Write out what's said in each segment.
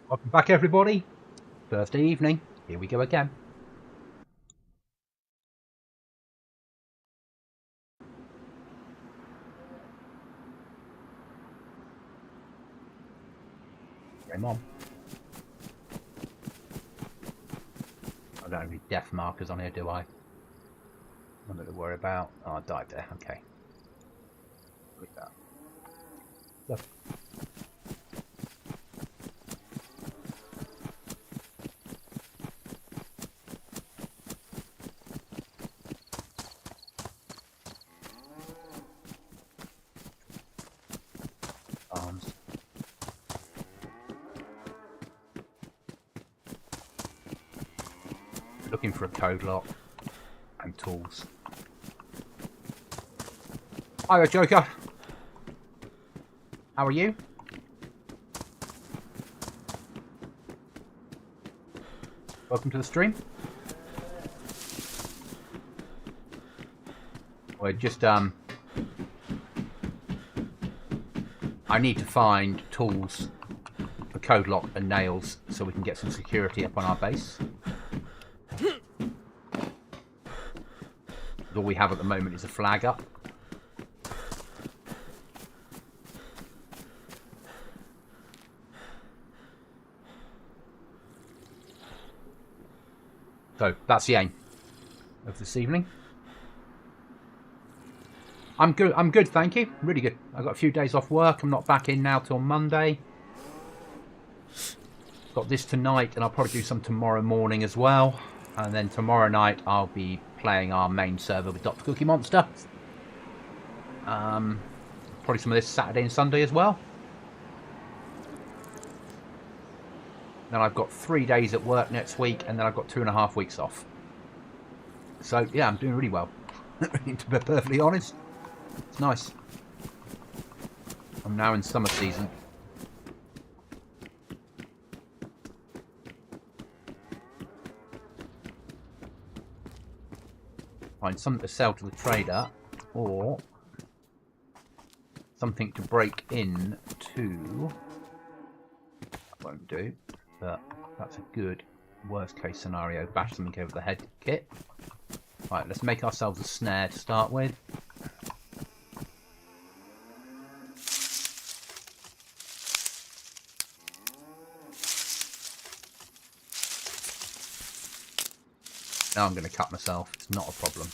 Welcome back, everybody. Thursday evening. Here we go again. Game on. I don't have any death markers on here, do I? Nothing to worry about. Oh, I died there. Okay. Look at that. Look. Arms. Looking for a code lock and tools. Hiya, Joker. How are you? Welcome to the stream. We're just I need to find tools, a code lock and nails so we can get some security up on our base. All we have at the moment is a flag up. So that's the aim of this evening. I'm good, thank you. Really good. I've got a few days off work. I'm not back in now till Monday. Got this tonight, and I'll probably do some tomorrow morning as well. And then tomorrow night I'll be playing our main server with Dr. Cookie Monster. Probably some of this Saturday and Sunday as well. Then I've got 3 days at work next week, and then I've got 2.5 weeks off. So yeah, I'm doing really well. To be perfectly honest, it's nice. I'm now in summer season. Find something to sell to the trader, or something to break in to. That won't do, but that's a good worst case scenario. Bash something over the head kit. Right, let's make ourselves a snare to start with. Now I'm going to cut myself. It's not a problem.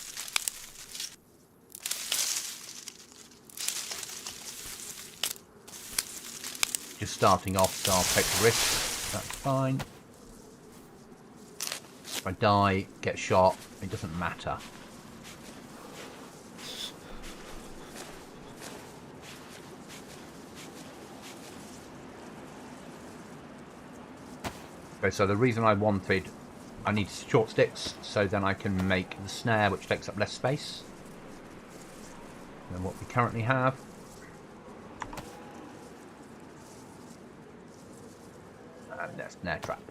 Just starting off, so I'll take the risk. That's fine. If I die, get shot, it doesn't matter. Okay, so the reason I need short sticks, so then I can make the snare, which takes up less space than what we currently have. And there's snare trap.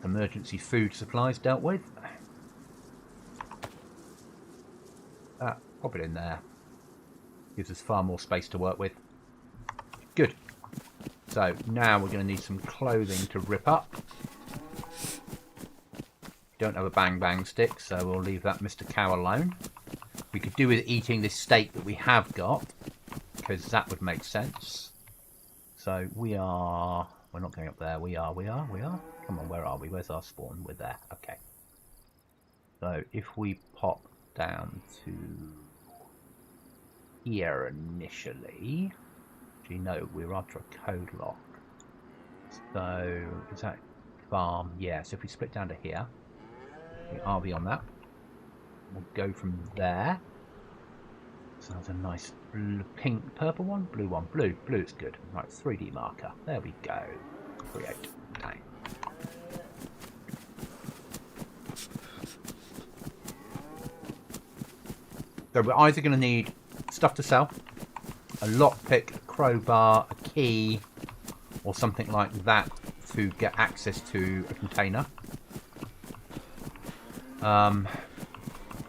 Emergency food supplies dealt with. Pop it in there. Gives us far more space to work with. Good. So now we're going to need some clothing to rip up. Don't have a bang bang stick, so we'll leave that Mr. Cow alone. We could do with eating this steak that we have got, because that would make sense. So we're not going up there. We are. Come on, where are we? Where's our spawn? We're there. Okay. So if we pop down to here initially, actually no, we're after a code lock. So is that farm? Yeah. So if we split down to here. RV on that. We'll go from there. So that's a nice pink, purple one, blue one. Blue is good. Right, 3D marker. There we go. Create. Okay. So we're either going to need stuff to sell, a lockpick, a crowbar, a key, or something like that to get access to a container.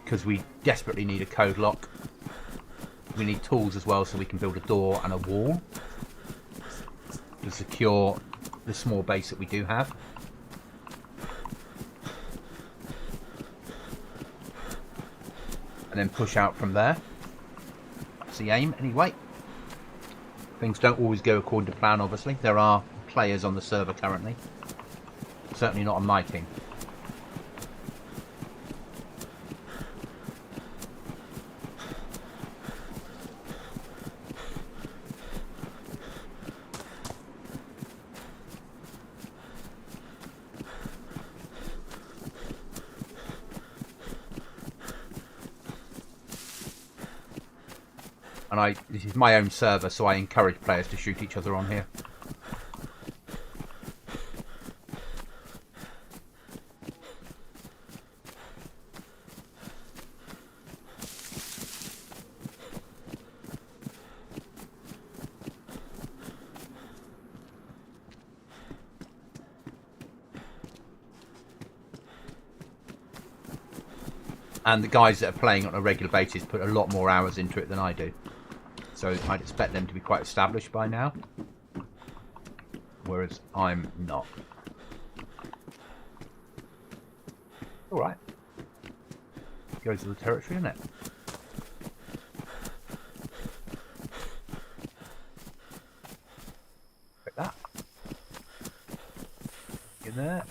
Because we desperately need a code lock. We need tools as well, so we can build a door and a wall. to secure the small base that we do have. And then push out from there. That's the aim, anyway. Things don't always go according to plan, obviously. There are players on the server currently. Certainly not on my team. And this is my own server, so I encourage players to shoot each other on here. And the guys that are playing on a regular basis put a lot more hours into it than I do. So I'd expect them to be quite established by now. Whereas I'm not. Alright. Goes to the territory, isn't it? Like that. In there.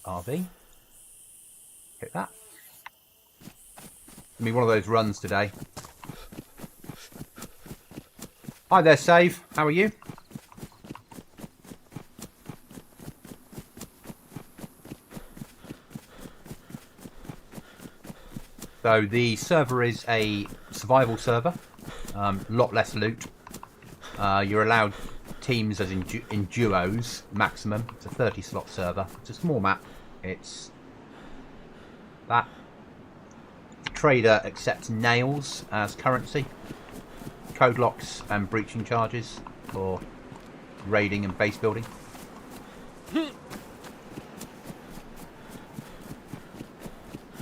RV. Hit that. I mean, one of those runs today. Hi there, Save. How are you? So the server is a survival server. A lot less loot. You're allowed teams as in duos maximum. It's a 30-slot server. It's a small map. It's that. Trader accepts nails as currency, code locks and breaching charges for raiding and base building.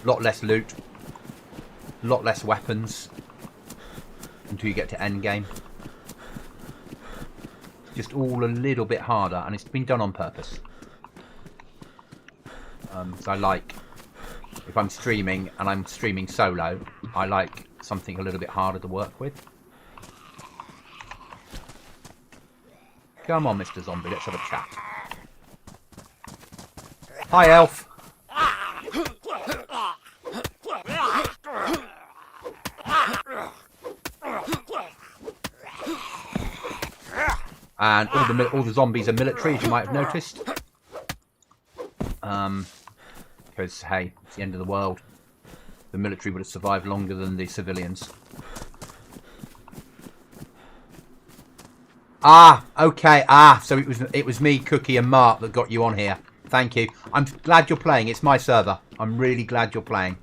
Lot less loot, lot less weapons until you get to end game. Just all a little bit harder, and it's been done on purpose. So I like, if I'm streaming and I'm streaming solo, I like something a little bit harder to work with. Come on, Mr. Zombie, let's have a chat. Hi, Elf. And all the zombies are military, as you might have noticed. Because, hey, it's the end of the world. The military would have survived longer than the civilians. Ah, okay. Ah, so it was me, Cookie, and Mark that got you on here. Thank you. I'm glad you're playing. It's my server. I'm really glad you're playing.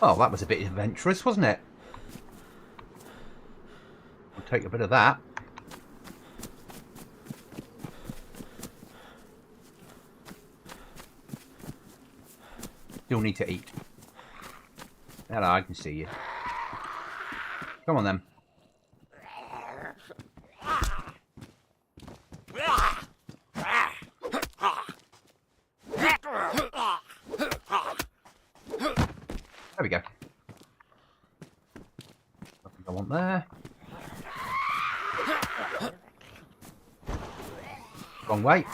Oh, that was a bit adventurous, wasn't it? I'll take a bit of that. Still need to eat. Hello, I can see you. Come on then. There we go. Nothing I want there. Wrong way.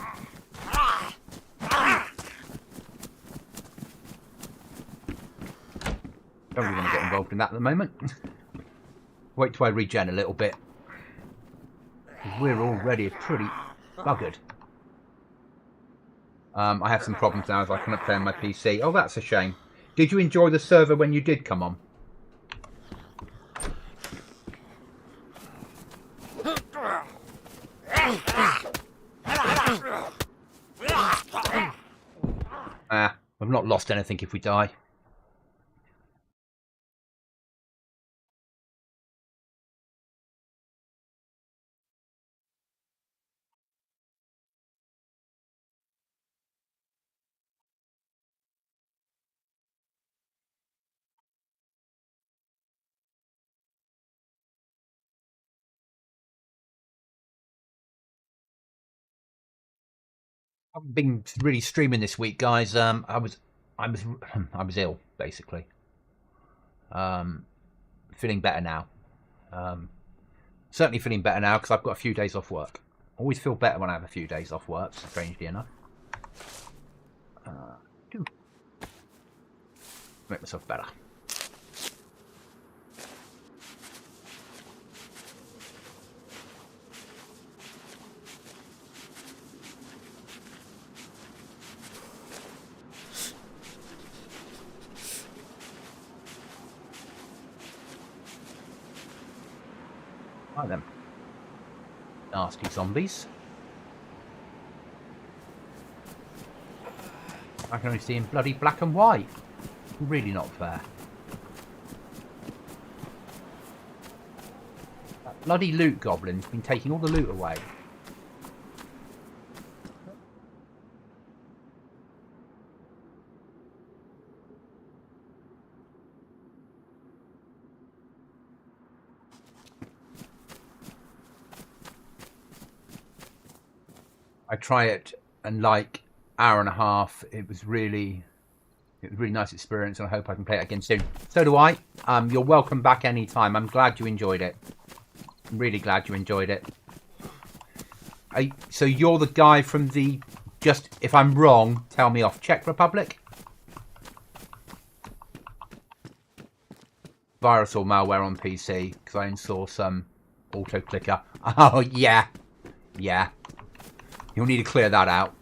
Don't really want to get involved in that at the moment. Wait till I regen a little bit. We're already pretty buggered. I have some problems now as I cannot play on my PC. Oh, that's a shame. Did you enjoy the server when you did come on? We've not lost anything if we die. I've been really streaming this week, guys. I was ill, basically. Feeling better now. Certainly feeling better now because I've got a few days off work. Always feel better when I have a few days off work, strangely enough. Make myself better. Right then. Nasty zombies. I can only see in bloody black and white. Really not fair. That bloody loot goblin's been taking all the loot away. I try it and like hour and a half. It was really nice experience, and I hope I can play it again soon. So do I. You're welcome back anytime. I'm glad you enjoyed it. I'm really glad you enjoyed it. So you're the guy from the, just if I'm wrong, tell me off, Czech Republic? Virus or malware on PC, because I install some auto clicker. Oh yeah. Yeah. You'll need to clear that out.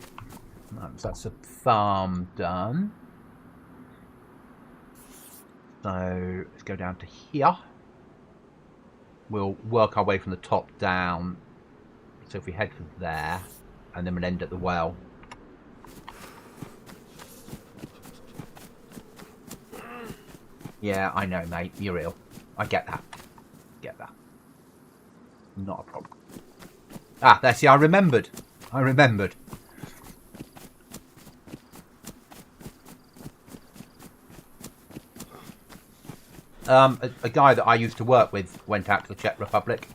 So that's a farm done. So let's go down to here. We'll work our way from the top down. So if we head from there, and then we'll end at the well. Yeah, I know, mate. You're ill. I get that. Get that. Not a problem. Ah, there. See, I remembered. I remembered. A guy that I used to work with went out to the Czech Republic,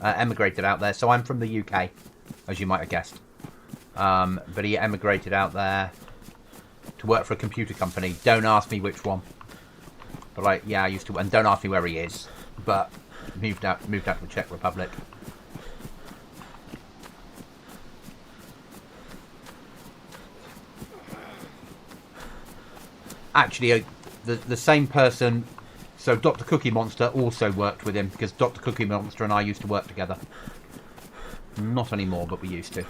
emigrated out there. So I'm from the UK, as you might have guessed. But he emigrated out there to work for a computer company. Don't ask me which one. But like, yeah, I used to, and don't ask me where he is. But moved out to the Czech Republic. Actually, the same person. So Dr. Cookie Monster also worked with him because Dr. Cookie Monster and I used to work together. Not anymore, but we used to.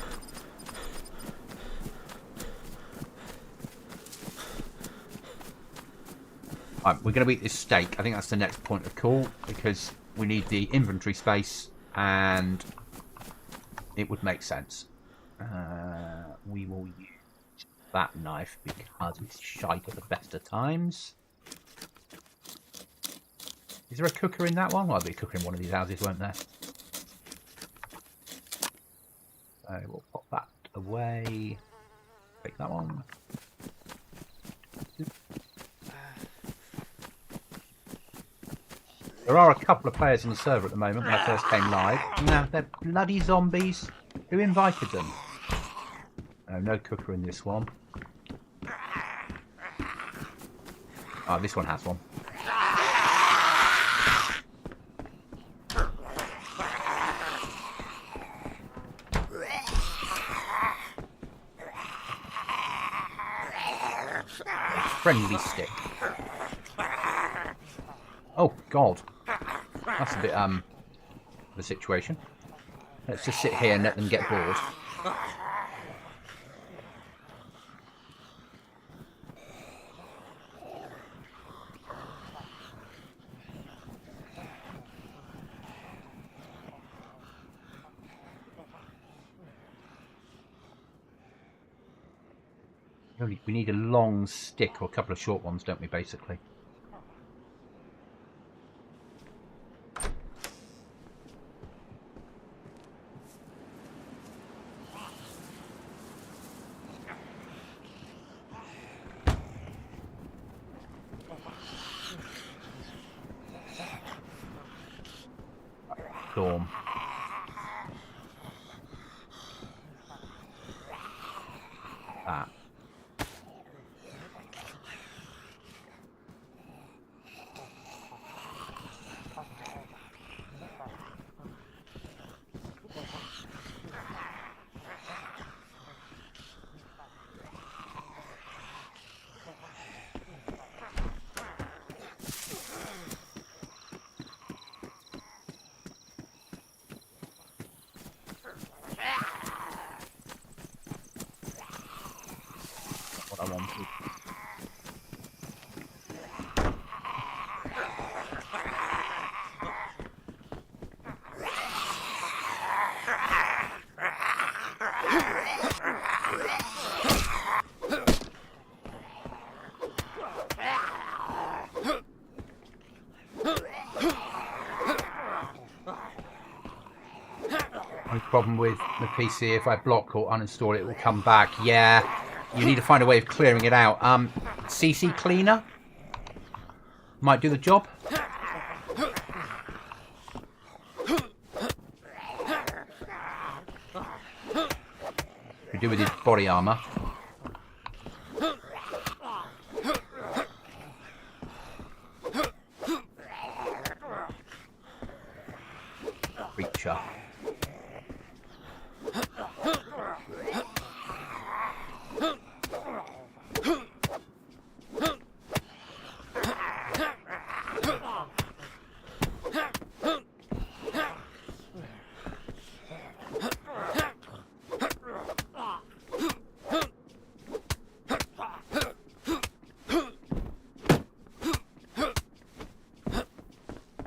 Right, we're going to eat this steak. I think that's the next point of call because we need the inventory space and it would make sense. We will use that knife because it's shite at the best of times. Is there a cooker in that one? Well, there'll be a cooker in one of these houses, won't there? So we'll pop that away. Take that one. There are a couple of players on the server at the moment when I first came live. Now, they're bloody zombies. Who invited them? Oh, no cooker in this one. Oh, this one has one. Friendly stick. Oh, God. That's a bit, of a situation. Let's just sit here and let them get bored. We need a long stick or a couple of short ones, don't we, basically? Storm. That. What I wanted. No problem with the PC. If I block or uninstall it, it will come back. Yeah, you need to find a way of clearing it out. CC cleaner might do the job. Could do with his body armor. Creature.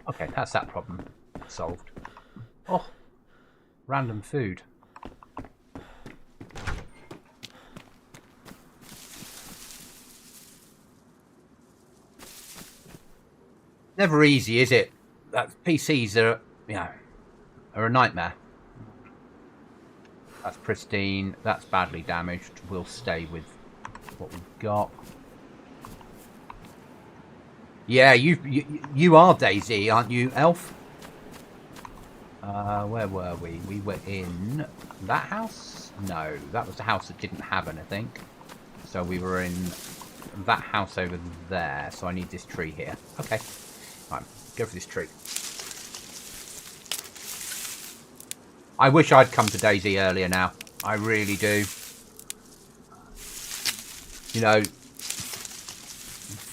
Okay, that's that problem solved. Oh, random food. Never easy, is it? That PCs are, are a nightmare. That's pristine. That's badly damaged. We'll stay with what we've got. Yeah, you are Daisy, aren't you, Elf? Where were we? We were in that house? No, that was the house that didn't have anything. So we were in that house over there. So I need this tree here. Okay. Right, go for this tree. I wish I'd come to Daisy earlier now. I really do. You know,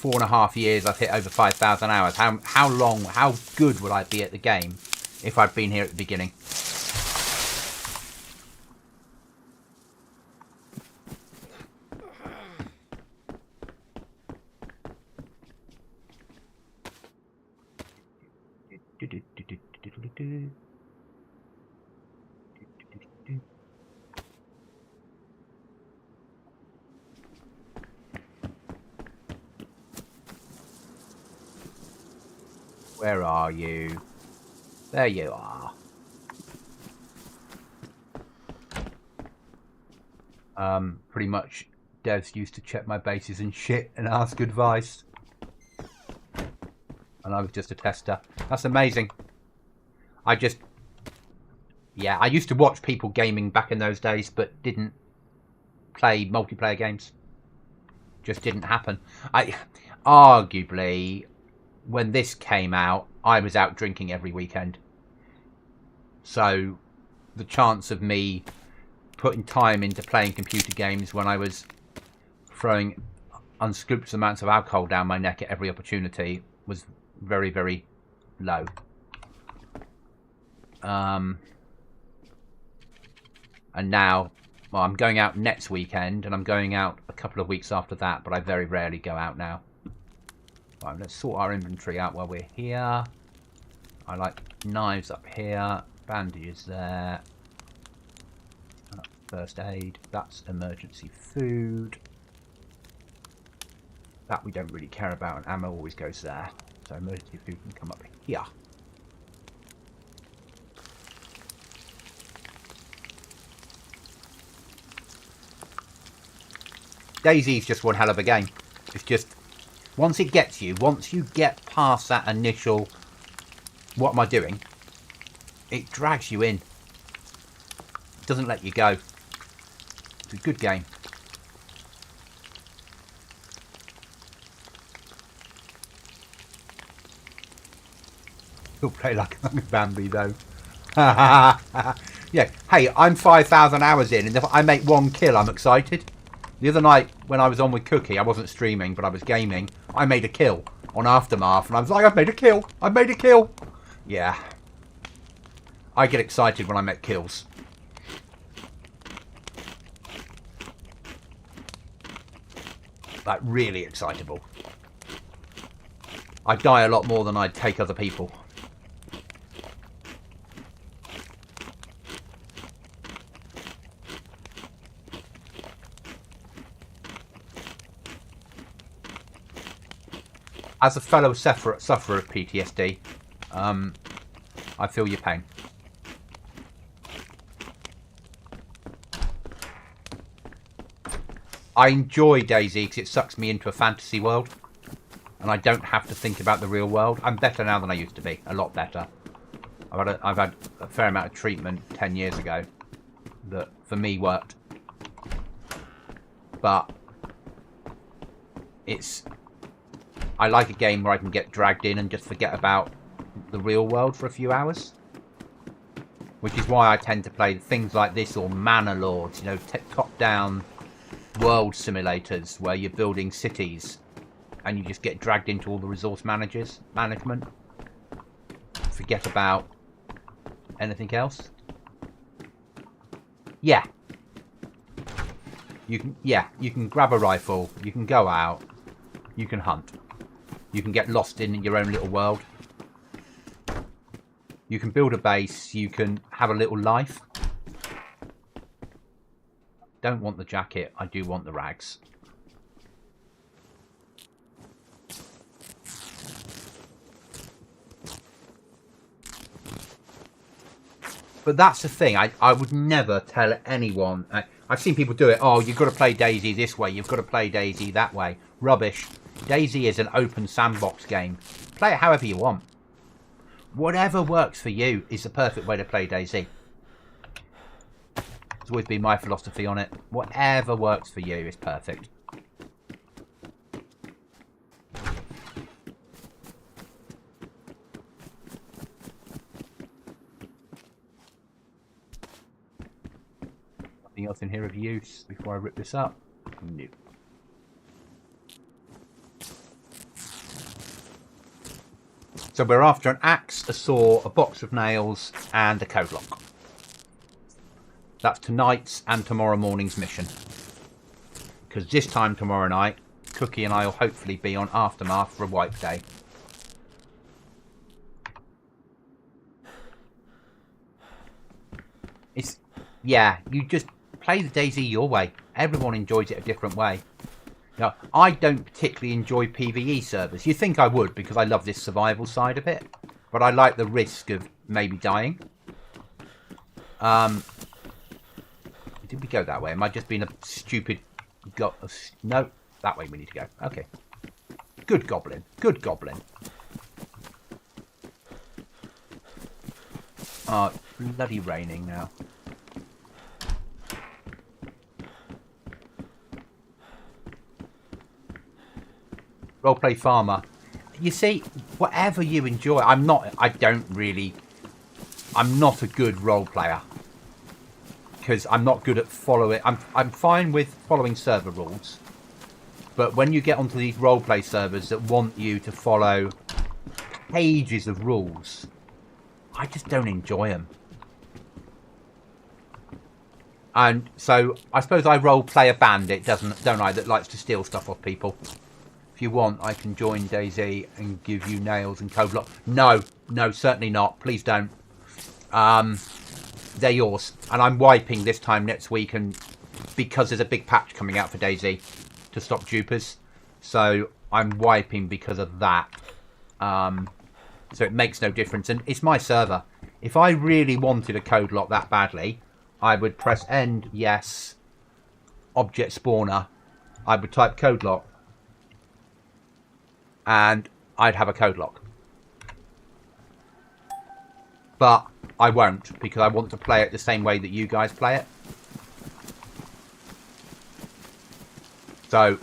4.5 years, I've hit over 5,000 hours. How good would I be at the game if I'd been here at the beginning? Where are you? There you are. Pretty much devs used to check my bases and shit and ask advice. And I was just a tester. That's amazing. I used to watch people gaming back in those days, but didn't play multiplayer games. Just didn't happen. Arguably, when this came out, I was out drinking every weekend. So the chance of me putting time into playing computer games when I was throwing unscrupulous amounts of alcohol down my neck at every opportunity was very, very low. And now, well, I'm going out next weekend, and I'm going out a couple of weeks after that, but I very rarely go out now. Right, let's sort our inventory out while we're here. I like knives up here, bandages there, first aid, that's emergency food. That we don't really care about, and ammo always goes there. So emergency food can come up here. Dayz's just one hell of a game. It's just, once it gets you, once you get past that initial, what am I doing? It drags you in. It doesn't let you go. It's a good game. You'll play like a Bambi though. Yeah, hey, I'm 5,000 hours in, and if I make one kill, I'm excited. The other night, when I was on with Cookie, I wasn't streaming, but I was gaming. I made a kill on Aftermath, and I was like, I've made a kill! I've made a kill! Yeah. I get excited when I make kills. Like, really excitable. I die a lot more than I take other people. As a fellow sufferer of PTSD, I feel your pain. I enjoy Dayz because it sucks me into a fantasy world, and I don't have to think about the real world. I'm better now than I used to be, a lot better. I've had a fair amount of treatment 10 years ago that, for me, worked. But I like a game where I can get dragged in and just forget about the real world for a few hours. Which is why I tend to play things like this, or Manor Lords, you know, top-down world simulators where you're building cities and you just get dragged into all the resource management. Forget about anything else. Yeah. You can grab a rifle, you can go out, you can hunt. You can get lost in your own little world. You can build a base. You can have a little life. Don't want the jacket. I do want the rags. But that's the thing. I would never tell anyone. I've seen people do it. Oh, you've got to play Dayz this way. You've got to play Dayz that way. Rubbish. Dayz is an open sandbox game. Play it however you want. Whatever works for you is the perfect way to play Dayz. It's always been my philosophy on it. Whatever works for you is perfect. Nothing else in here of use before I rip this up? No. So we're after an axe, a saw, a box of nails, and a code lock. That's tonight's and tomorrow morning's mission. Because this time tomorrow night, Cookie and I will hopefully be on Aftermath for a wipe day. Yeah, you just play the Dayz your way. Everyone enjoys it a different way. Now, I don't particularly enjoy PvE servers. You'd think I would because I love this survival side of it. But I like the risk of maybe dying. Did we go that way? Am I just being a stupid... No, that way we need to go. Okay. Good Goblin. Good Goblin. Oh, it's bloody raining now. Roleplay farmer. You see, whatever you enjoy. I'm not a good role player. Because I'm not good at following. I'm fine with following server rules. But when you get onto these roleplay servers that want you to follow pages of rules, I just don't enjoy them. And so I suppose I roleplay a bandit, don't I, that likes to steal stuff off people. If you want, I can join Dayz and give you nails and code lock. No, certainly not. Please don't. They're yours. And I'm wiping this time next week, and because there's a big patch coming out for Dayz to stop dupers. So I'm wiping because of that. So it makes no difference. And it's my server. If I really wanted a code lock that badly, I would press end, yes, object spawner. I would type code lock. And I'd have a code lock. But I won't, because I want to play it the same way that you guys play it. So,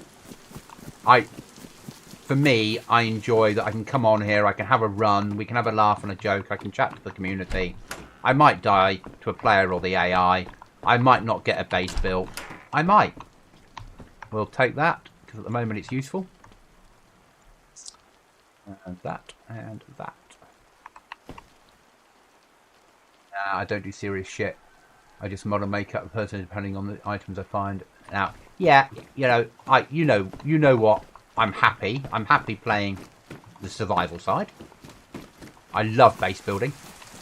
for me, I enjoy that I can come on here, I can have a run, we can have a laugh and a joke, I can chat to the community. I might die to a player or the AI. I might not get a base built. I might. We'll take that, because at the moment it's useful. And that, and that. I don't do serious shit. I just model makeup a person depending on the items I find. Now, yeah, you know what? I'm happy. I'm happy playing the survival side. I love base building.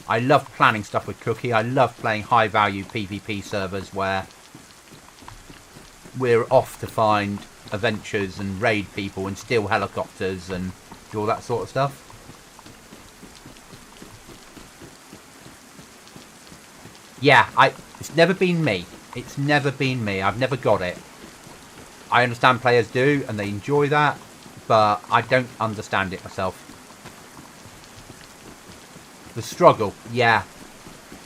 I love planning stuff with Cookie. I love playing high value PvP servers where we're off to find adventures and raid people and steal helicopters and do all that sort of stuff. Yeah, it's never been me. It's never been me. I've never got it. I understand players do, and they enjoy that, but I don't understand it myself. The struggle, yeah.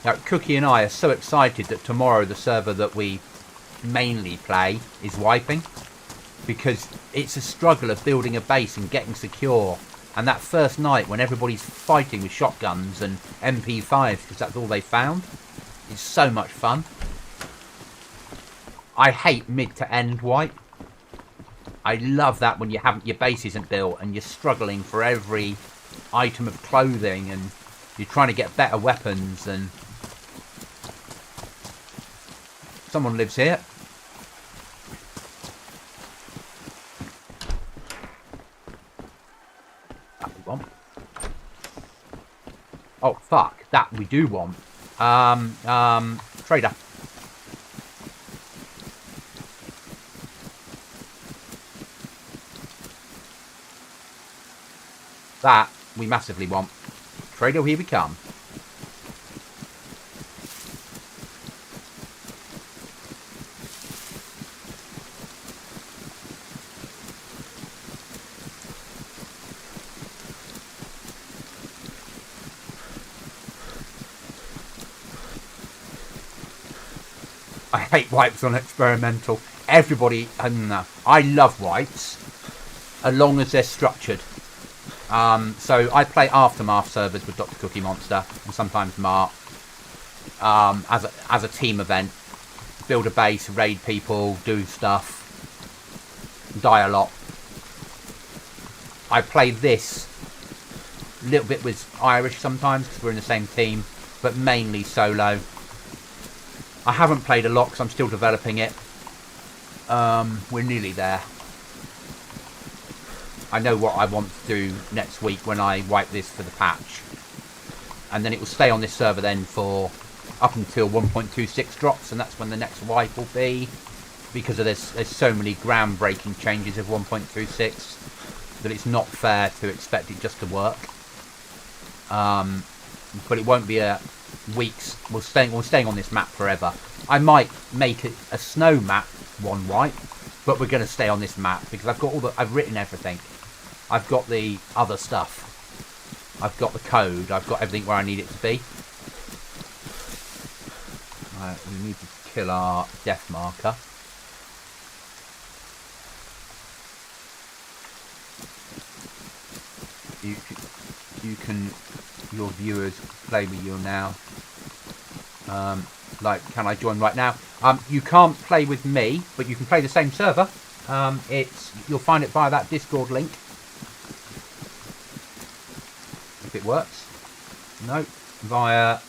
Now, Cookie and I are so excited that tomorrow the server that we mainly play is wiping, because it's a struggle of building a base and getting secure. And that first night when everybody's fighting with shotguns and MP5s because that's all they found, it's so much fun. I hate mid to end wipe. I love that when your base isn't built and you're struggling for every item of clothing and you're trying to get better weapons. And someone lives here. That we want. Oh fuck, that we do want. Trader. That we massively want. Trader, here we come. I hate wipes on experimental. Everybody, I love wipes, as long as they're structured. So I play Aftermath servers with Dr. Cookie Monster and sometimes Mark as a team event. Build a base, raid people, do stuff, die a lot. I play this a little bit with Irish sometimes because we're in the same team, but mainly solo. I haven't played a lot because I'm still developing it. We're nearly there. I know what I want to do next week when I wipe this for the patch. And then it will stay on this server then for up until 1.26 drops, and that's when the next wipe will be. Because of there's so many groundbreaking changes of 1.26 that it's not fair to expect it just to work. But it won't be a weeks. We're staying on this map forever. I might make it a snow map one wipe, but we're going to stay on this map because I've written everything. I've got the other stuff. I've got the code. I've got everything where I need it to be. We need to kill our death marker. Your viewers play with you now. Can I join right now? You can't play with me, but you can play the same server. You'll find it via that Discord link. If it works. No, via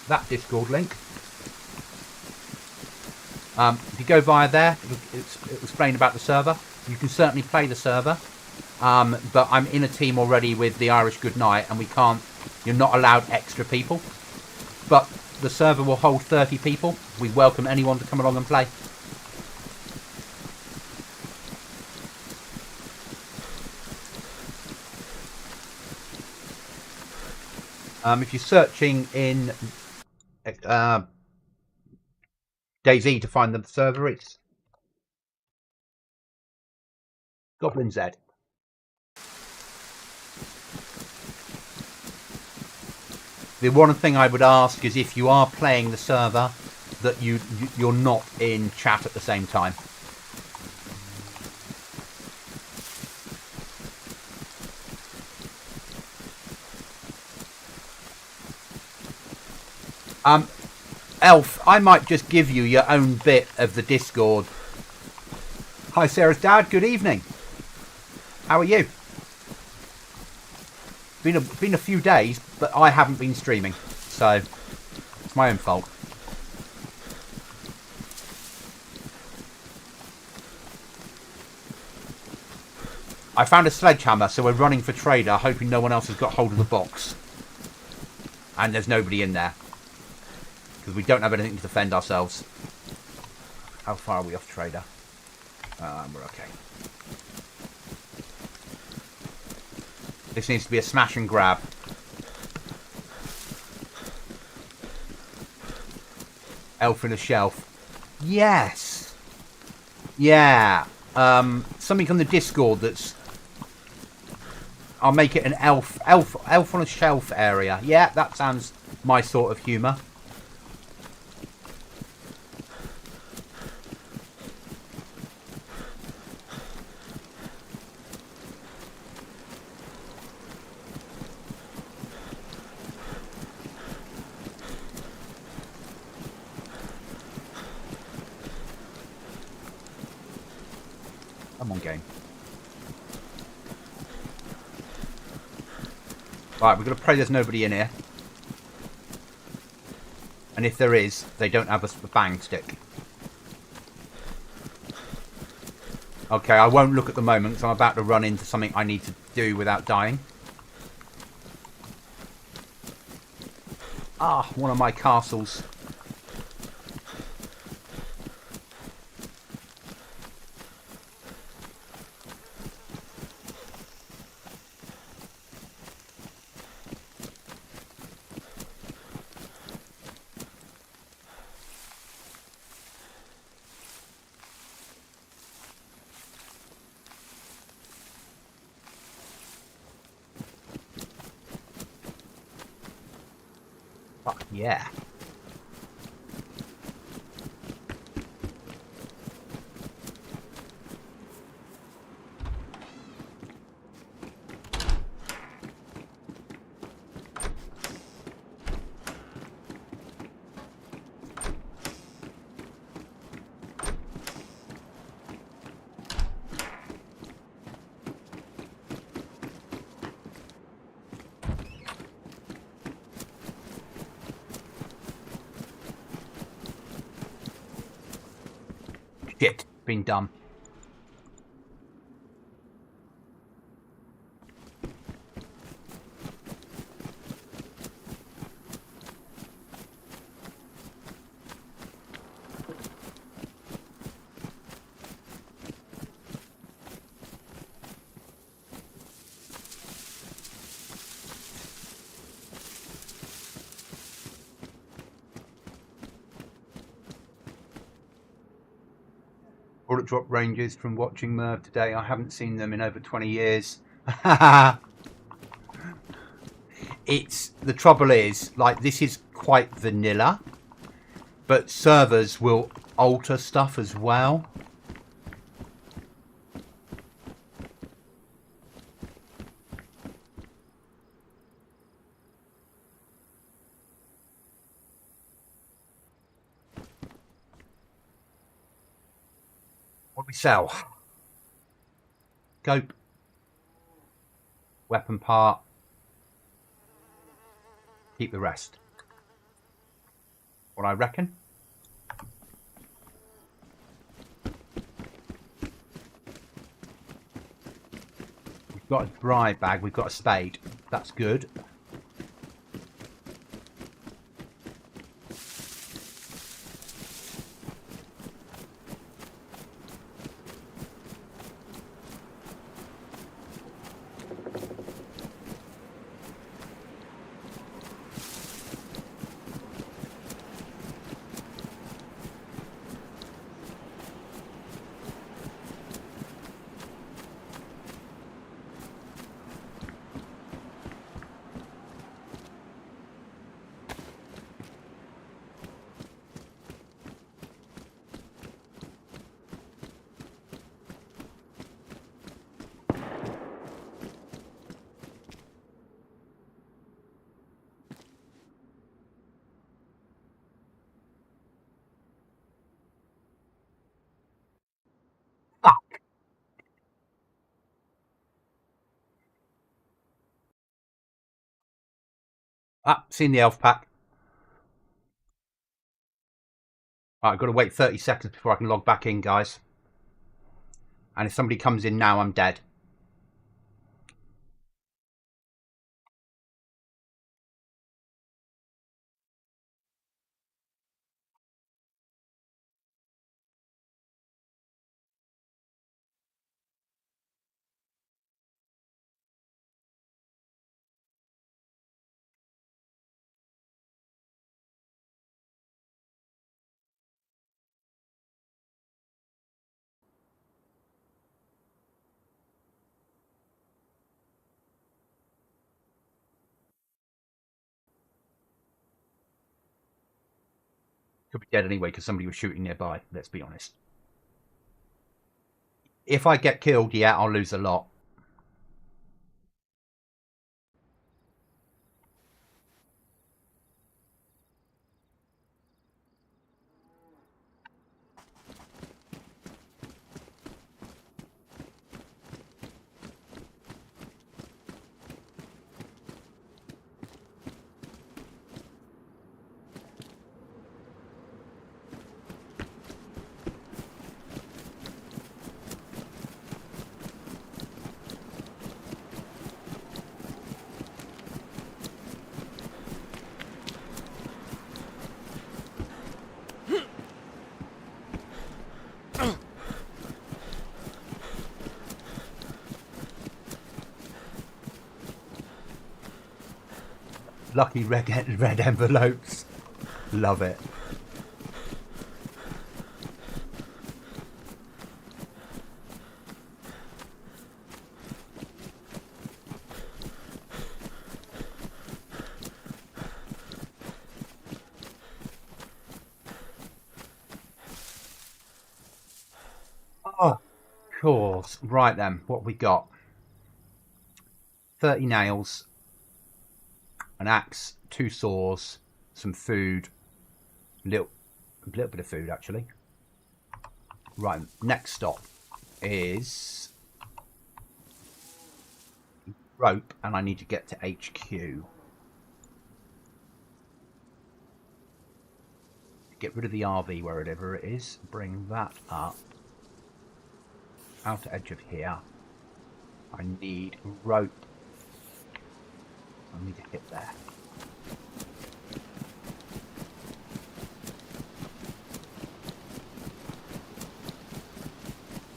that Discord link. If you go via there, it'll explain about the server. You can certainly play the server. But I'm in a team already with the Irish Goodnight, and you're not allowed extra people. But the server will hold 30 people. We welcome anyone to come along and play. If you're searching in Dayz to find the server, it's Goblin Z. The one thing I would ask is if you are playing the server, that you're not in chat at the same time. Elf, I might just give you your own bit of the Discord. Hi, Sarah's dad. Good evening. How are you? Been a few days, but I haven't been streaming, so it's my own fault. I found a sledgehammer, so we're running for trader, hoping no one else has got hold of the box. And there's nobody in there. Because we don't have anything to defend ourselves. How far are we off trader? We're okay. This needs to be a smash and grab. Elf in a shelf. Yes. Yeah. Something on the Discord that's... I'll make it an elf on a shelf area. Yeah, that sounds my sort of humour. Come on, game. Right, we've got to pray there's nobody in here. And if there is, they don't have a bang stick. Okay, I won't look at the moment because I'm about to run into something I need to do without dying. Ah, one of my castles. Fuck yeah. Shit, been dumb. Bullet drop ranges from watching Merv today. I haven't seen them in over 20 years. The trouble is, like, this is quite vanilla, but servers will alter stuff as well. What do we sell? Scope. Weapon part. Keep the rest. What I reckon. We've got a dry bag. We've got a spade. That's good. Ah, seen the elf pack. Right, I've got to wait 30 seconds before I can log back in, guys. And if somebody comes in now, I'm dead. Could be dead anyway because somebody was shooting nearby, let's be honest. If I get killed, yeah, I'll lose a lot. Lucky red envelopes. Love it. Oh, of course. Right then, what we got? 30 nails, an axe, 2 saws, some food, a little bit of food actually. Right, next stop is rope, and I need to get to HQ. Get rid of the RV wherever it is, bring that up. Outer edge of here. I need rope. I need to hit there.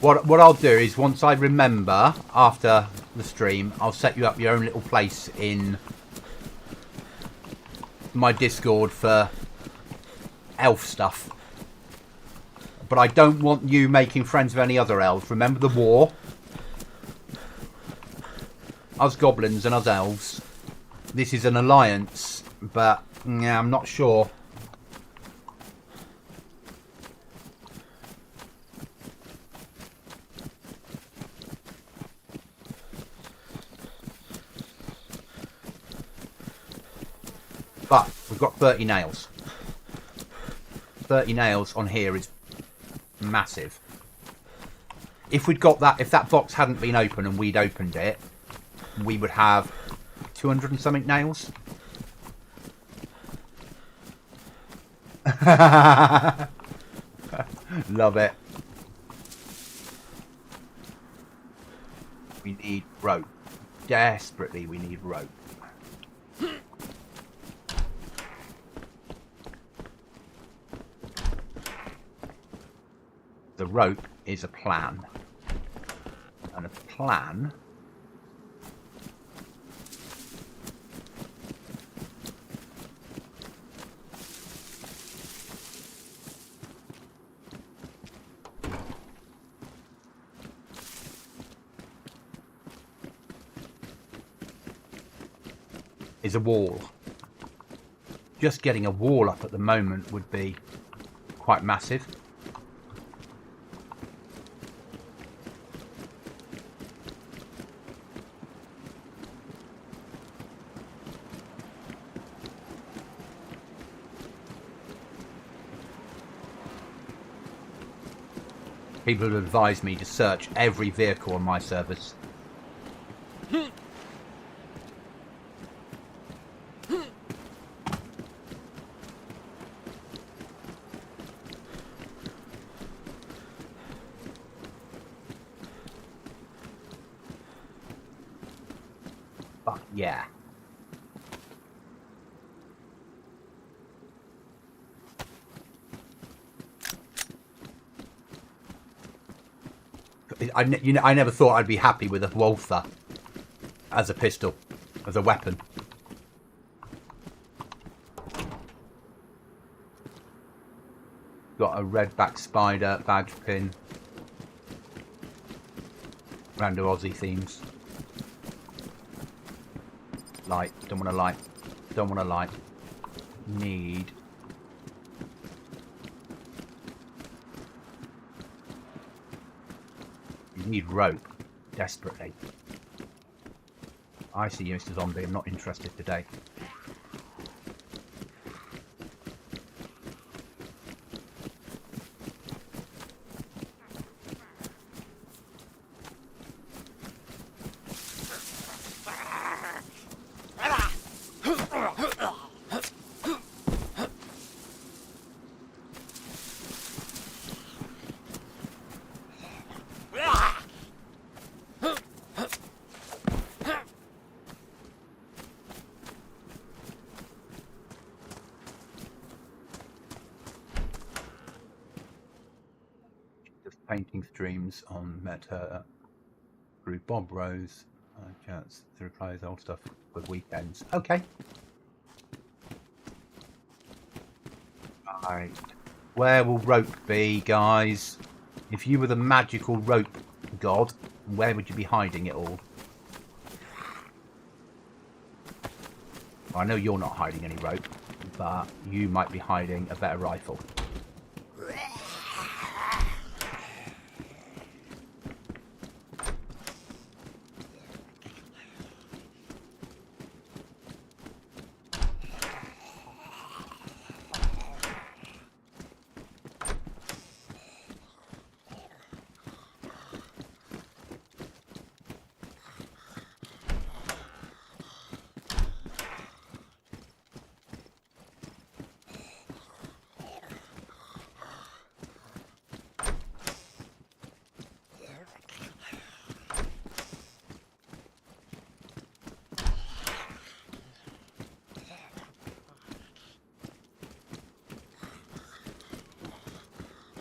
What I'll do is, once I remember after the stream, I'll set you up your own little place in my Discord for elf stuff. But I don't want you making friends with any other elves. Remember the war? Us goblins and us elves. This is an alliance, but yeah, I'm not sure. But we've got 30 nails. 30 nails on here is massive. If we'd got that, if that box hadn't been open and we'd opened it, we would have 200 and something nails. Love it. We need rope. Desperately, we need rope. The rope is a plan. And a plan is a wall. Just getting a wall up at the moment would be quite massive. People have advised me to search every vehicle on my servers. Fuck yeah. I never thought I'd be happy with a Walther as a pistol, as a weapon. Got a redback spider, badge pin. Rando Aussie themes. Light, don't want to light. Don't want to light. Need. You need rope, desperately. I see you, Mr. Zombie. I'm not interested today. Painting streams on Meta through Bob Rose. Chats to reply his old stuff with weekends. Okay. Right. Where will rope be, guys? If you were the magical rope god, where would you be hiding it all? I know you're not hiding any rope, but you might be hiding a better rifle.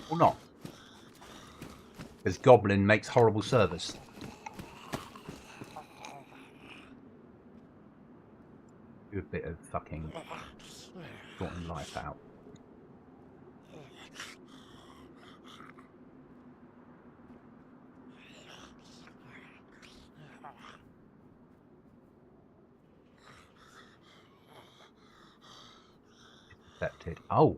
Or not. Because Goblin makes horrible service. Do a bit of fucking sorting life out. Accepted. Oh.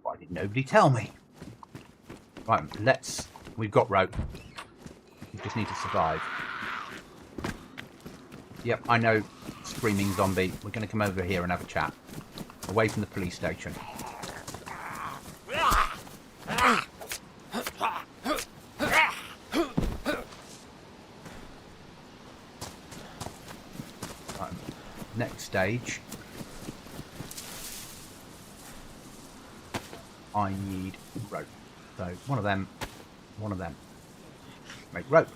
Why did nobody tell me? Right, we've got rope. We just need to survive. Yep, I know, screaming zombie. We're going to come over here and have a chat. Away from the police station. Right, next stage. I need rope. So one of them. Make rope.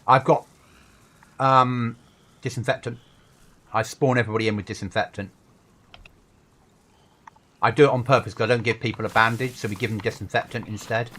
I've got disinfectant. I spawn everybody in with disinfectant. I do it on purpose because I don't give people a bandage, so we give them disinfectant instead.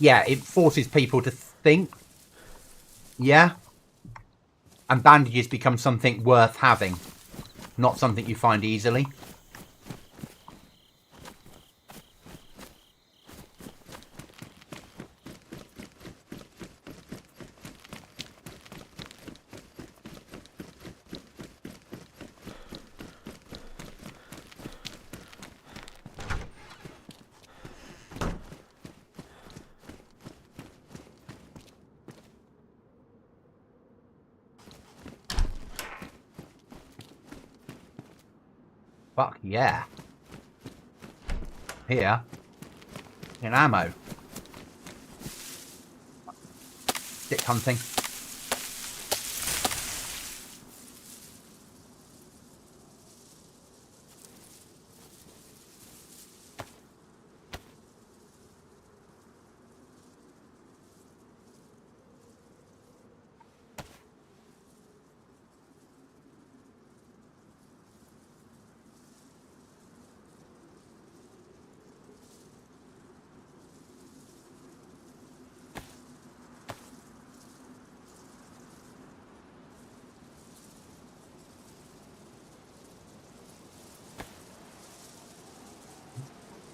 Yeah, it forces people to think. Yeah. And bandages become something worth having, not something you find easily. Fuck yeah. Here. In ammo. Stick hunting.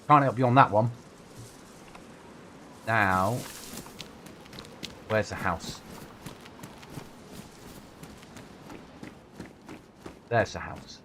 Can't help you on that one. Now, where's the house? There's the house.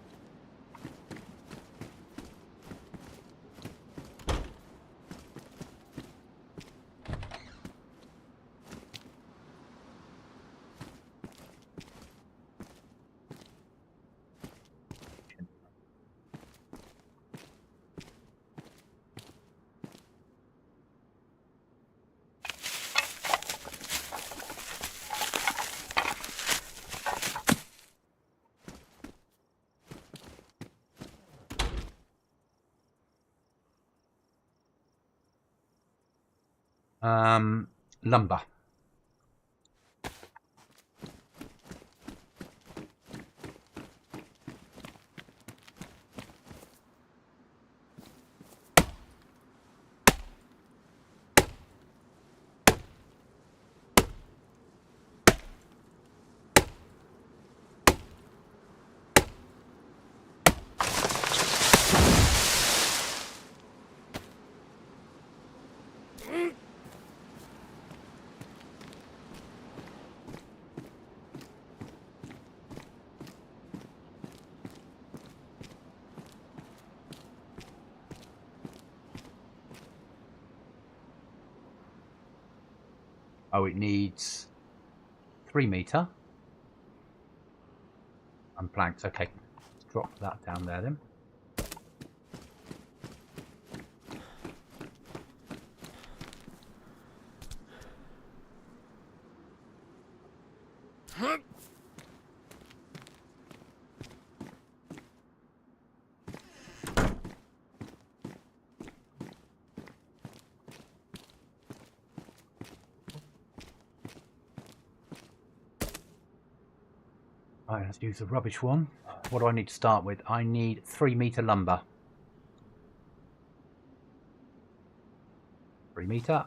Lumber. Oh, it needs 3 meter. And planks. Okay, let's drop that down there then. Right, let's use the rubbish one. What do I need to start with? I need 3 meter lumber. 3 meter.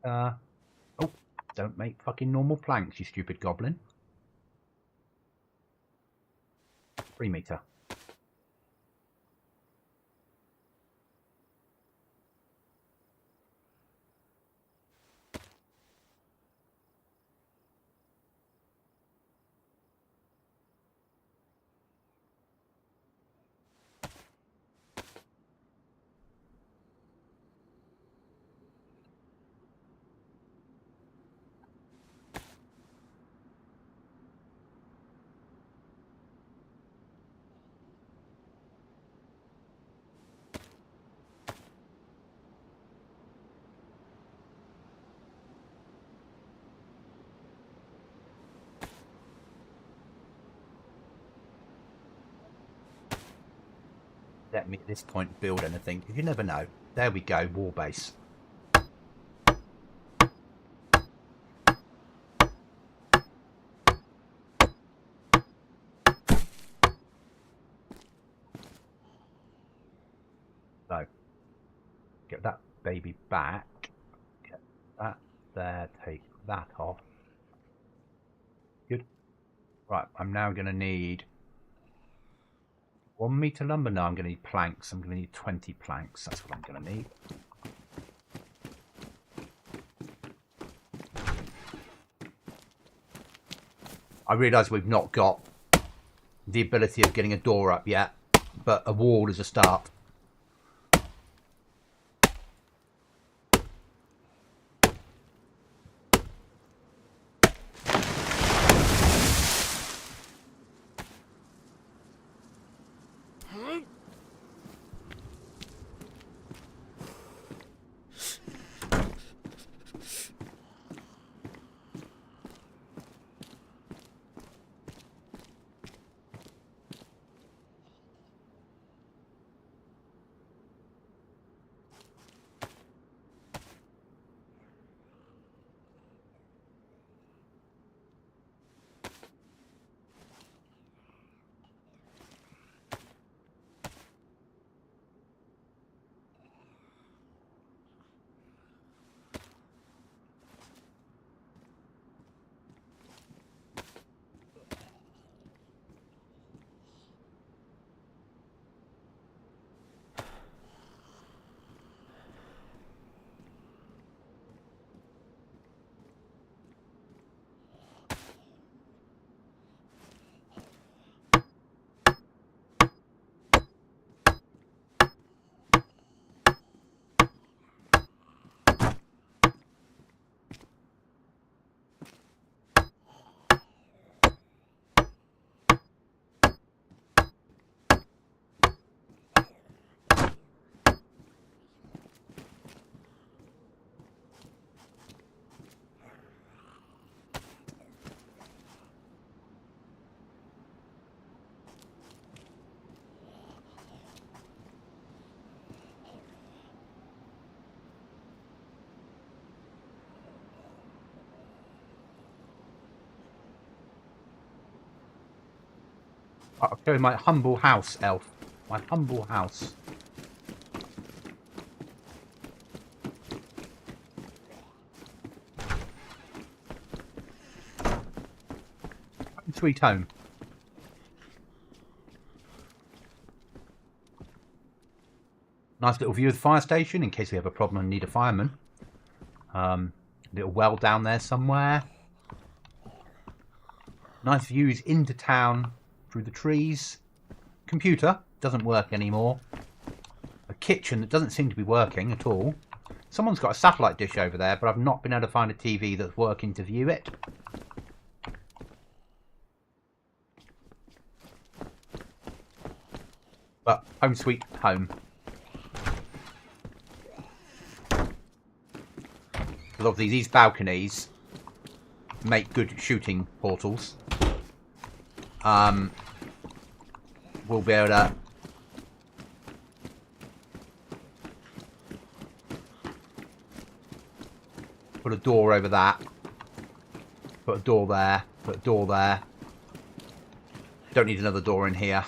Oh, don't make fucking normal planks, you stupid goblin. 3 meter. Let me at this point build anything. You never know. There we go, war base. So, get that baby back. Get that there, take that off. Good. Right, I'm now going to need 1 meter lumber. No, I'm going to need planks. I'm going to need 20 planks. That's what I'm going to need. I realise we've not got the ability of getting a door up yet, but a wall is a start. I'll show you my humble house, elf. My humble house. Sweet home. Nice little view of the fire station in case we have a problem and need a fireman. Little well down there somewhere. Nice views into town through the trees. Computer doesn't work anymore. A kitchen that doesn't seem to be working at all. Someone's got a satellite dish over there, but I've not been able to find a TV that's working to view it. But home sweet home. Because obviously these balconies make good shooting portals. We'll be able to put a door over that. Put a door there. Put a door there. Don't need another door in here.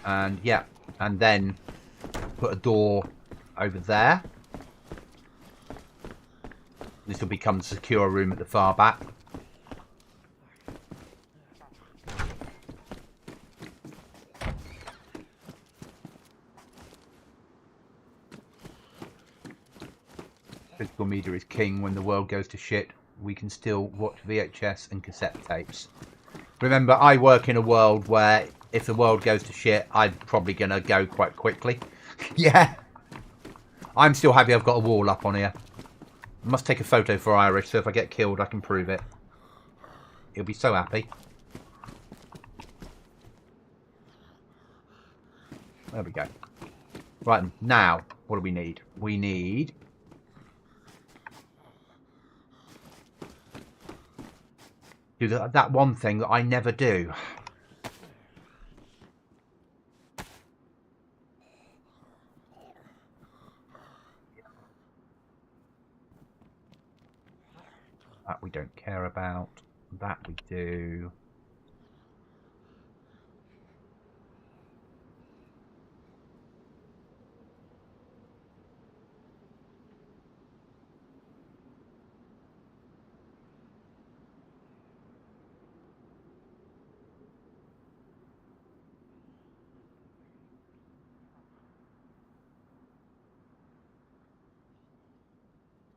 And yeah, and then put a door over there. This will become the secure room at the far back. Physical media is king. When the world goes to shit, we can still watch VHS and cassette tapes. Remember, I work in a world where if the world goes to shit, I'm probably going to go quite quickly. Yeah. I'm still happy I've got a wall up on here. I must take a photo for Irish, so if I get killed, I can prove it. He'll be so happy. There we go. Right, now, what do we need? We need... do that one thing that I never do. That we don't care about. That we do.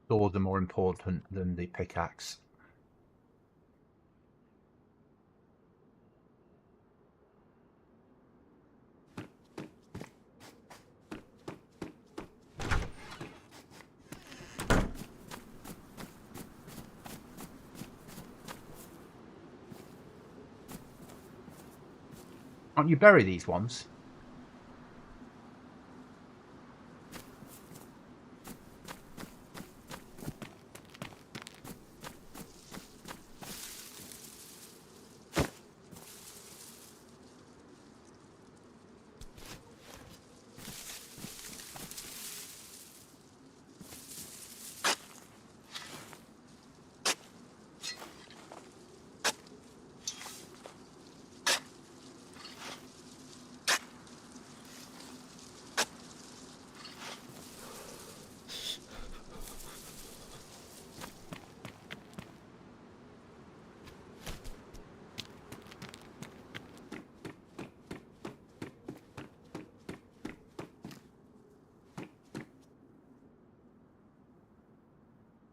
Swords are more important than the pickaxe. Can't you bury these ones?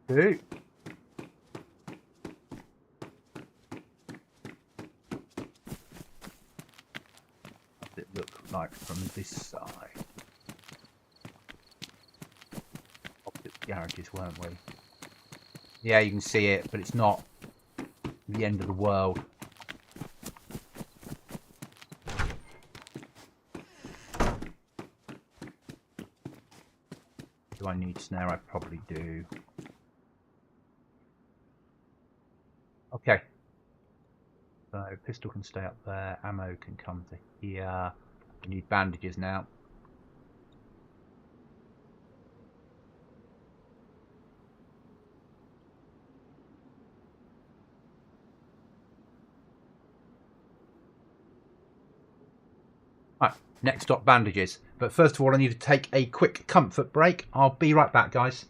Hey. What does it look like from this side? Opposite the garages, weren't we? Yeah, you can see it, but it's not the end of the world. Do I need snare? I probably do. Okay. So pistol can stay up there, ammo can come to here. We need bandages now. Right, next stop, bandages. But first of all, I need to take a quick comfort break. I'll be right back, guys.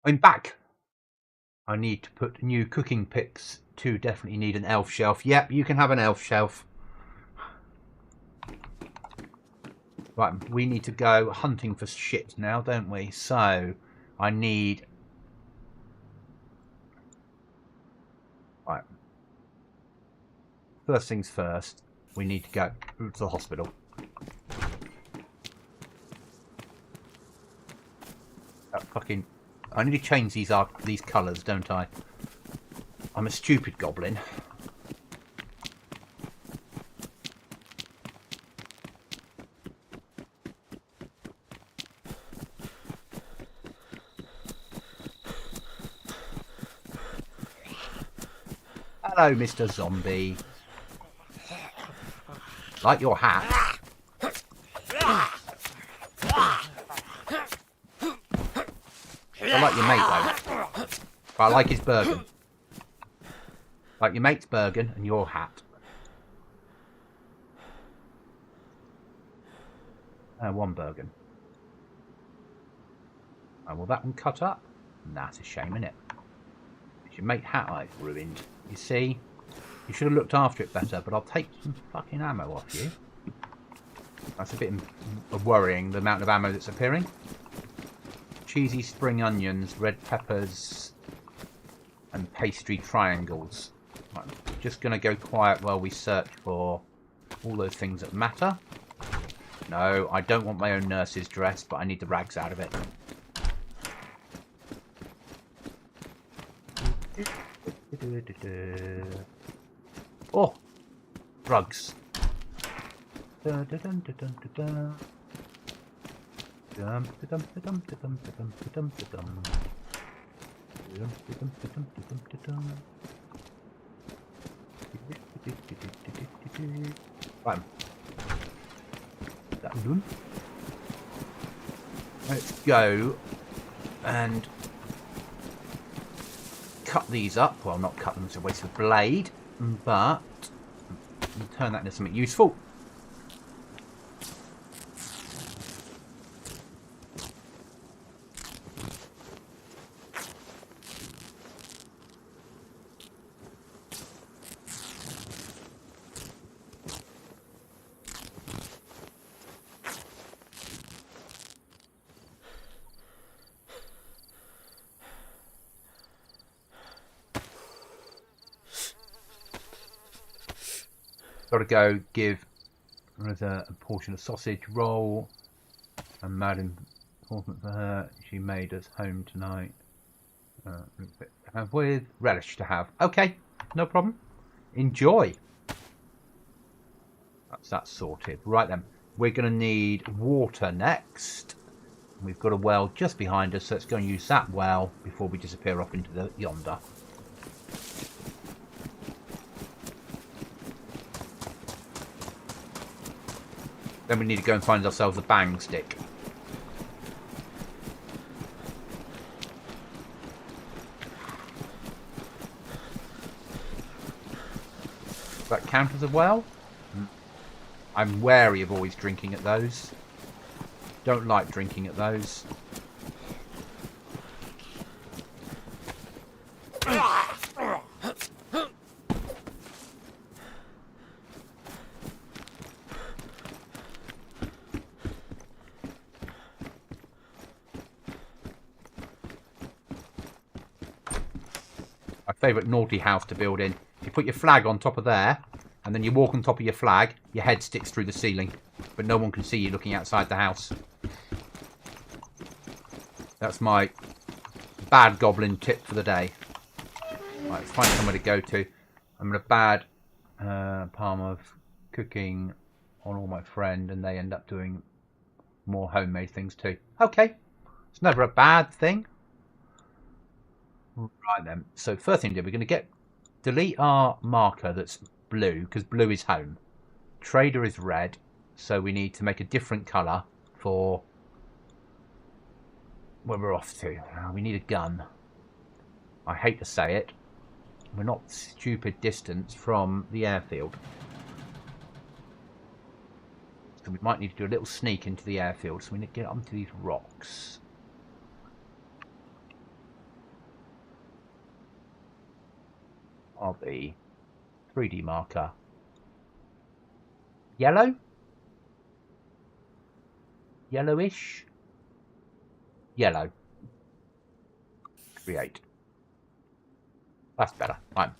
I'm back. I need to put new cooking picks to definitely need an elf shelf. Yep, you can have an elf shelf. Right, we need to go hunting for shit now, don't we? So, I need... Right. First things first, we need to go to the hospital. Fucking... I need to change these colours, don't I? I'm a stupid goblin. Hello, Mr. Zombie. Like your hat. I like your mate, though. But I like his Bergen. Like your mate's Bergen and your hat. One Bergen. Oh, will that one cut up? Nah, it's a shame, isn't it? It's your mate hat I've ruined. You see? You should have looked after it better, but I'll take some fucking ammo off you. That's a bit worrying, the amount of ammo that's appearing. Cheesy spring onions, red peppers, and pastry triangles. Right, I'm just going to go quiet while we search for all those things that matter. No, I don't want my own nurse's dress, but I need the rags out of it. Oh, drugs. Right. Let's go and cut these up. Well, not cut them, it's a waste of a blade, but we'll turn that into something useful. Got to go give Rita a portion of sausage roll. And mad important for her. She made us home tonight. Have with relish to have. Okay, no problem. Enjoy. That's that sorted. Right then, we're going to need water next. We've got a well just behind us, so let's go and use that well before we disappear off into the yonder. Then we need to go and find ourselves a bang stick. Does that count as a well? I'm wary of always drinking at those. Don't like drinking at those. favourite naughty house to build in. You put your flag on top of there, and then you walk on top of your flag, your head sticks through the ceiling, but no one can see you looking outside the house. That's my bad goblin tip for the day. Right, let's find somewhere to go to. I'm going to bad palm of cooking on all my friend, and they end up doing more homemade things too. Okay, it's never a bad thing. Right then, so first thing to do, we're going to delete our marker that's blue, because blue is home. Trader is red, so we need to make a different colour for where we're off to. We need a gun. I hate to say it, we're not stupid distance from the airfield. So we might need to do a little sneak into the airfield, so we need to get onto these rocks. Of the 3D marker. Yellow? Yellowish? Yellow. Create. That's better. Right.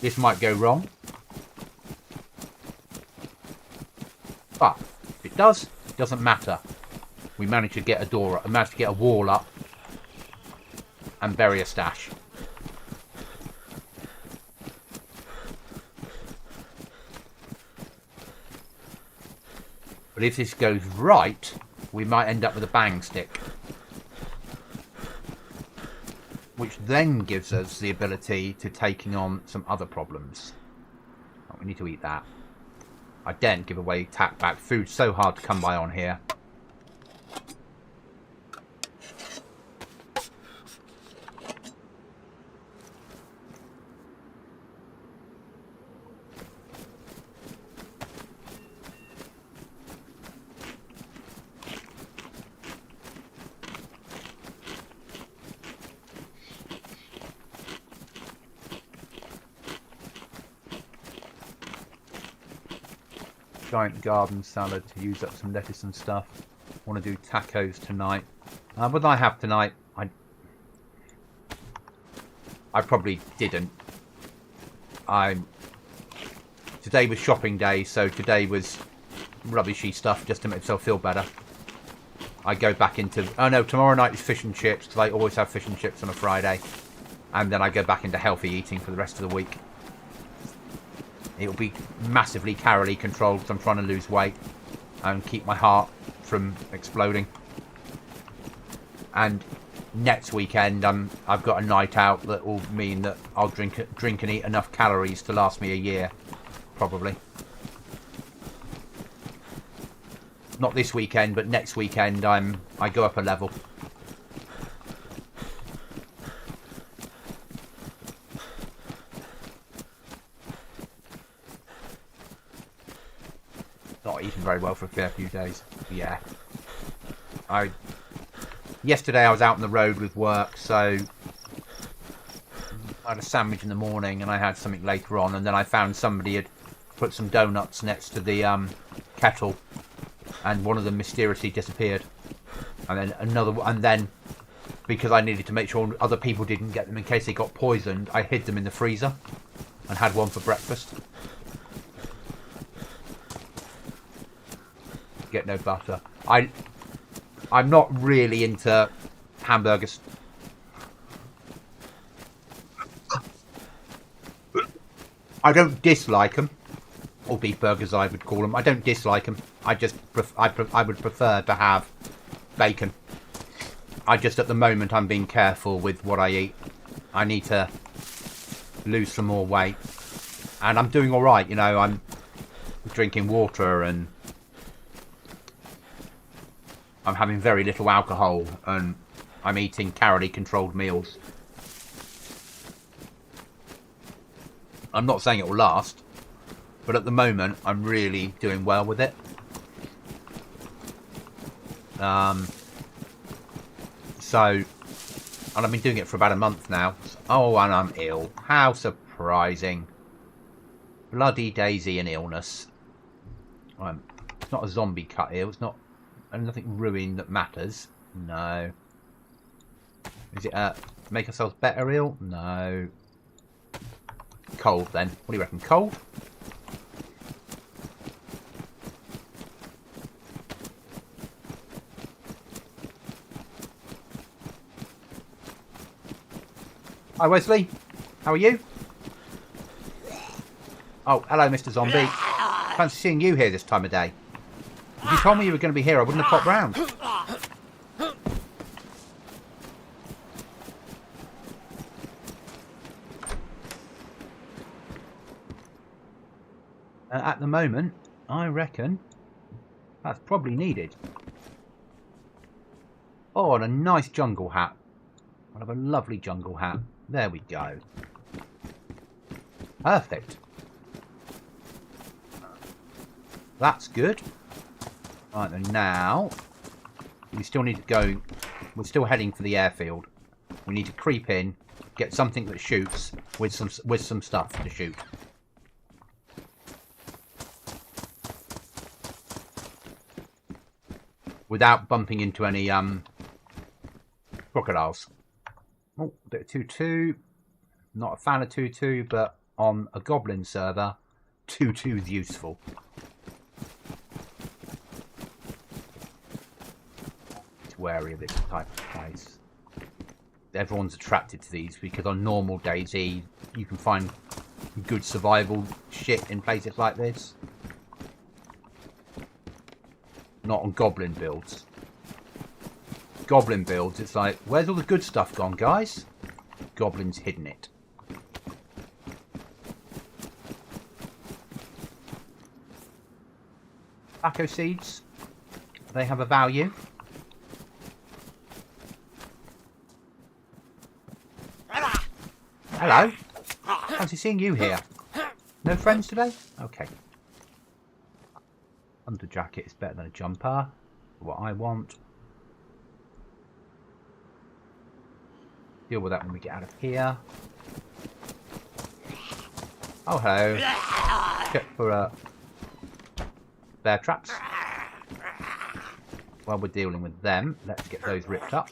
This might go wrong. But if it does, it doesn't matter. We managed to get a door, managed to get a wall up and bury a stash. But if this goes right, we might end up with a bang stick, which then gives us the ability to taking on some other problems. Oh, we need to eat that. I daren't give away tack back. Food's so hard to come by on here. Giant garden salad to use up some lettuce and stuff. Want to do tacos tonight. What did I have tonight? I probably didn't. Today was shopping day, so today was rubbishy stuff just to make myself feel better. I go back into... Oh no, tomorrow night is fish and chips, because I always have fish and chips on a Friday. And then I go back into healthy eating for the rest of the week. It'll be massively calorie controlled because I'm trying to lose weight and keep my heart from exploding. And next weekend, I've got a night out that will mean that I'll drink and eat enough calories to last me a year, probably. Not this weekend, but next weekend I go up a level. Not eating very well for a fair few days. Yeah. Yesterday I was out on the road with work, so I had a sandwich in the morning and I had something later on, and then I found somebody had put some donuts next to the kettle, and one of them mysteriously disappeared. And then because I needed to make sure other people didn't get them in case they got poisoned, I hid them in the freezer and had one for breakfast. Get no butter. I'm not really into hamburgers. I don't dislike them, or beef burgers I would call them. I don't dislike them. I would prefer to have bacon. At the moment I'm being careful with what I eat. I need to lose some more weight, and I'm doing all right. You know, I'm drinking water and I'm having very little alcohol, and I'm eating calorie-controlled meals. I'm not saying it will last, but at the moment, I'm really doing well with it. And I've been doing it for about a month now. Oh, and I'm ill. How surprising. Bloody Daisy and illness. It's not a zombie cut ill. It's not And nothing ruined that matters. No. Is it make ourselves better ill? No. Cold then. What do you reckon? Cold? Hi Wesley. How are you? Oh, hello Mr. Zombie. Fancy seeing you here this time of day. If you told me you were going to be here, I wouldn't have popped round. At the moment, I reckon that's probably needed. Oh, and a nice jungle hat. I'll have a lovely jungle hat. There we go. Perfect. That's good. Right then, now we still need to go. We're still heading for the airfield. We need to creep in, get something that shoots with some stuff to shoot. Without bumping into any crocodiles. Oh, a bit of 2-2. Not a fan of 2-2, but on a Goblin server, 2-2 is useful. It's wary of this type of place. Everyone's attracted to these because on normal Dayz, you can find good survival shit in places like this. Not on Goblin builds. Goblin builds, it's like, where's all the good stuff gone, guys? Goblin's hidden it. Tobacco seeds, they have a value. Hello. Fancy seeing you here. No friends today? Okay. Under jacket is better than a jumper. What I want. Deal with that when we get out of here. Oh, hello. Check for bear traps. While we're dealing with them, let's get those ripped up.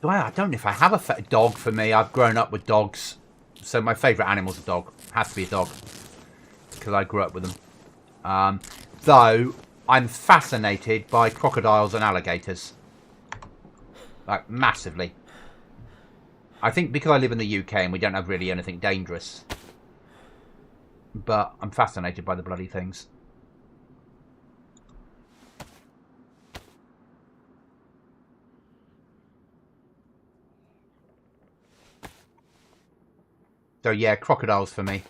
Well, I don't know if I have a dog for me. I've grown up with dogs. So my favourite animal's a dog. Has to be a dog. Because I grew up with them. Though, I'm fascinated by crocodiles and alligators. Like, massively. I think because I live in the UK and we don't have really anything dangerous. But I'm fascinated by the bloody things. So yeah, crocodiles for me.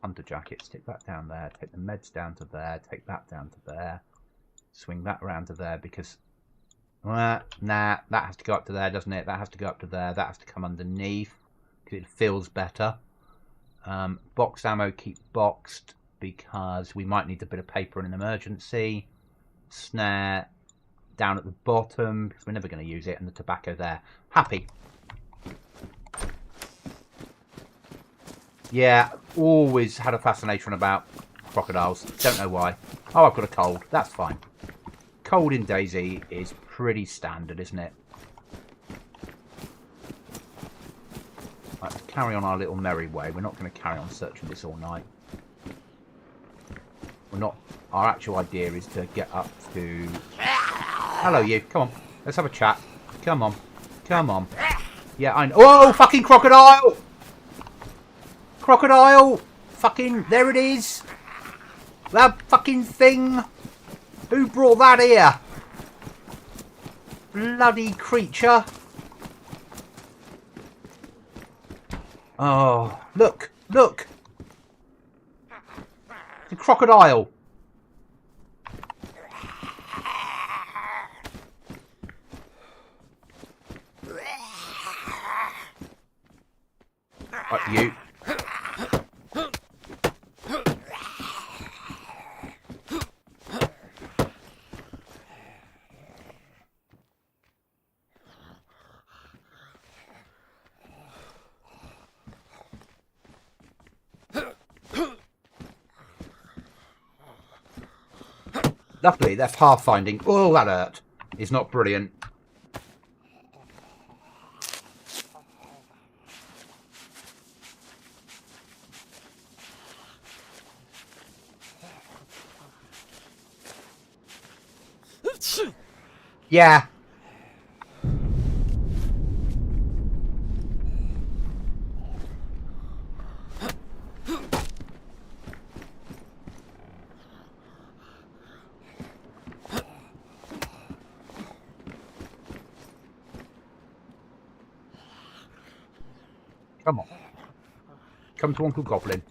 Under jacket, stick that down there. Take the meds down to there. Take that down to there. Swing that around to there because... nah, that has to go up to there, doesn't it? That has to go up to there. That has to come underneath because it feels better. Boxed ammo, keep boxed because we might need a bit of paper in an emergency. Snare down at the bottom because we're never going to use it. And the tobacco there. Happy. Yeah, always had a fascination about crocodiles. Don't know why. Oh, I've got a cold. That's fine. Cold in Dayz is pretty standard, isn't it? Right, let's carry on our little merry way. We're not going to carry on searching this all night. We're not. Our actual idea is to get up to... Hello, you. Come on. Let's have a chat. Come on. Come on. Yeah, I know. Oh, fucking crocodile! Crocodile! Fucking, there it is! That fucking thing! Who brought that here? Bloody creature! Oh, look! Look! fucking crocodile. Right, you. Luckily, their pathfinding, oh, that hurt, is not brilliant. Yeah. Come on. Come to Uncle Goblin.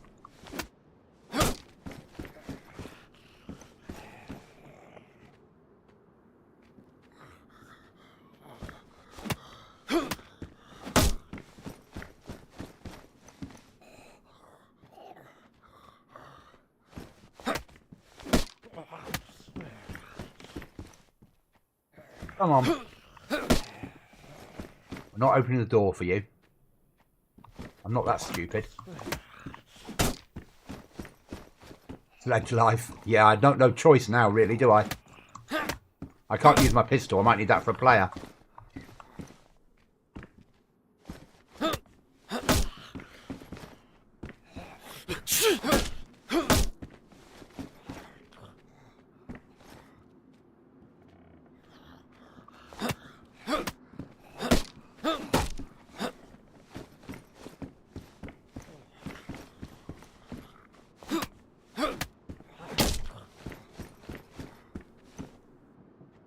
Come on. We're not opening the door for you. I'm not that stupid. Led to life. Yeah, I don't no choice now, really, do I? I can't use my pistol. I might need that for a player.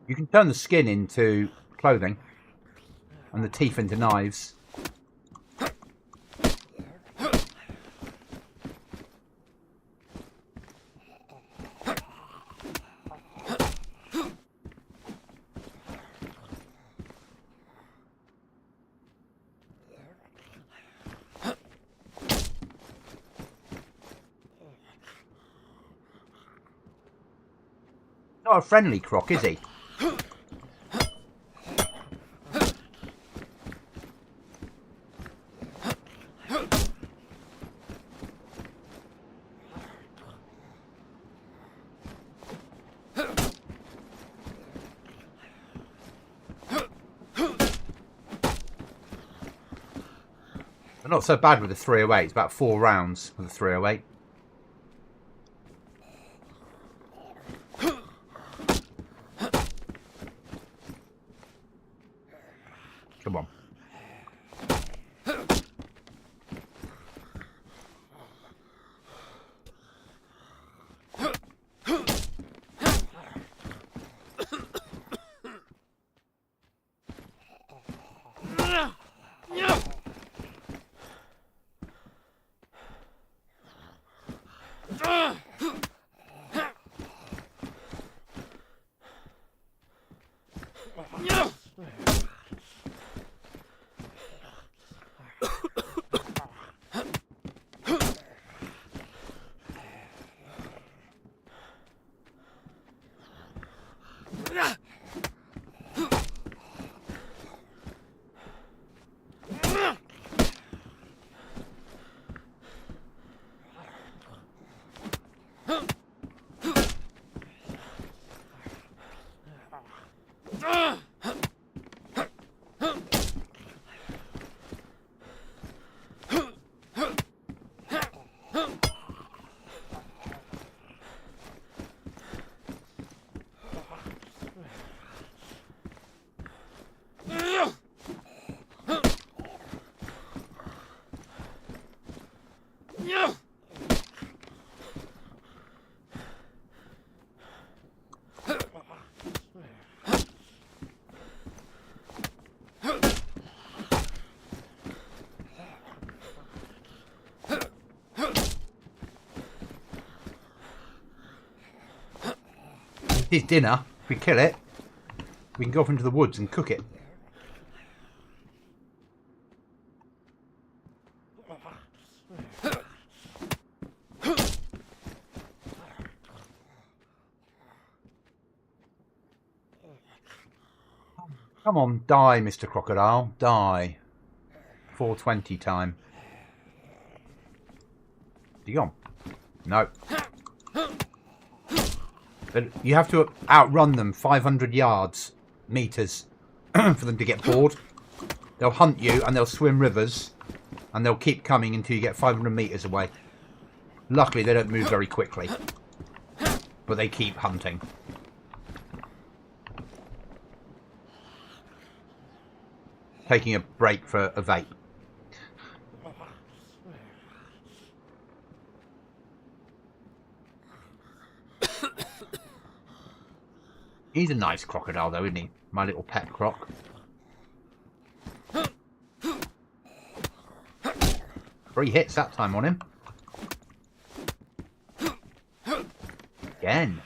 You can turn the skin into clothing and the teeth into knives. Not a friendly croc, is he? But not so bad with the 308. It's about 4 rounds with the 308. Come on. his dinner. If we kill it, we can go off into the woods and cook it. Come on, die, Mr. Crocodile. Die. 4:20 time. You gone? No. But you have to outrun them 500 meters, for them to get bored. They'll hunt you and they'll swim rivers and they'll keep coming until you get 500 meters away. Luckily, they don't move very quickly, but they keep hunting. Taking a break for a vape. He's a nice crocodile though, isn't he? My little pet croc. 3 hits that time on him. Again.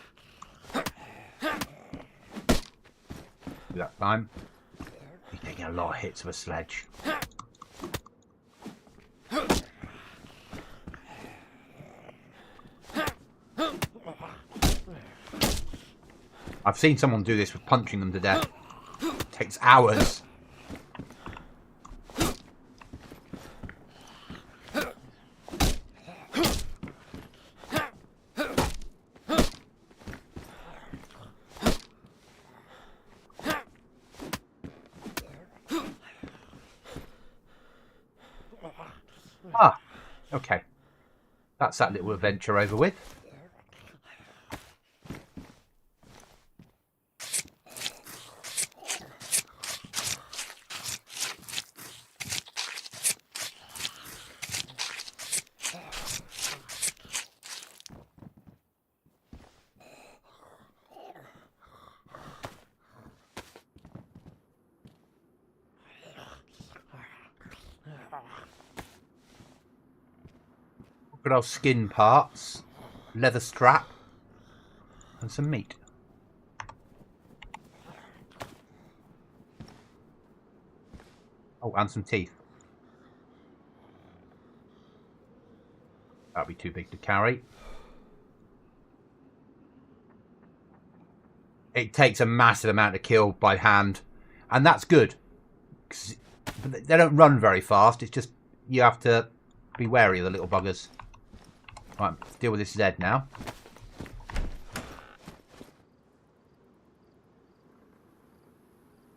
That time. He's taking a lot of hits of a sledge. I've seen someone do this with punching them to death. It takes hours. Ah, okay. That's that little adventure over with. Crocodile skin parts, leather strap, and some meat. Oh, and some teeth. That'd be too big to carry. It takes a massive amount to kill by hand, and that's good. But they don't run very fast. It's just you have to be wary of the little buggers. Right, let's deal with this Z now.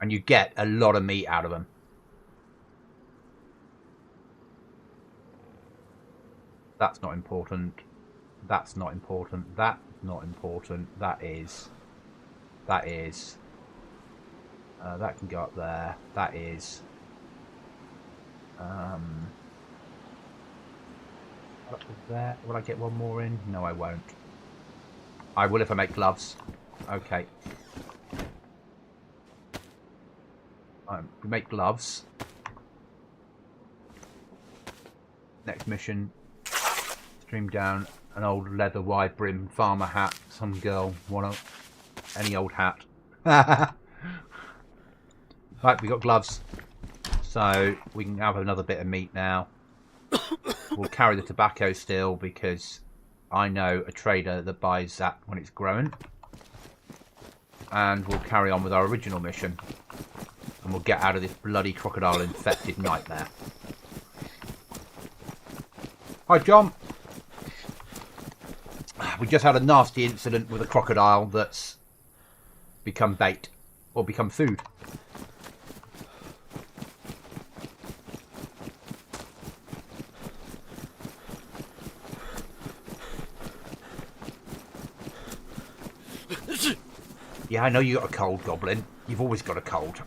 And you get a lot of meat out of them. That's not important. That's not important. That's not important. That is. That is. That can go up there. That is. There. Will I get one more in? No, I won't. I will if I make gloves. Okay. We make gloves. Next mission. Stream down an old leather wide brim farmer hat. Some girl want any old hat. Right, we got gloves. So we can have another bit of meat now. We'll carry the tobacco still because I know a trader that buys that when it's growing. And we'll carry on with our original mission. And we'll get out of this bloody crocodile infected nightmare. Hi, John. We just had a nasty incident with a crocodile that's become bait or become food. Yeah, I know you got a cold, Goblin. You've always got a cold.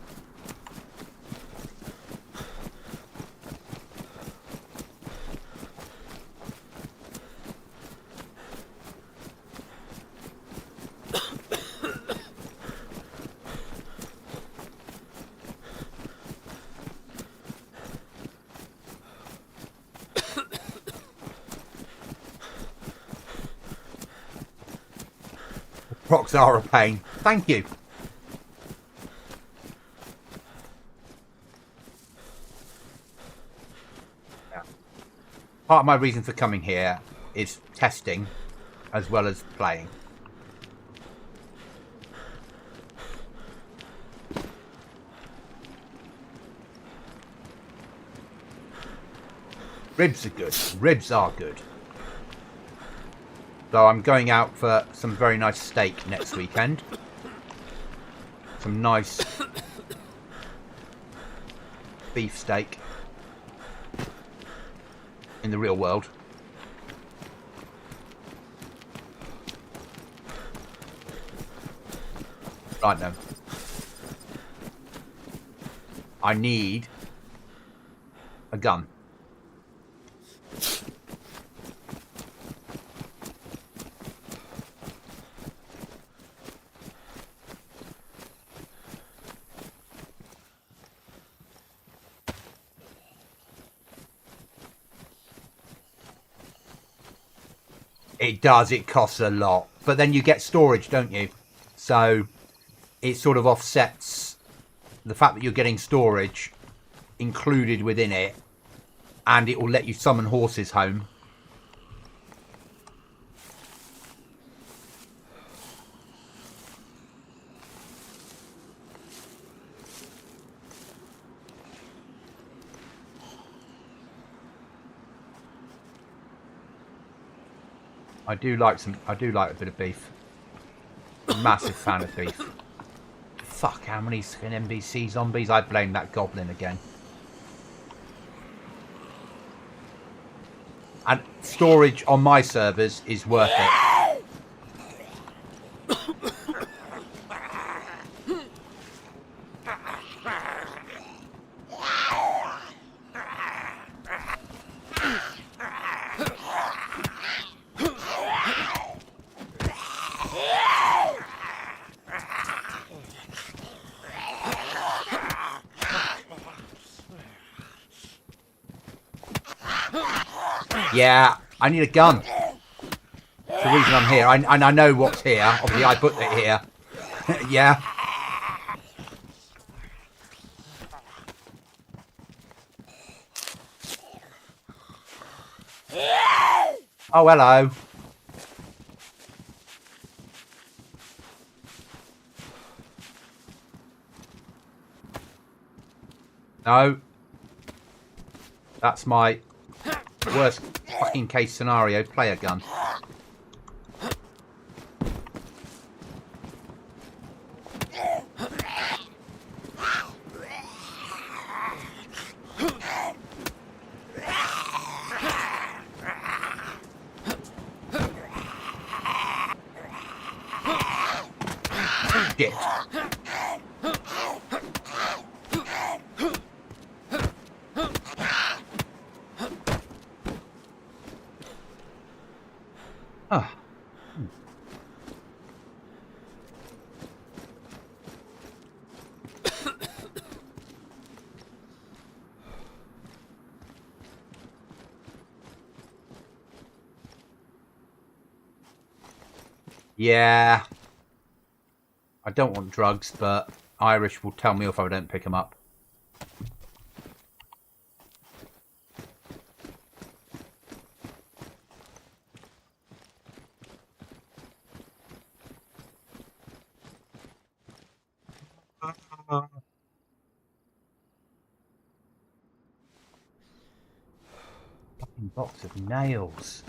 Rocks are a pain. Thank you. Yeah. Part of my reason for coming here is testing as well as playing. Ribs are good. Ribs are good. So I'm going out for some very nice steak next weekend. Some nice beef steak in the real world. Right now. I need a gun. It does, it costs a lot. But then you get storage, don't you? So it sort of offsets the fact that you're getting storage included within it, and it will let you summon horses home. I do like a bit of beef. Massive fan of beef. Fuck, how many NBC zombies? I blame that goblin again. And storage on my servers is worth it. Yeah, I need a gun. That's the reason I'm here. And I know what's here. Obviously, I put it here. Yeah. Oh, hello. No. That's my worst fucking case scenario player gun. Shit. Ah. Yeah. I don't want drugs, but Irish will tell me if I don't pick them up. Fucking box of nails.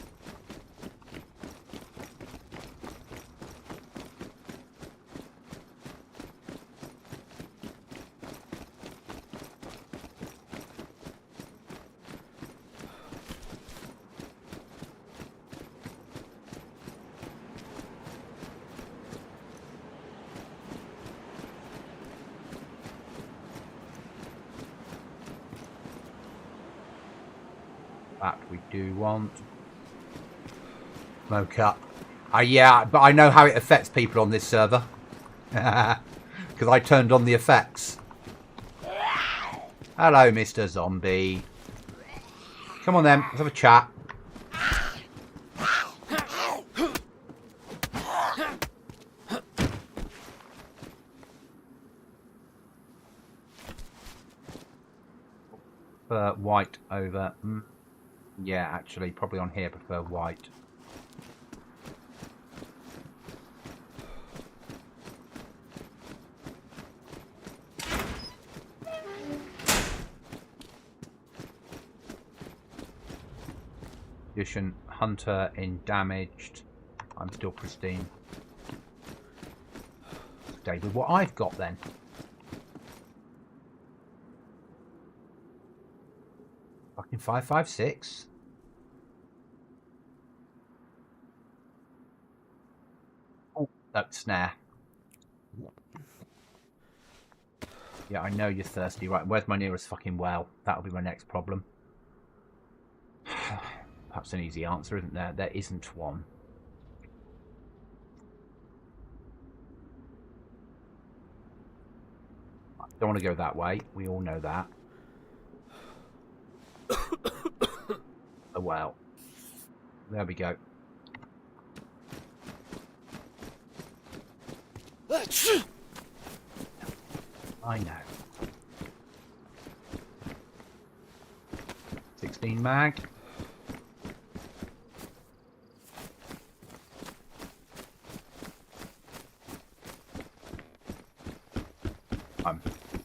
That we do want. Smoke up. Yeah, but I know how it affects people on this server. Because I turned on the effects. Hello, Mr. Zombie. Come on then, let's have a chat. prefer white over... yeah, actually, probably on here prefer white. Condition hunter in damaged. I'm still pristine. Stay with what I've got then. Fucking 556. Oh, no, snare. Yeah, I know you're thirsty. Right, where's my nearest fucking well? That'll be my next problem. Perhaps an easy answer, isn't there? There isn't one. I don't want to go that way. We all know that. Oh, well. There we go. I know. 16 mag.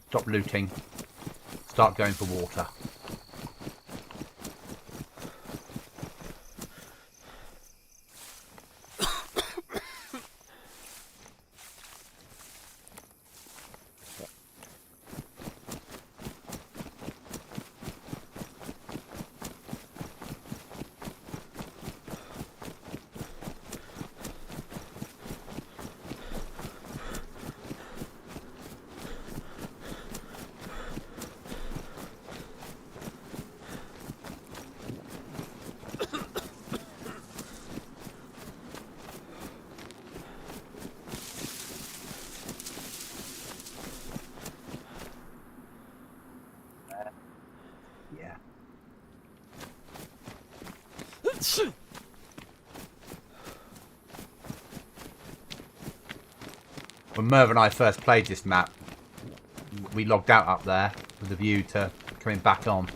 Stop looting. Start going for water. Yeah. When Merv and I first played this map, we logged out up there with a view to coming back on.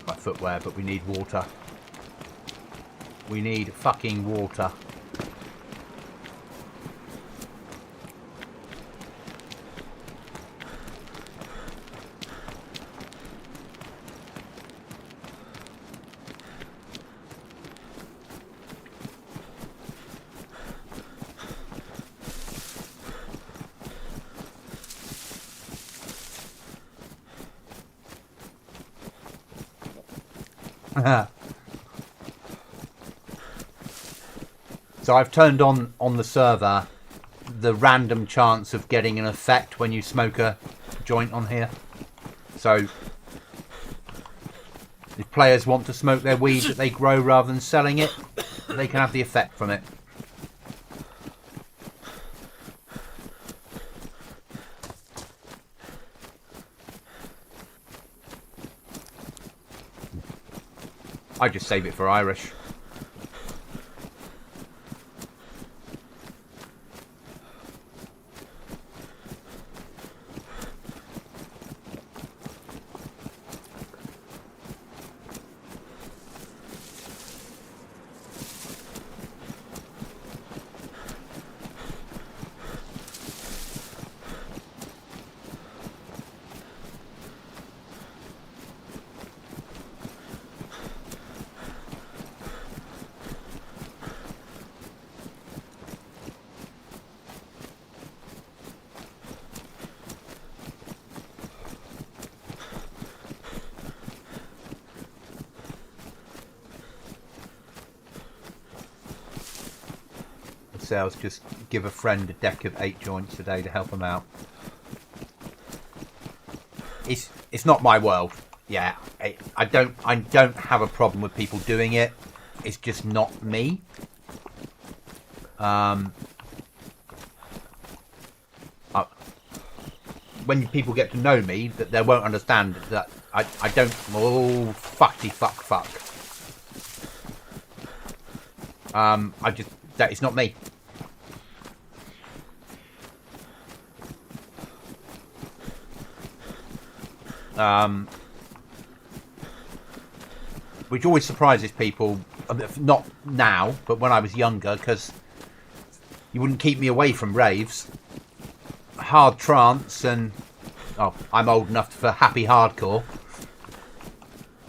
My footwear, but we need water. We need fucking water. So I've turned on the server the random chance of getting an effect when you smoke a joint on here. So if players want to smoke their weed that they grow rather than selling it, they can have the effect from it. I just save it for Irish. Sales, just give a friend a deck of 8 joints a day to help them out. It's not my world. Yeah, I don't have a problem with people doing it. It's just not me. when people get to know me, that they won't understand that I don't. Oh, fucky fuck. That is not me. Which always surprises people, not now, but when I was younger, because you wouldn't keep me away from raves. Hard trance and, oh, I'm old enough for happy hardcore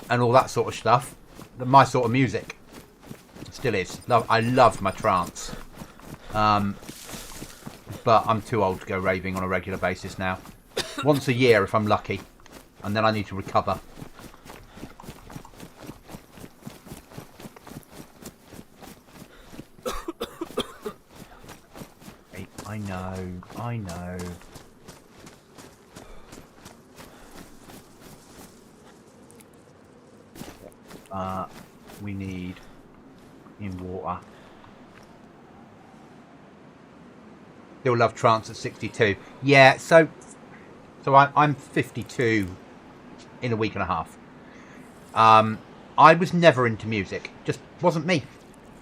and all that sort of stuff. My sort of music. Still is. I loved my trance. But I'm too old to go raving on a regular basis now. Once a year if I'm lucky. And then I need to recover. I know. We need in water. Still love trance at 62. Yeah, so I'm 52 in a week and a half. I was never into music. Just wasn't me.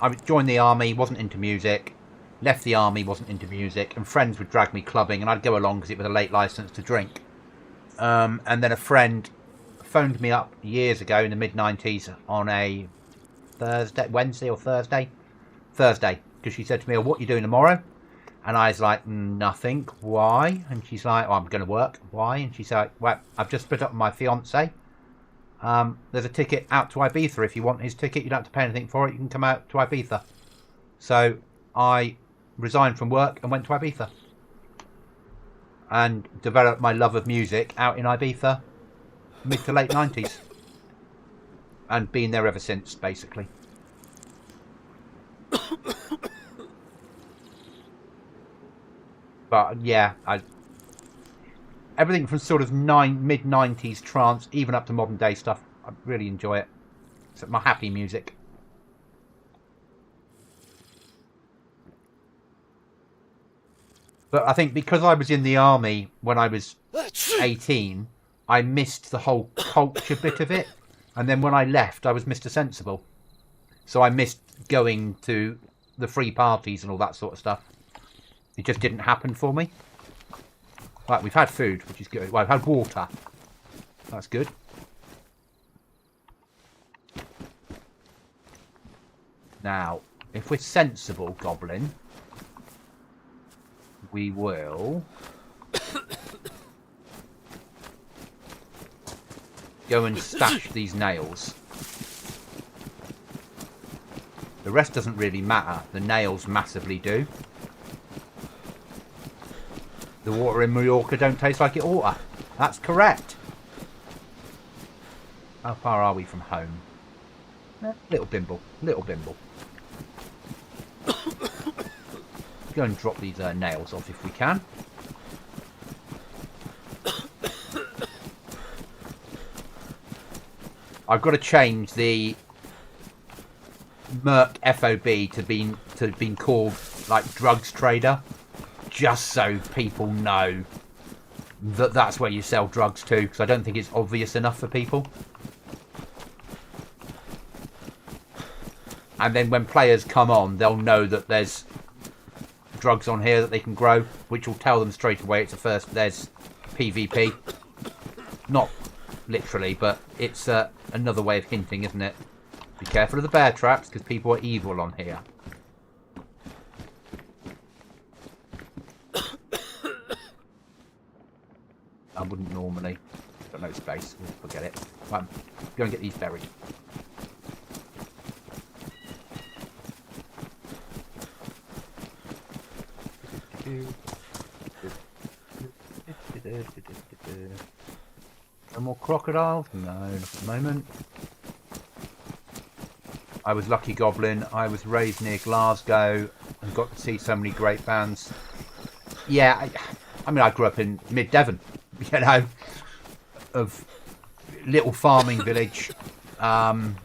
I joined the army, wasn't into music. Left the army, wasn't into music. And friends would drag me clubbing and I'd go along because it was a late licence to drink. And then a friend phoned me up years ago in the mid-90s on a Wednesday or Thursday, because she said to me, "Oh, what are you doing tomorrow?" And I was like, "Nothing." "Why?" And she's like, "Oh, I'm going to work." "Why?" And she's like, "Well, I've just split up with my fiance. There's a ticket out to Ibiza. If you want his ticket, you don't have to pay anything for it. You can come out to Ibiza." So I resigned from work and went to Ibiza and developed my love of music out in Ibiza mid to late 90s and been there ever since, basically. But yeah, everything from sort of mid 90s trance even up to modern day stuff, I really enjoy it. It's my happy music. But I think because I was in the army when I was 18, I missed the whole culture bit of it. And then when I left, I was Mr. Sensible. So I missed going to the free parties and all that sort of stuff. It just didn't happen for me. Right, we've had food, which is good. Well, I've had water. That's good. Now, if we're sensible, Goblin, we will go and stash these nails. The rest doesn't really matter. The nails massively do. The water in Mallorca don't taste like it oughta. That's correct. How far are we from home? Little bimble. Little bimble. Go and drop these nails off if we can. I've got to change the Merc FOB to being called like drugs trader, just so people know that that's where you sell drugs to, because I don't think it's obvious enough for people. And then when players come on, they'll know that there's drugs on here that they can grow, which will tell them straight away there's PvP. Not literally, but it's another way of hinting, isn't it? Be careful of the bear traps, because people are evil on here. I wouldn't normally. Got no space. We'll forget it. Right, go and get these buried. No more crocodiles? No, not at the moment. I was lucky, Goblin. I was raised near Glasgow and got to see so many great bands. Yeah, I mean, I grew up in mid-Devon, you know, of little farming village. And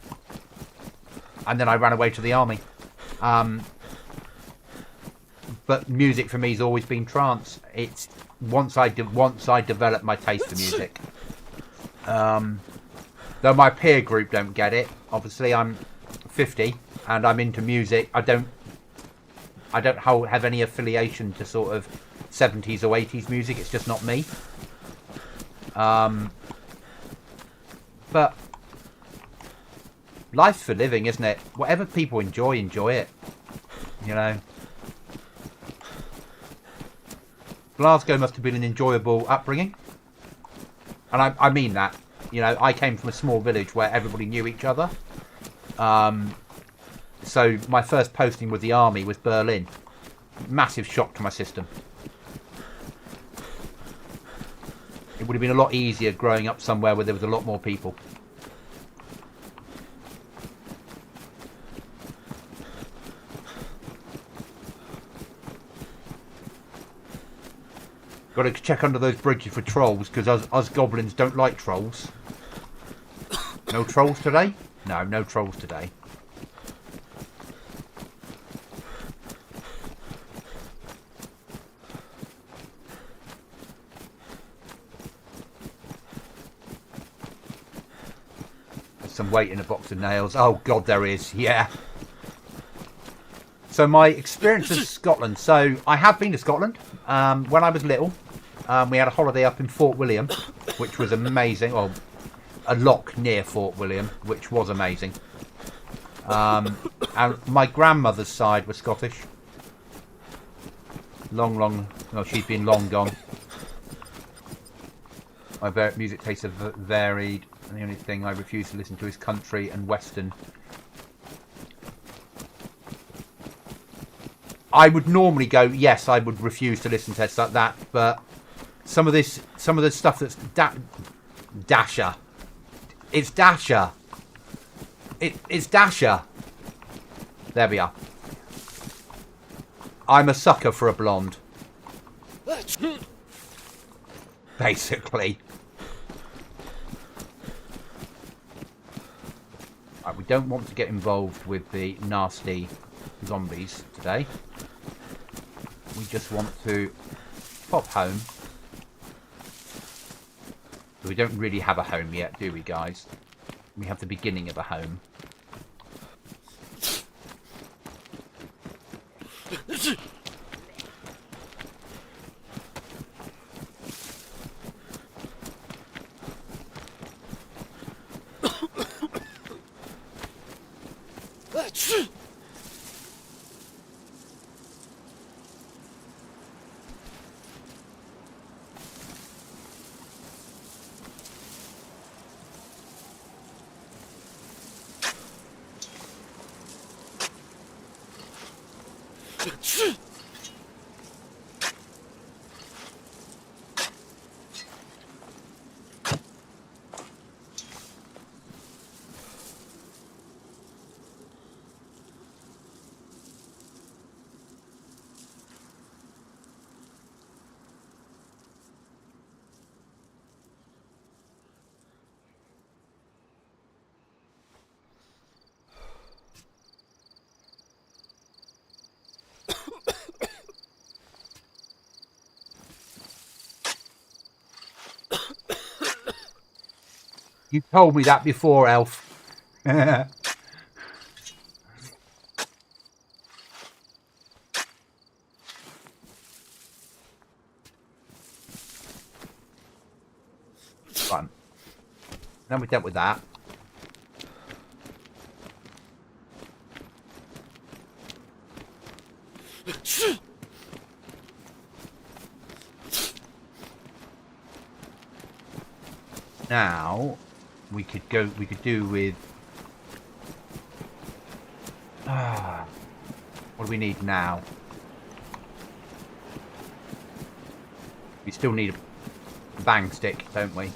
then I ran away to the army. But music for me has always been trance. once I develop my taste for music. Though my peer group don't get it. Obviously, I'm 50 and I'm into music. I don't have any affiliation to sort of 70s or 80s music. It's just not me. But life's for living, isn't it? Whatever people enjoy it. You know. Glasgow must have been an enjoyable upbringing. And I mean that. You know, I came from a small village where everybody knew each other. So my first posting with the army was Berlin. Massive shock to my system. It would have been a lot easier growing up somewhere where there was a lot more people. Got to check under those bridges for trolls, because us goblins don't like trolls. No trolls today? No, no trolls today. There's some weight in a box of nails. Oh God, there is. Yeah. So my experience of Scotland. So I have been to Scotland when I was little. We had a holiday up in Fort William, which was amazing. Well, a loch near Fort William, which was amazing. And my grandmother's side was Scottish. Well, she's been long gone. My music tastes are varied, and the only thing I refuse to listen to is country and western. I would normally go, yes, I would refuse to listen to stuff like that, but some of the stuff that's Dasher. It's Dasher. It's Dasher. There we are. I'm a sucker for a blonde. Basically. Right, we don't want to get involved with the nasty zombies today. We just want to pop home. We don't really have a home yet, do we, guys? We have the beginning of a home. You told me that before, Elf. Fun. Then we dealt with that. Now we could do with what do we need now? We still need a bang stick, don't we?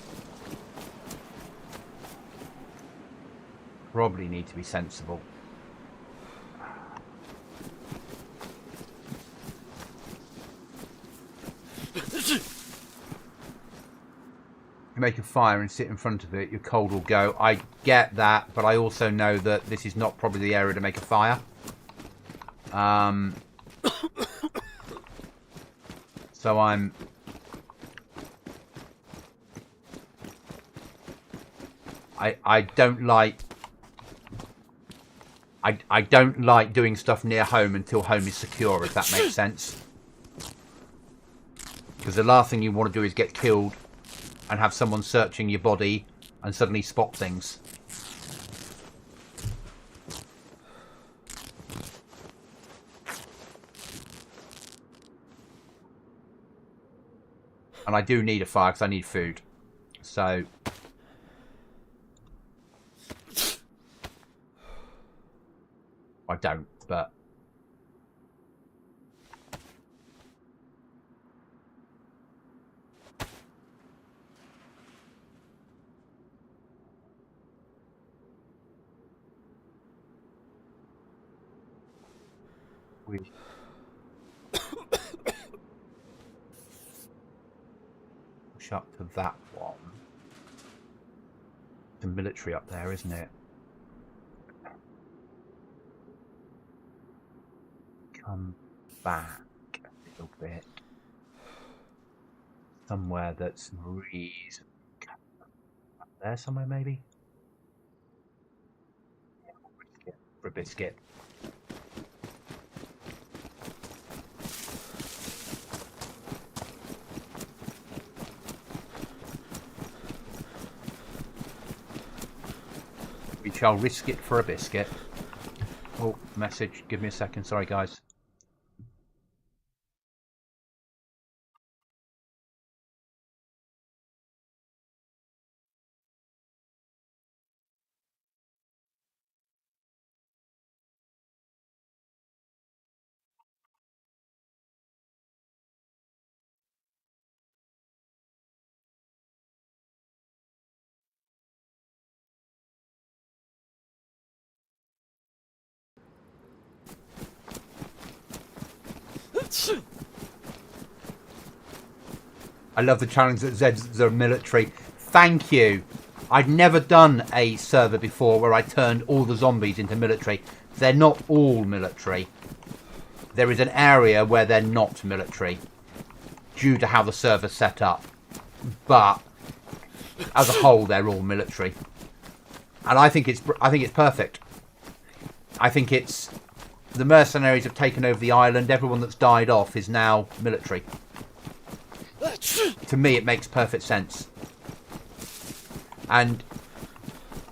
Probably need to be sensible. You make a fire and sit in front of it, your cold will go. I get that, but I also know that this is not probably the area to make a fire. So I'm I don't like... I don't like doing stuff near home until home is secure, if that makes sense. Because the last thing you want to do is get killed and have someone searching your body and suddenly spot things. And I do need a fire because I need food. So... I don't, but... we... push up to that one. The military up there, isn't it? Come back a little bit. Somewhere that's reasonable. Up there somewhere, maybe? For a biscuit. We shall risk it for a biscuit. Oh, message. Give me a second. Sorry, guys. I love the challenge that Zed's the military. Thank you. I'd never done a server before where I turned all the zombies into military. They're not all military. There is an area where they're not military due to how the server's set up. But as a whole, they're all military. And I think it's perfect. I think it's... The mercenaries have taken over the island. Everyone that's died off is now military. To me, it makes perfect sense. And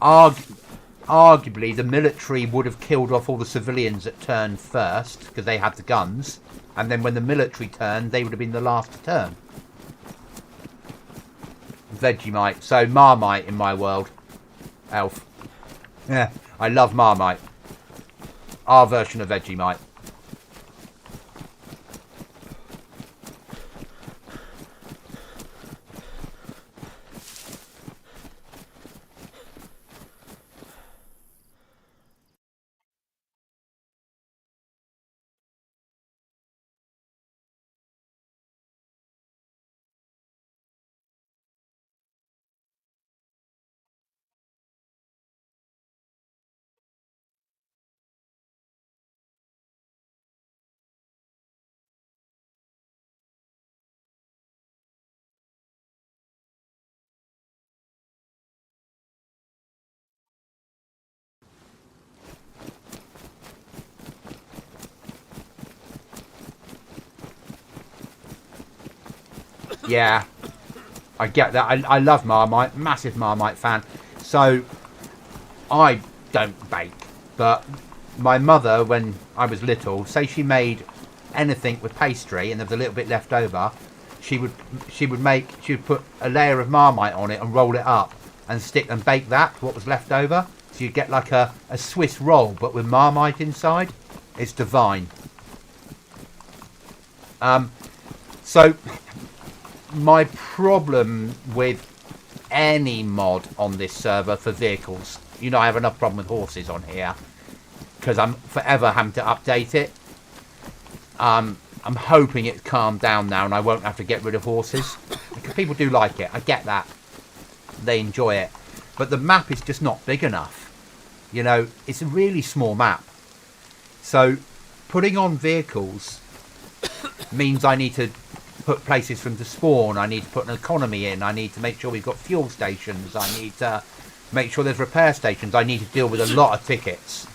arguably, the military would have killed off all the civilians that turned first, because they had the guns. And then when the military turned, they would have been the last to turn. Vegemite. So, Marmite in my world. Elf. Yeah, I love Marmite. Our version of Vegemite. Yeah, I get that. I love Marmite. Massive Marmite fan. So, I don't bake. But my mother, when I was little, say she made anything with pastry and there was a little bit left over, she would put a layer of Marmite on it and roll it up and bake that, what was left over. So you'd get like a Swiss roll, but with Marmite inside. It's divine. So... My problem with any mod on this server for vehicles, you know, I have enough problem with horses on here because I'm forever having to update it. I'm hoping it's calmed down now and I won't have to get rid of horses because people do like it. I get that. They enjoy it. But the map is just not big enough. You know, it's a really small map. So putting on vehicles means I need to put places for them to spawn. I need to put an economy in. I need to make sure we've got fuel stations. I need to make sure there's repair stations. I need to deal with a lot of tickets.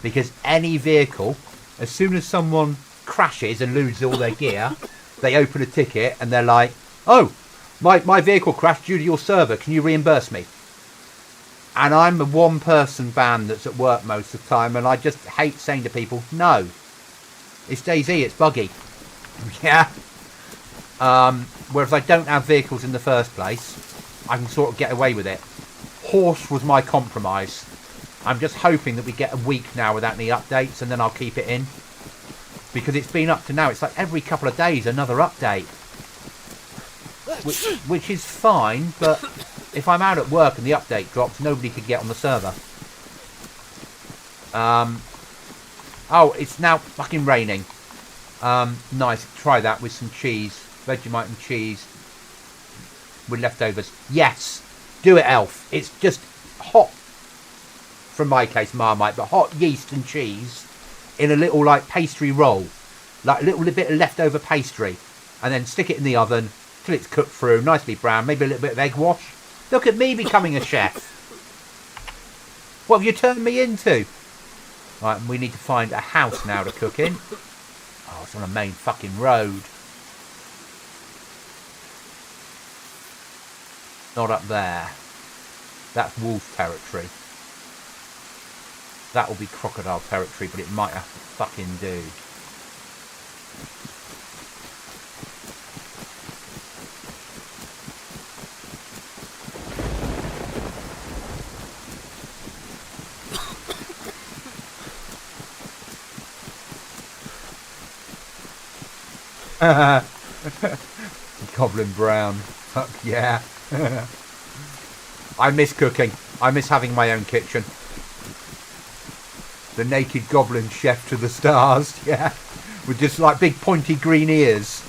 Because any vehicle, as soon as someone crashes and loses all their gear, they open a ticket and they're like, oh, my vehicle crashed due to your server. Can you reimburse me? And I'm a one-person band that's at work most of the time, and I just hate saying to people, no, it's Dayz, it's buggy. Yeah. Whereas I don't have vehicles in the first place, I can sort of get away with it. Horse was my compromise. I'm just hoping that we get a week now without any updates, and then I'll keep it in. Because it's been up to now, it's like every couple of days another update. Which is fine, but if I'm out at work and the update drops, nobody could get on the server. Oh, it's now fucking raining. Nice, try that with some cheese. Vegemite and cheese. With leftovers. Yes! Do it, Elf. It's just hot. From my case, Marmite, but hot yeast and cheese in a little like pastry roll, like a little bit of leftover pastry, and then stick it in the oven till it's cooked through, nicely brown, maybe a little bit of egg wash. Look at me becoming a chef. What have you turned me into? Right, we need to find a house now to cook in. Oh, it's on a main fucking road. Not up there. That's wolf territory. That will be crocodile territory, but it might have to fucking do. Goblin brown. Fuck yeah. I miss cooking. I miss having my own kitchen. The naked goblin chef to the stars, yeah. With just like big pointy green ears.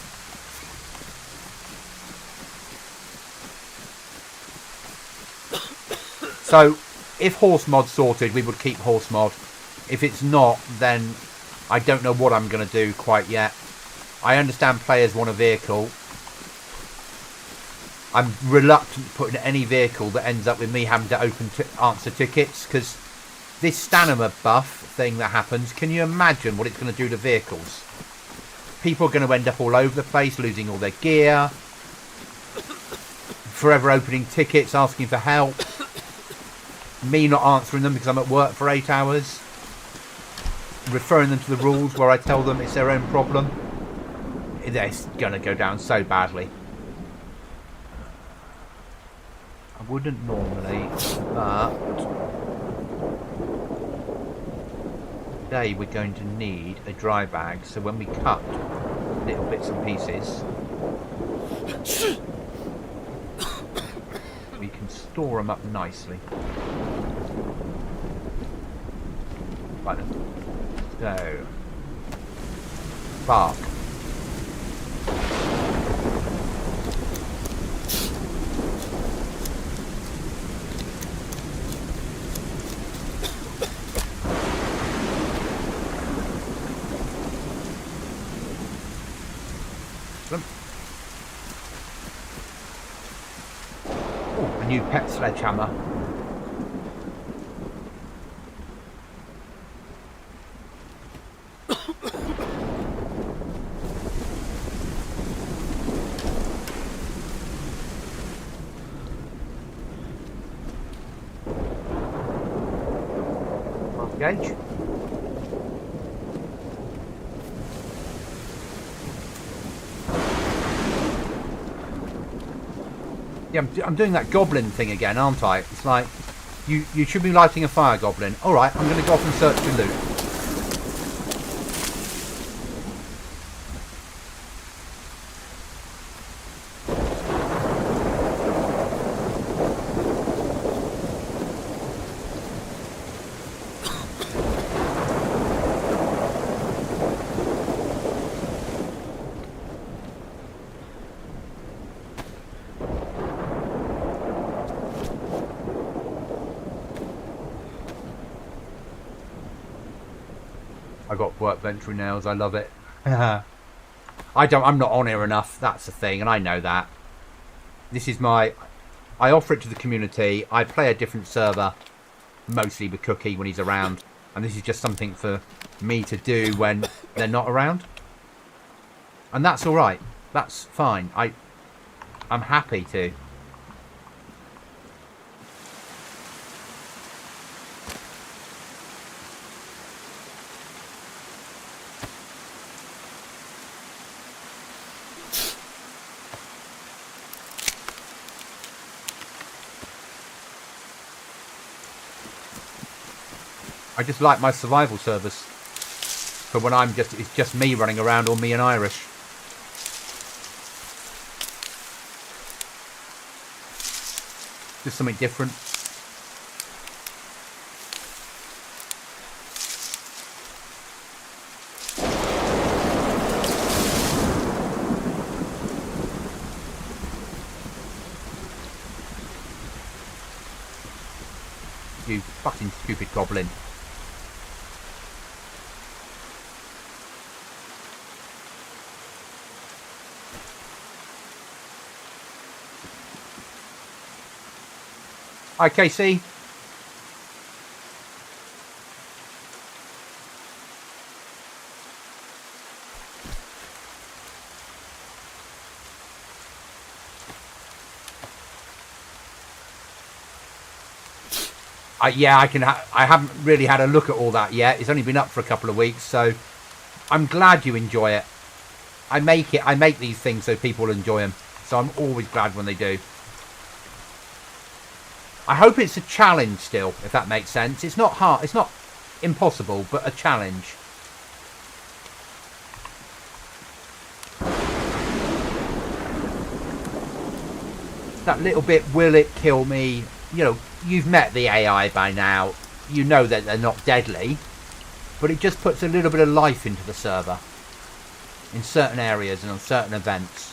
So, if horse mod's sorted, we would keep horse mod. If it's not, then I don't know what I'm going to do quite yet. I understand players want a vehicle. I'm reluctant to put in any vehicle that ends up with me having to answer tickets, because this stamina buff thing that happens, can you imagine what it's going to do to vehicles? People are going to end up all over the place, losing all their gear, forever opening tickets, asking for help, me not answering them because I'm at work for 8 hours, referring them to the rules where I tell them it's their own problem. It's going to go down so badly. I wouldn't normally, but today we're going to need a dry bag, so when we cut little bits and pieces, we can store them up nicely. Right then. So, bark. Oh, a new pet sledgehammer. Gauge. Yeah, I'm doing that goblin thing again, aren't I? It's like, you should be lighting a fire, goblin. Alright, I'm going to go off and search for loot. I got workbench nails. I love it. I'm not on here enough. That's the thing, and I know that. This is my I offer it to the community. I play a different server, mostly with Cookie when he's around. And this is just something for me to do when they're not around. And that's all right. That's fine. I'm happy to. I just like my survival servers for when it's just me running around or me and Irish. Just something different. You fucking stupid goblin. Hi, Casey. Yeah, I haven't really had a look at all that yet. It's only been up for a couple of weeks, so I'm glad you enjoy it. I make these things so people enjoy them, so I'm always glad when they do. I hope it's a challenge still, if that makes sense. It's not hard, it's not impossible, but a challenge. That little bit, will it kill me? You know, you've met the AI by now. You know that they're not deadly, but it just puts a little bit of life into the server in certain areas and on certain events.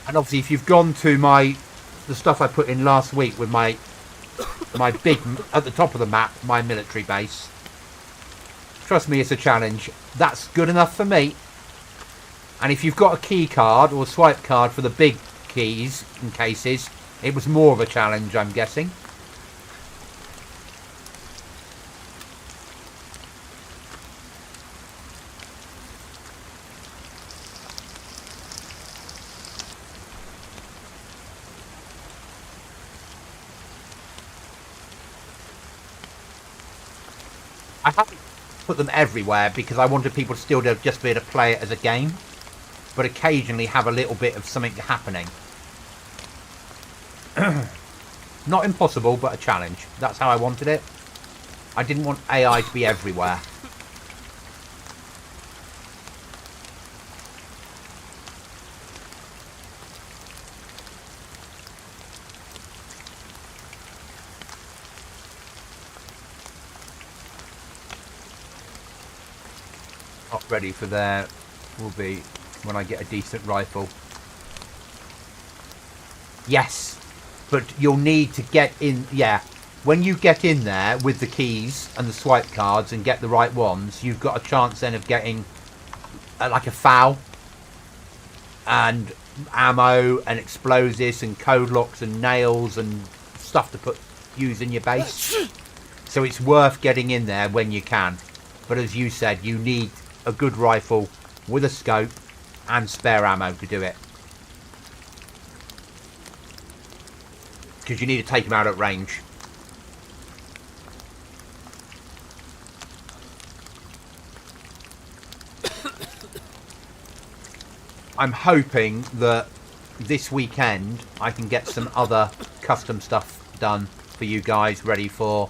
And obviously, if you've gone to the stuff I put in last week with my big, at the top of the map, my military base, trust me, it's a challenge. That's good enough for me. And if you've got a key card or a swipe card for the big keys and cases, it was more of a challenge, I'm guessing. I haven't put them everywhere because I wanted people to still just be able to play it as a game, but occasionally have a little bit of something happening. Not impossible, but a challenge. That's how I wanted it. I didn't want AI to be everywhere. Not ready for there will be when I get a decent rifle. Yes, but you'll need to get in. Yeah, when you get in there with the keys and the swipe cards and get the right ones, you've got a chance then of getting like a FAL and ammo and explosives and code locks and nails and stuff to use in your base. So it's worth getting in there when you can. But as you said, you need a good rifle with a scope and spare ammo to do it, because you need to take them out at range. I'm hoping that this weekend I can get some other custom stuff done for you guys, ready for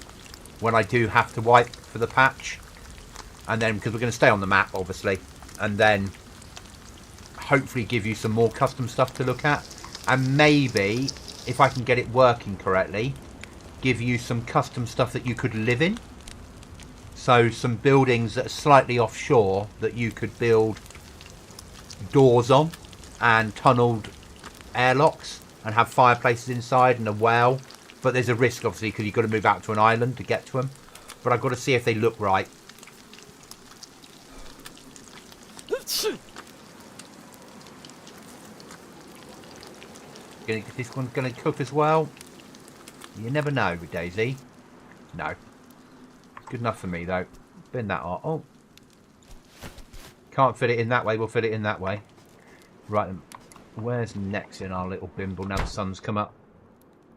when I do have to wipe for the patch. And then, because we're going to stay on the map, obviously, and then hopefully give you some more custom stuff to look at. And maybe, if I can get it working correctly, give you some custom stuff that you could live in. So some buildings that are slightly offshore that you could build doors on and tunnelled airlocks and have fireplaces inside and a well. But there's a risk, obviously, because you've got to move out to an island to get to them. But I've got to see if they look right. This one's going to cook as well. You never know with Daisy. No. It's good enough for me, though. Bin that off. Oh. Can't fit it in that way. We'll fit it in that way. Right. Where's next in our little bimble now the sun's come up?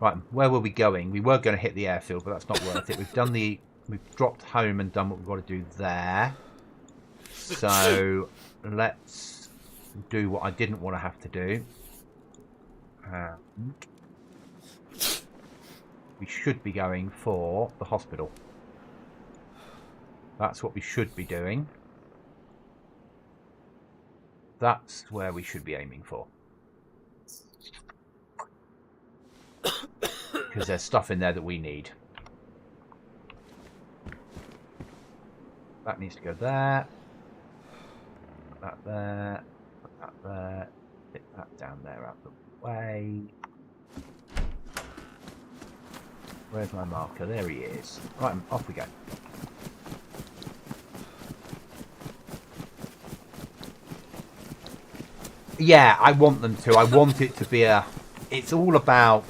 Right. Where were we going? We were going to hit the airfield, but that's not worth it. We've dropped home and done what we've got to do there. So let's do what I didn't want to have to do. And we should be going for the hospital. That's what we should be doing. That's where we should be aiming for. Because there's stuff in there that we need. That needs to go there. Put that there. Put that there. Stick that down there out the way. Where's my marker? There he is. Right, off we go. Yeah, I want them to. I want it to be a... It's all about...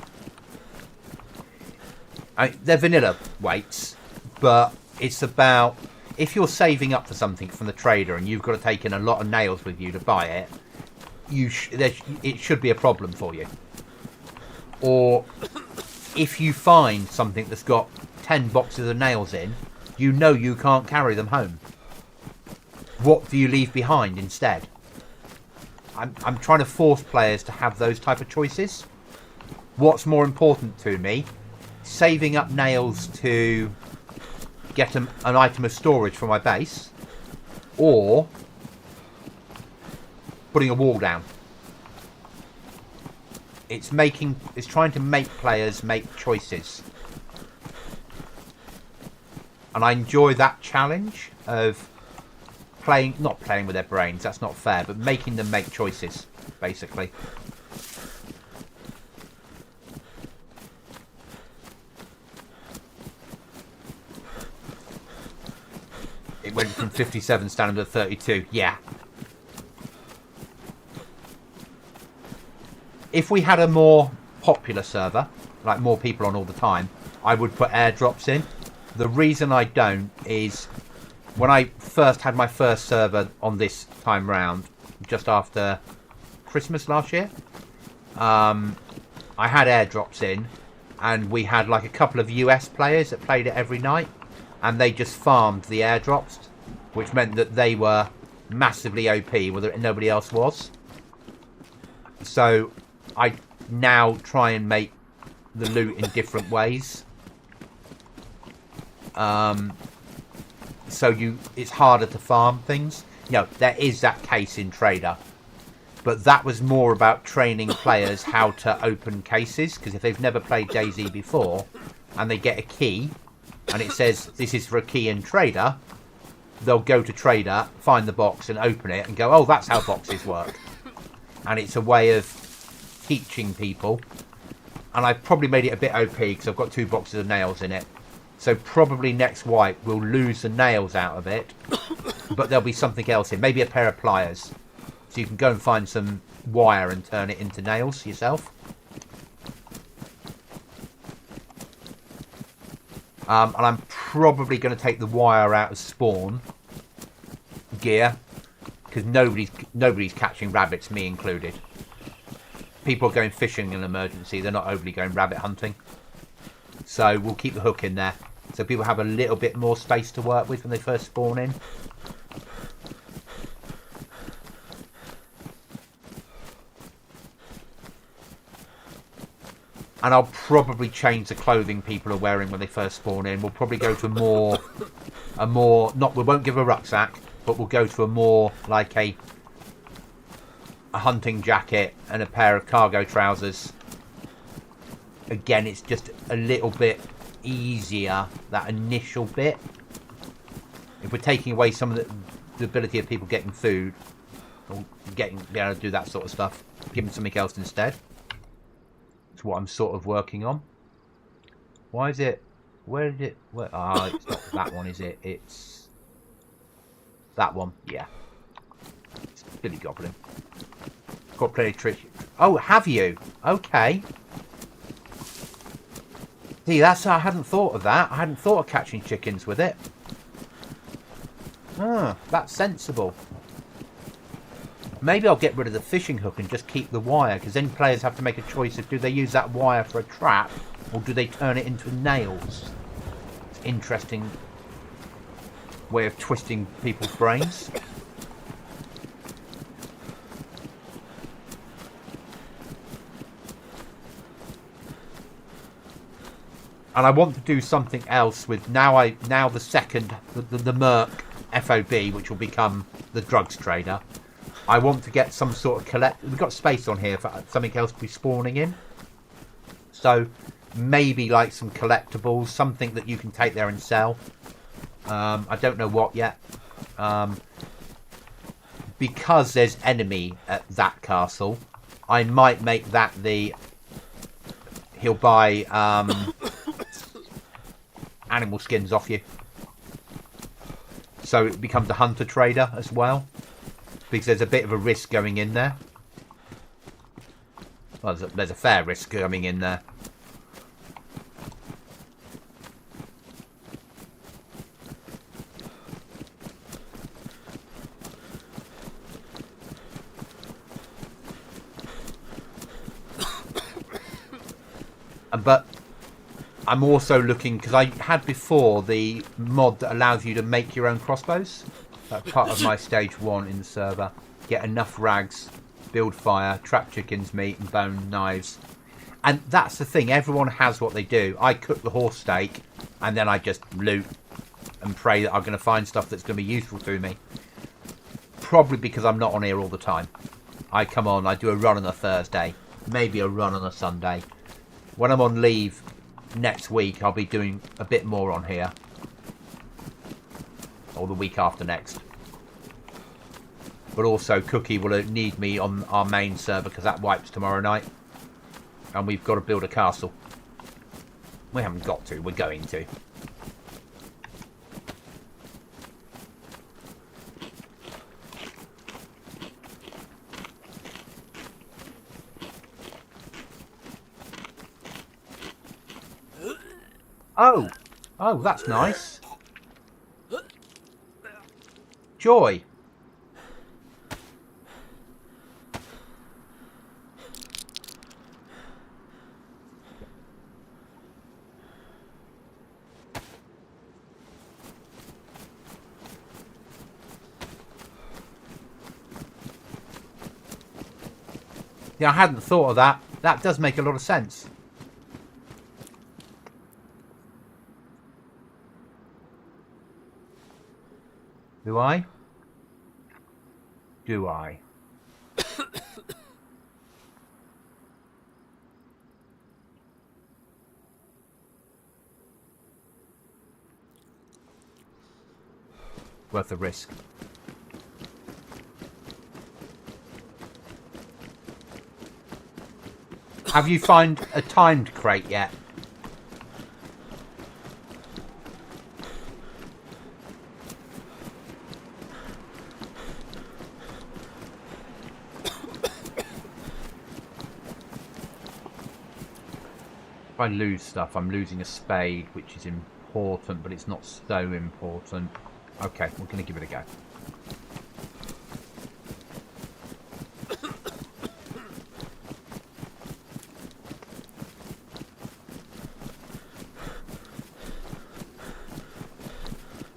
they're vanilla weights, but it's about... If you're saving up for something from the trader and you've got to take in a lot of nails with you to buy it, it should be a problem for you. Or if you find something that's got 10 boxes of nails in, you know you can't carry them home. What do you leave behind instead? I'm trying to force players to have those type of choices. What's more important to me? Saving up nails to get an item of storage for my base, or putting a wall down. It's trying to make players make choices. And I enjoy that challenge of not playing with their brains, that's not fair, but making them make choices, basically. It went from 57 standing to 32, yeah. If we had a more popular server, like more people on all the time, I would put airdrops in. The reason I don't is when I first had my first server on this time round, just after Christmas last year, I had airdrops in, and we had like a couple of US players that played it every night, and they just farmed the airdrops, which meant that they were massively OP, whether nobody else was. So I now try and make the loot in different ways. So it's harder to farm things. You know, there is that case in Trader, but that was more about training players how to open cases, because if they've never played DayZ before and they get a key and it says this is for a key in Trader, they'll go to Trader, find the box and open it and go, oh, that's how boxes work. And it's a way of teaching people. And I've probably made it a bit OP because I've got 2 boxes of nails in it. So probably next wipe we'll lose the nails out of it, but there'll be something else in, maybe a pair of pliers, so you can go and find some wire and turn it into nails yourself. And I'm probably going to take the wire out of spawn gear, because nobody's catching rabbits, me included. People are going fishing in an emergency, they're not overly going rabbit hunting. So we'll keep the hook in there, so people have a little bit more space to work with when they first spawn in. And I'll probably change the clothing people are wearing when they first spawn in. We'll probably go to we won't give a rucksack, but we'll go to a more like a hunting jacket and a pair of cargo trousers. Again, it's just a little bit easier, that initial bit. If we're taking away some of the ability of people getting food, or being able to do that sort of stuff, give them something else instead. It's what I'm sort of working on. Why is it... Where did it... it's not that one, is it? It's... that one, yeah. It's Billy Goblin. Got plenty of Oh, have you? Okay. See, I hadn't thought of that. I hadn't thought of catching chickens with it. That's sensible. Maybe I'll get rid of the fishing hook and just keep the wire, because then players have to make a choice of do they use that wire for a trap or do they turn it into nails. It's an interesting way of twisting people's brains. And I want to do something else with now the second the Merc FOB, which will become the drugs trader. I want to get some sort of we've got space on here for something else to be spawning in. So maybe like some collectibles, something that you can take there and sell. I don't know what yet. Because there's enemy at that castle, I might make that he'll buy animal skins off you. So it becomes a hunter trader as well. Because there's a bit of a risk going in there. Well, there's a fair risk coming in there. But I'm also looking, because I had before the mod that allows you to make your own crossbows. That's part of my stage 1 in the server. Get enough rags, build fire, trap chickens, meat and bone knives. And that's the thing, everyone has what they do. I cook the horse steak and then I just loot and pray that I'm going to find stuff that's going to be useful to me. Probably because I'm not on here all the time. I come on, I do a run on a Thursday, maybe a run on a Sunday. When I'm on leave next week, I'll be doing a bit more on here. Or the week after next. But also Cookie will need me on our main server because that wipes tomorrow night. And we've got to build a castle. We haven't got to, we're going to. Oh, that's nice. Joy. Yeah, I hadn't thought of that. That does make a lot of sense. Do I? Do I? Worth the risk. Have you found a timed crate yet? If I lose stuff, I'm losing a spade, which is important, but it's not so important. Okay, we're going to give it a go.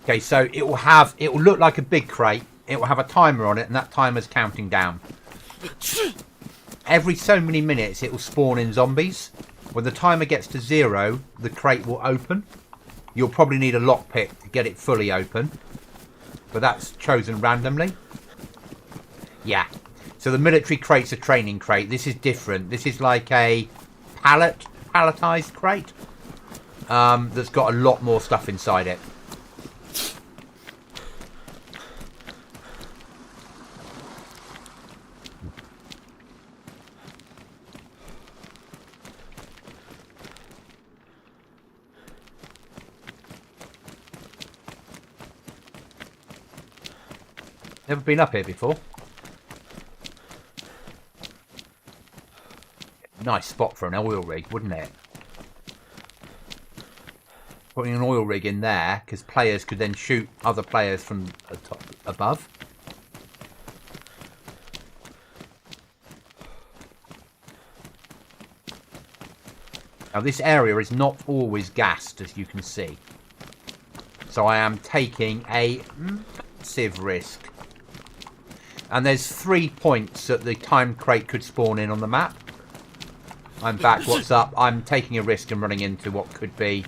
Okay, so it will look like a big crate. It will have a timer on it, and that timer's counting down. Every so many minutes, it will spawn in zombies. When the timer gets to 0, the crate will open. You'll probably need a lockpick to get it fully open. But that's chosen randomly. Yeah. So the military crate's a training crate. This is different. This is like a palletized crate. That's got a lot more stuff inside it. Never been up here before. Nice spot for an oil rig, wouldn't it? Putting an oil rig in there, because players could then shoot other players from the top above. Now this area is not always gassed, as you can see. So I am taking a massive risk. And there's 3 points that the time crate could spawn in on the map. I'm back, what's up? I'm taking a risk and running into what could be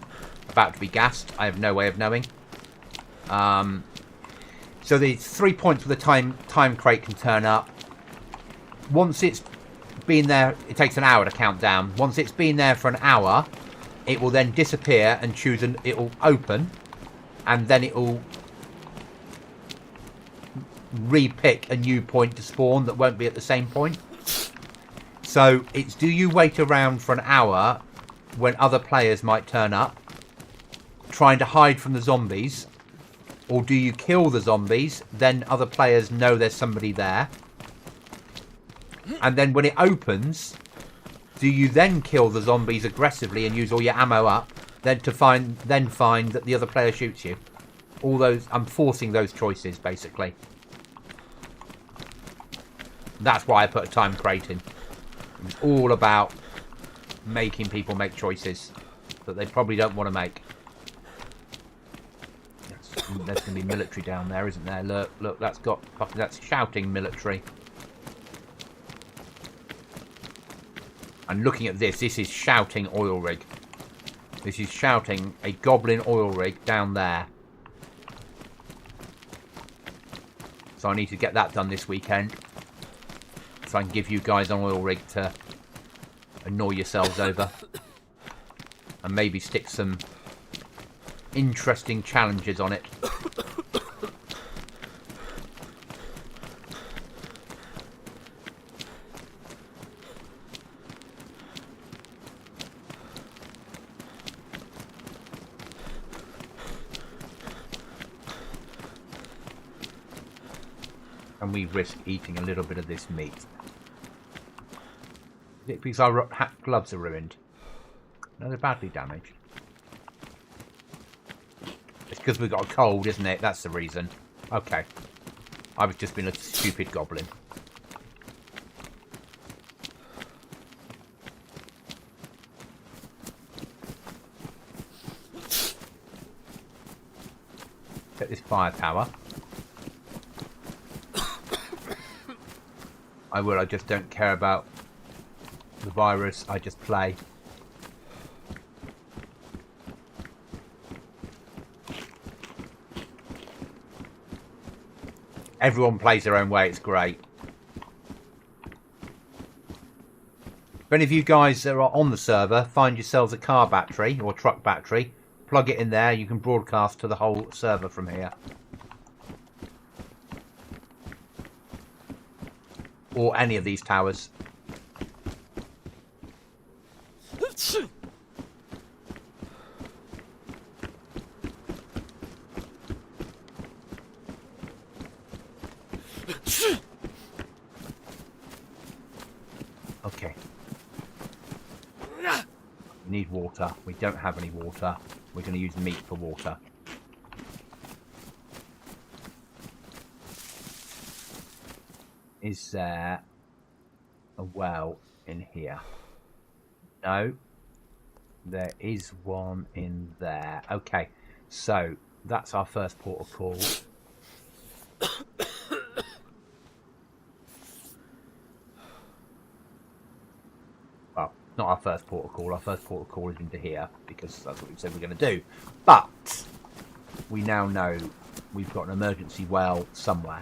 about to be gassed. I have no way of knowing. So the 3 points where the time crate can turn up. Once it's been there, it takes an hour to count down. Once it's been there for an hour, it will then disappear and choose it will open, and then it will re-pick a new point to spawn that won't be at the same point. So it's, do you wait around for an hour when other players might turn up, trying to hide from the zombies, or do you kill the zombies, then other players know there's somebody there, and then when it opens, do you then kill the zombies aggressively and use all your ammo up, then find that the other player shoots you? All those, I'm forcing those choices basically. That's why I put a time crate in. It's all about making people make choices that they probably don't want to make. There's going to be military down there, isn't there? Look, that's shouting military. And looking at this is shouting oil rig. This is shouting a Goblin oil rig down there. So I need to get that done this weekend, so I can give you guys an oil rig to annoy yourselves over. And maybe stick some interesting challenges on it. And we risk eating a little bit of this meat. Is it because our gloves are ruined? No, they're badly damaged. It's because we've got a cold, isn't it? That's the reason. Okay. I was just being a stupid goblin. Get this firepower. I just don't care about the virus. I just play. Everyone plays their own way. It's great. If any of you guys that are on the server find yourselves a car battery or truck battery, plug it in there. You can broadcast to the whole server from here. Or any of these towers. Okay. We need water. We don't have any water. We're going to use meat for water. Is there a well in here? No. There is one in there. Okay. So, that's our first port of call. Well, not our first port of call. Our first port of call is into here, because that's what we said we're going to do. But, we now know we've got an emergency well somewhere.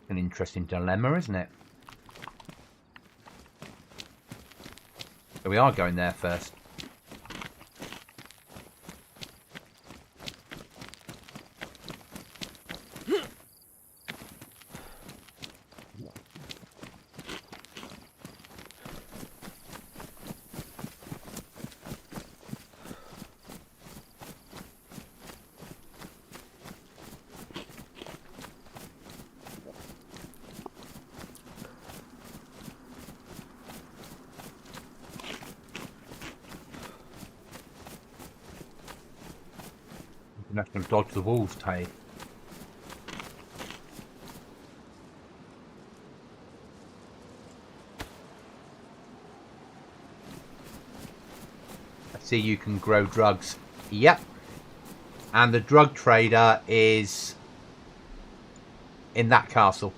An interesting dilemma, isn't it? So we are going there first. You're not going to dodge the walls, Tay. I see you can grow drugs. Yep. And the drug trader is in that castle.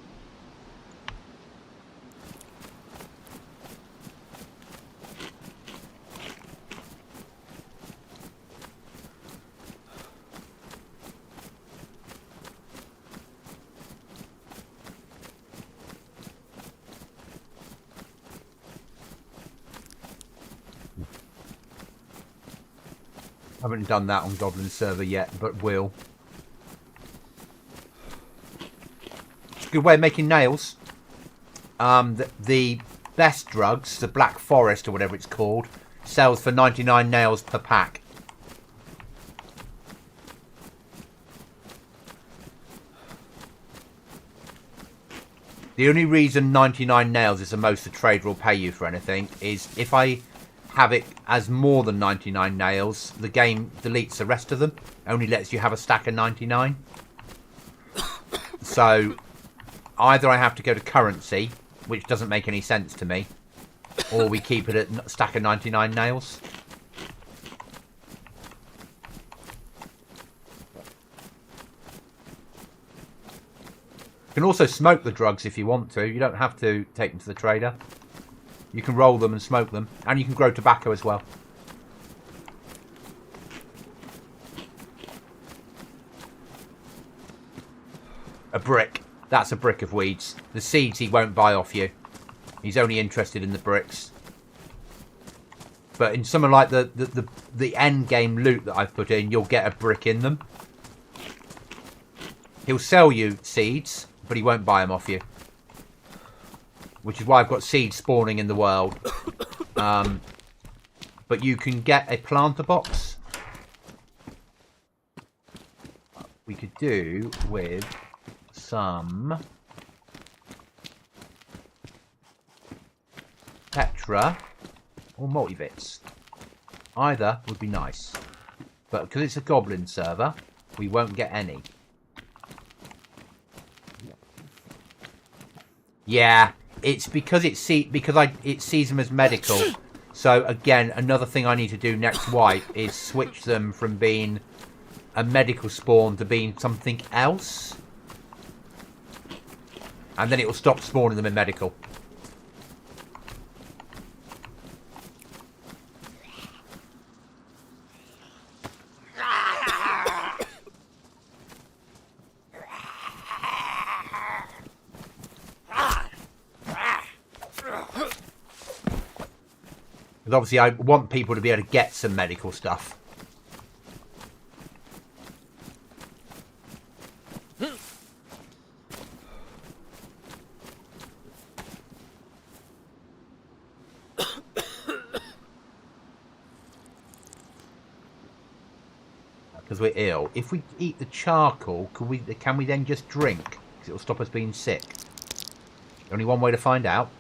Haven't done that on Goblin server yet, but will. It's a good way of making nails. The best drugs, the Black Forest or whatever it's called, sells for 99 nails per pack. The only reason 99 nails is the most the trader will pay you for anything is if I have it as more than 99 nails, the game deletes the rest of them. Only lets you have a stack of 99. So either I have to go to currency, which doesn't make any sense to me, or we keep it at a stack of 99 nails. You can also smoke the drugs if you want to. You don't have to take them to the trader. You can roll them and smoke them. And you can grow tobacco as well. A brick. That's a brick of weeds. The seeds he won't buy off you. He's only interested in the bricks. But in something like the end game loot that I've put in, you'll get a brick in them. He'll sell you seeds, but he won't buy them off you. Which is why I've got seeds spawning in the world. But you can get a planter box. We could do with some Petra or multivits. Either would be nice. But because it's a Goblin server, we won't get any. Yeah. It's because it sees them as medical. So again, another thing I need to do next wipe is switch them from being a medical spawn to being something else. And then it will stop spawning them in medical. Because obviously I want people to be able to get some medical stuff. Because we're ill. If we eat the charcoal, can we then just drink? Because it'll stop us being sick. Only one way to find out.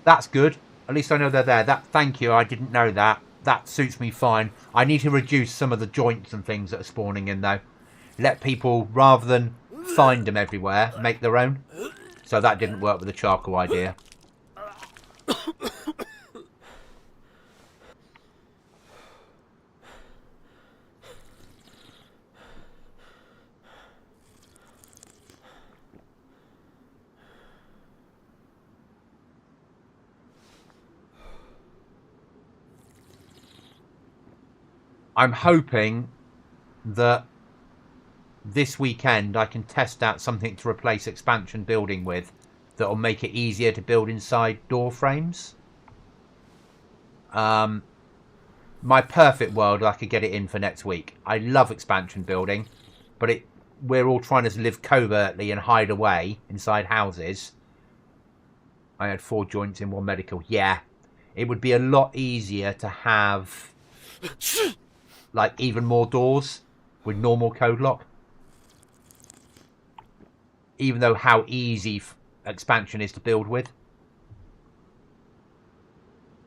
That's good. At least I know they're there. Thank you. I didn't know that. That suits me fine. I need to reduce some of the joints and things that are spawning in, though. Let people, rather than find them everywhere, make their own. So that didn't work with the charcoal idea. I'm hoping that this weekend I can test out something to replace expansion building with that will make it easier to build inside door frames. My perfect world, I could get it in for next week. I love expansion building, but we're all trying to live covertly and hide away inside houses. I had 4 joints in 1 medical. Yeah, it would be a lot easier to have like even more doors with normal code lock. Even though how easy expansion is to build with.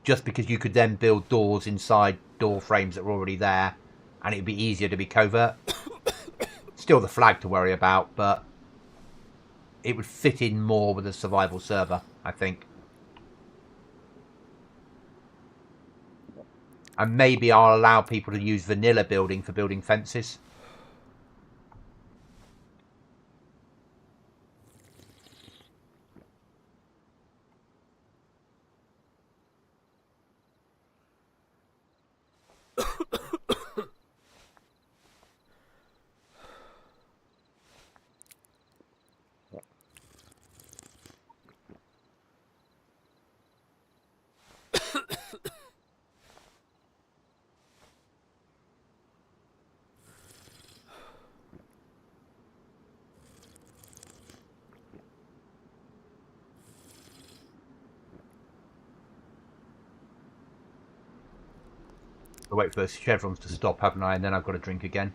Just because you could then build doors inside door frames that were already there, and it'd be easier to be covert. Still the flag to worry about, but it would fit in more with a survival server, I think. And maybe I'll allow people to use vanilla building for building fences. I'll wait for those chevrons to stop, haven't I? And then I've got to drink again.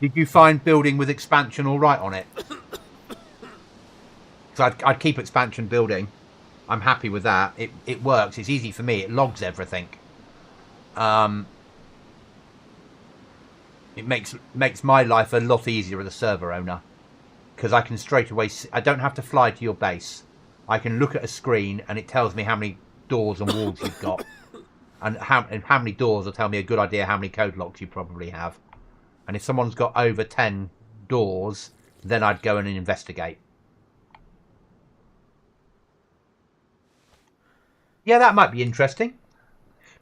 Did you find building with expansion all right on it? Because I'd keep expansion building. I'm happy with that. It works. It's easy for me. It logs everything. It makes my life a lot easier as a server owner. Because I can straight away... I don't have to fly to your base. I can look at a screen and it tells me how many doors and walls you've got. And how many doors will tell me a good idea how many code locks you probably have. And if someone's got over 10 doors, then I'd go in and investigate. Yeah, that might be interesting.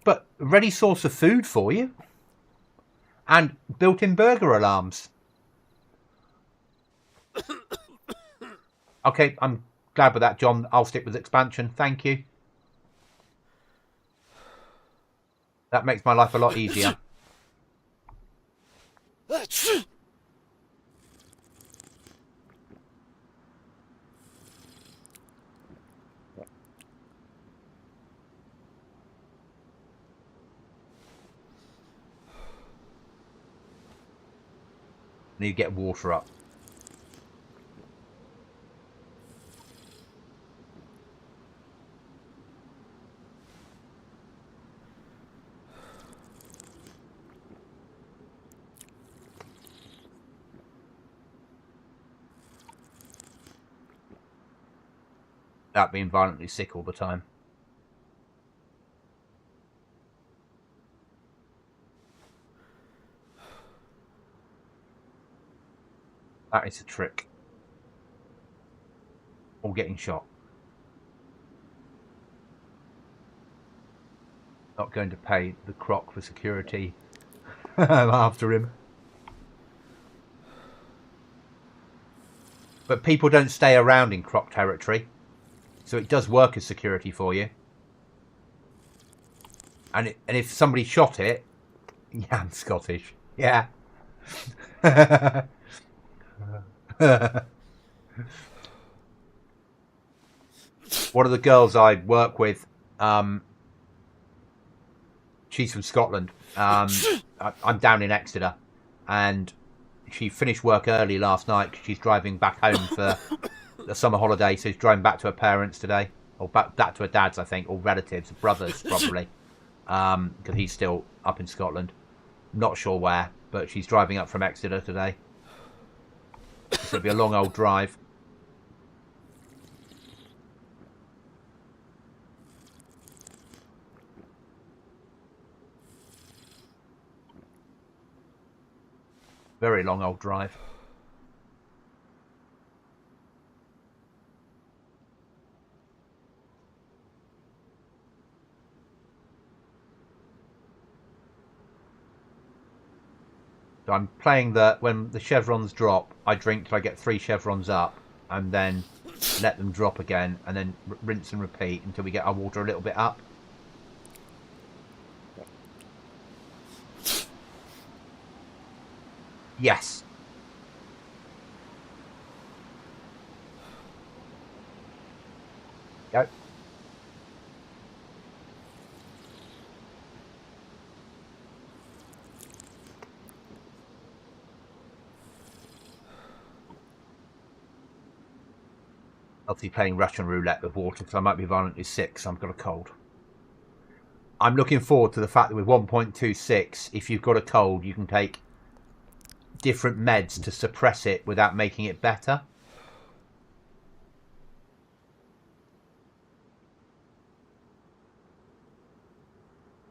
But ready source of food for you. And built-in burger alarms. Okay, I'm glad with that, John. I'll stick with expansion. Thank you. That makes my life a lot easier. Need to get water up. That being violently sick all the time. That is a trick. Or getting shot. Not going to pay the croc for security. I'm after him. But people don't stay around in croc territory. So it does work as security for you. And if somebody shot it... Yeah, I'm Scottish. Yeah. One of the girls I work with, she's from Scotland. I'm down in Exeter, and she finished work early last night because she's driving back home for the summer holiday. So she's driving back to her parents today, or back to her dad's, I think, or relatives, brothers probably, because he's still up in Scotland. Not sure where, but she's driving up from Exeter today. So it'll be a long old drive. Very long old drive. So I'm playing when the chevrons drop, I drink till I get 3 chevrons up, and then let them drop again, and then rinse and repeat until we get our water a little bit up. Yes. Go. Obviously playing Russian roulette with water because I might be violently sick, so I've got a cold. I'm looking forward to the fact that with 1.26, if you've got a cold, you can take different meds to suppress it without making it better.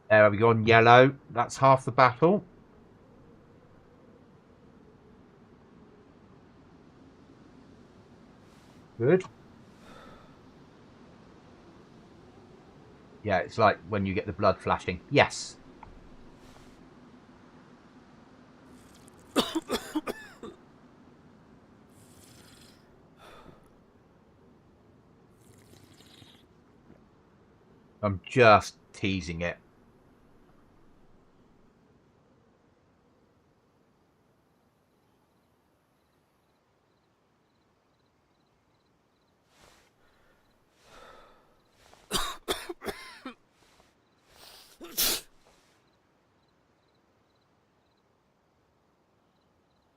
There we go on yellow. That's half the battle. Good. Yeah, it's like when you get the blood flashing. Yes. I'm just teasing it.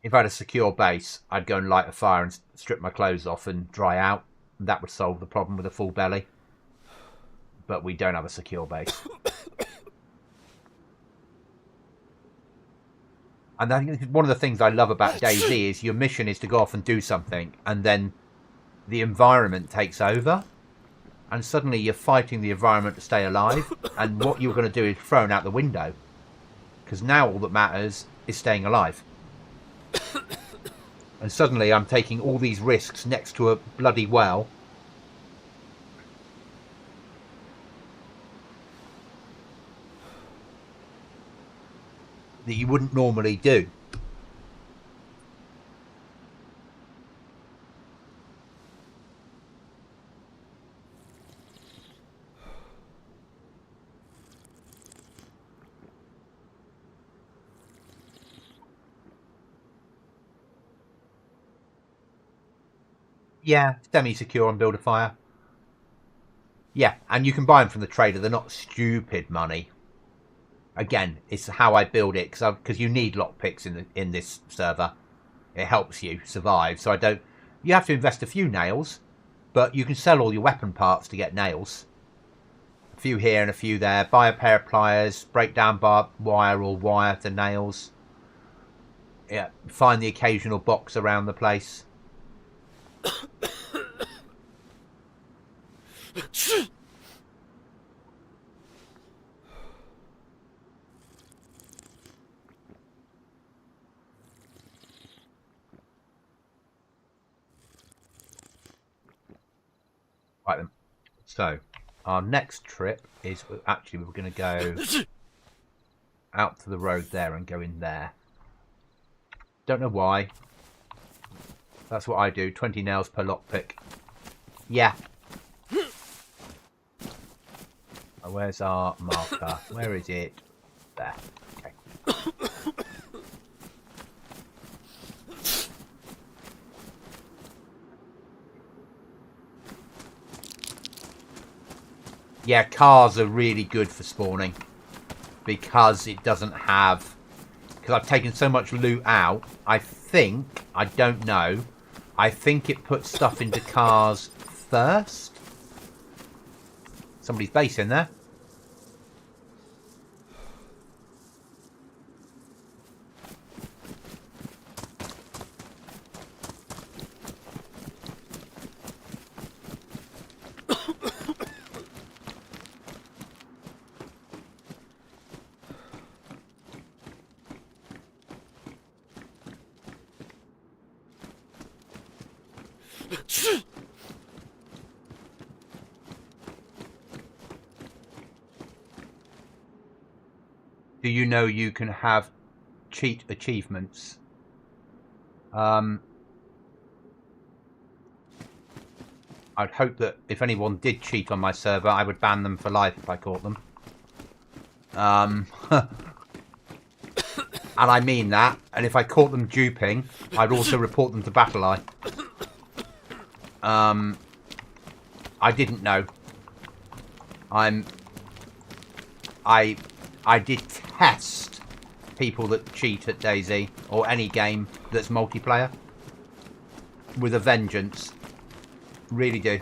If I had a secure base, I'd go and light a fire and strip my clothes off and dry out. That would solve the problem with a full belly. But we don't have a secure base. And I think one of the things I love about Dayz is your mission is to go off and do something, and then the environment takes over, and suddenly you're fighting the environment to stay alive, and what you're going to do is thrown out the window. Because now all that matters is staying alive. And suddenly I'm taking all these risks next to a bloody well. That you wouldn't normally do. Yeah, semi-secure and build a fire. Yeah, and you can buy them from the trader. They're not stupid money. Again, it's how I build it because you need lockpicks in this server. It helps you survive. So I don't. You have to invest a few nails, but you can sell all your weapon parts to get nails. A few here and a few there. Buy a pair of pliers. Break down barbed wire or wire to nails. Yeah, find the occasional box around the place. Right then. So, our next trip is actually we're going to go out to the road there and go in there. Don't know why. That's what I do. 20 nails per lockpick. Yeah. Where's our marker? Where is it? There. Okay. Yeah, cars are really good for spawning because it doesn't have... Because I've taken so much loot out, I think, I don't know, I think it puts stuff into cars first. Somebody's base in there. Do you know you can have cheat achievements? I'd hope that if anyone did cheat on my server, I would ban them for life if I caught them. And I mean that. And if I caught them duping, I'd also report them to BattleEye. I didn't know. I detest people that cheat at Dayz or any game that's multiplayer with a vengeance. Really do.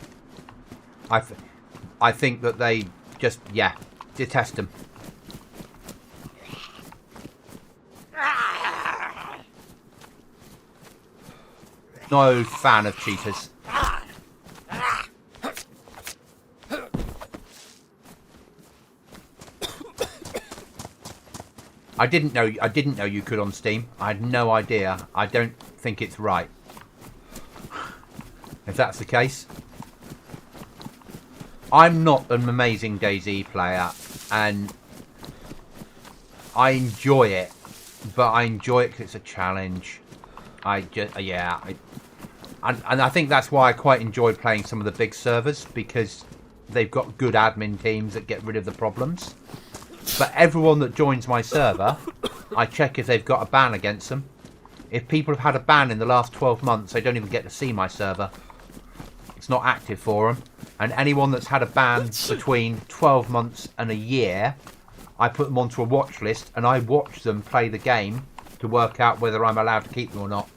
I think that they just, yeah, detest them. No fan of cheaters. I didn't know you could on Steam. I had no idea. I don't think it's right. If that's the case. I'm not an amazing Dayz player, and I enjoy it, but I enjoy it because it's a challenge. And I think that's why I quite enjoy playing some of the big servers, because they've got good admin teams that get rid of the problems. But everyone that joins my server, I check if they've got a ban against them. If people have had a ban in the last 12 months, they don't even get to see my server. It's not active for them. And anyone that's had a ban between 12 months and a year, I put them onto a watch list and I watch them play the game to work out whether I'm allowed to keep them or not.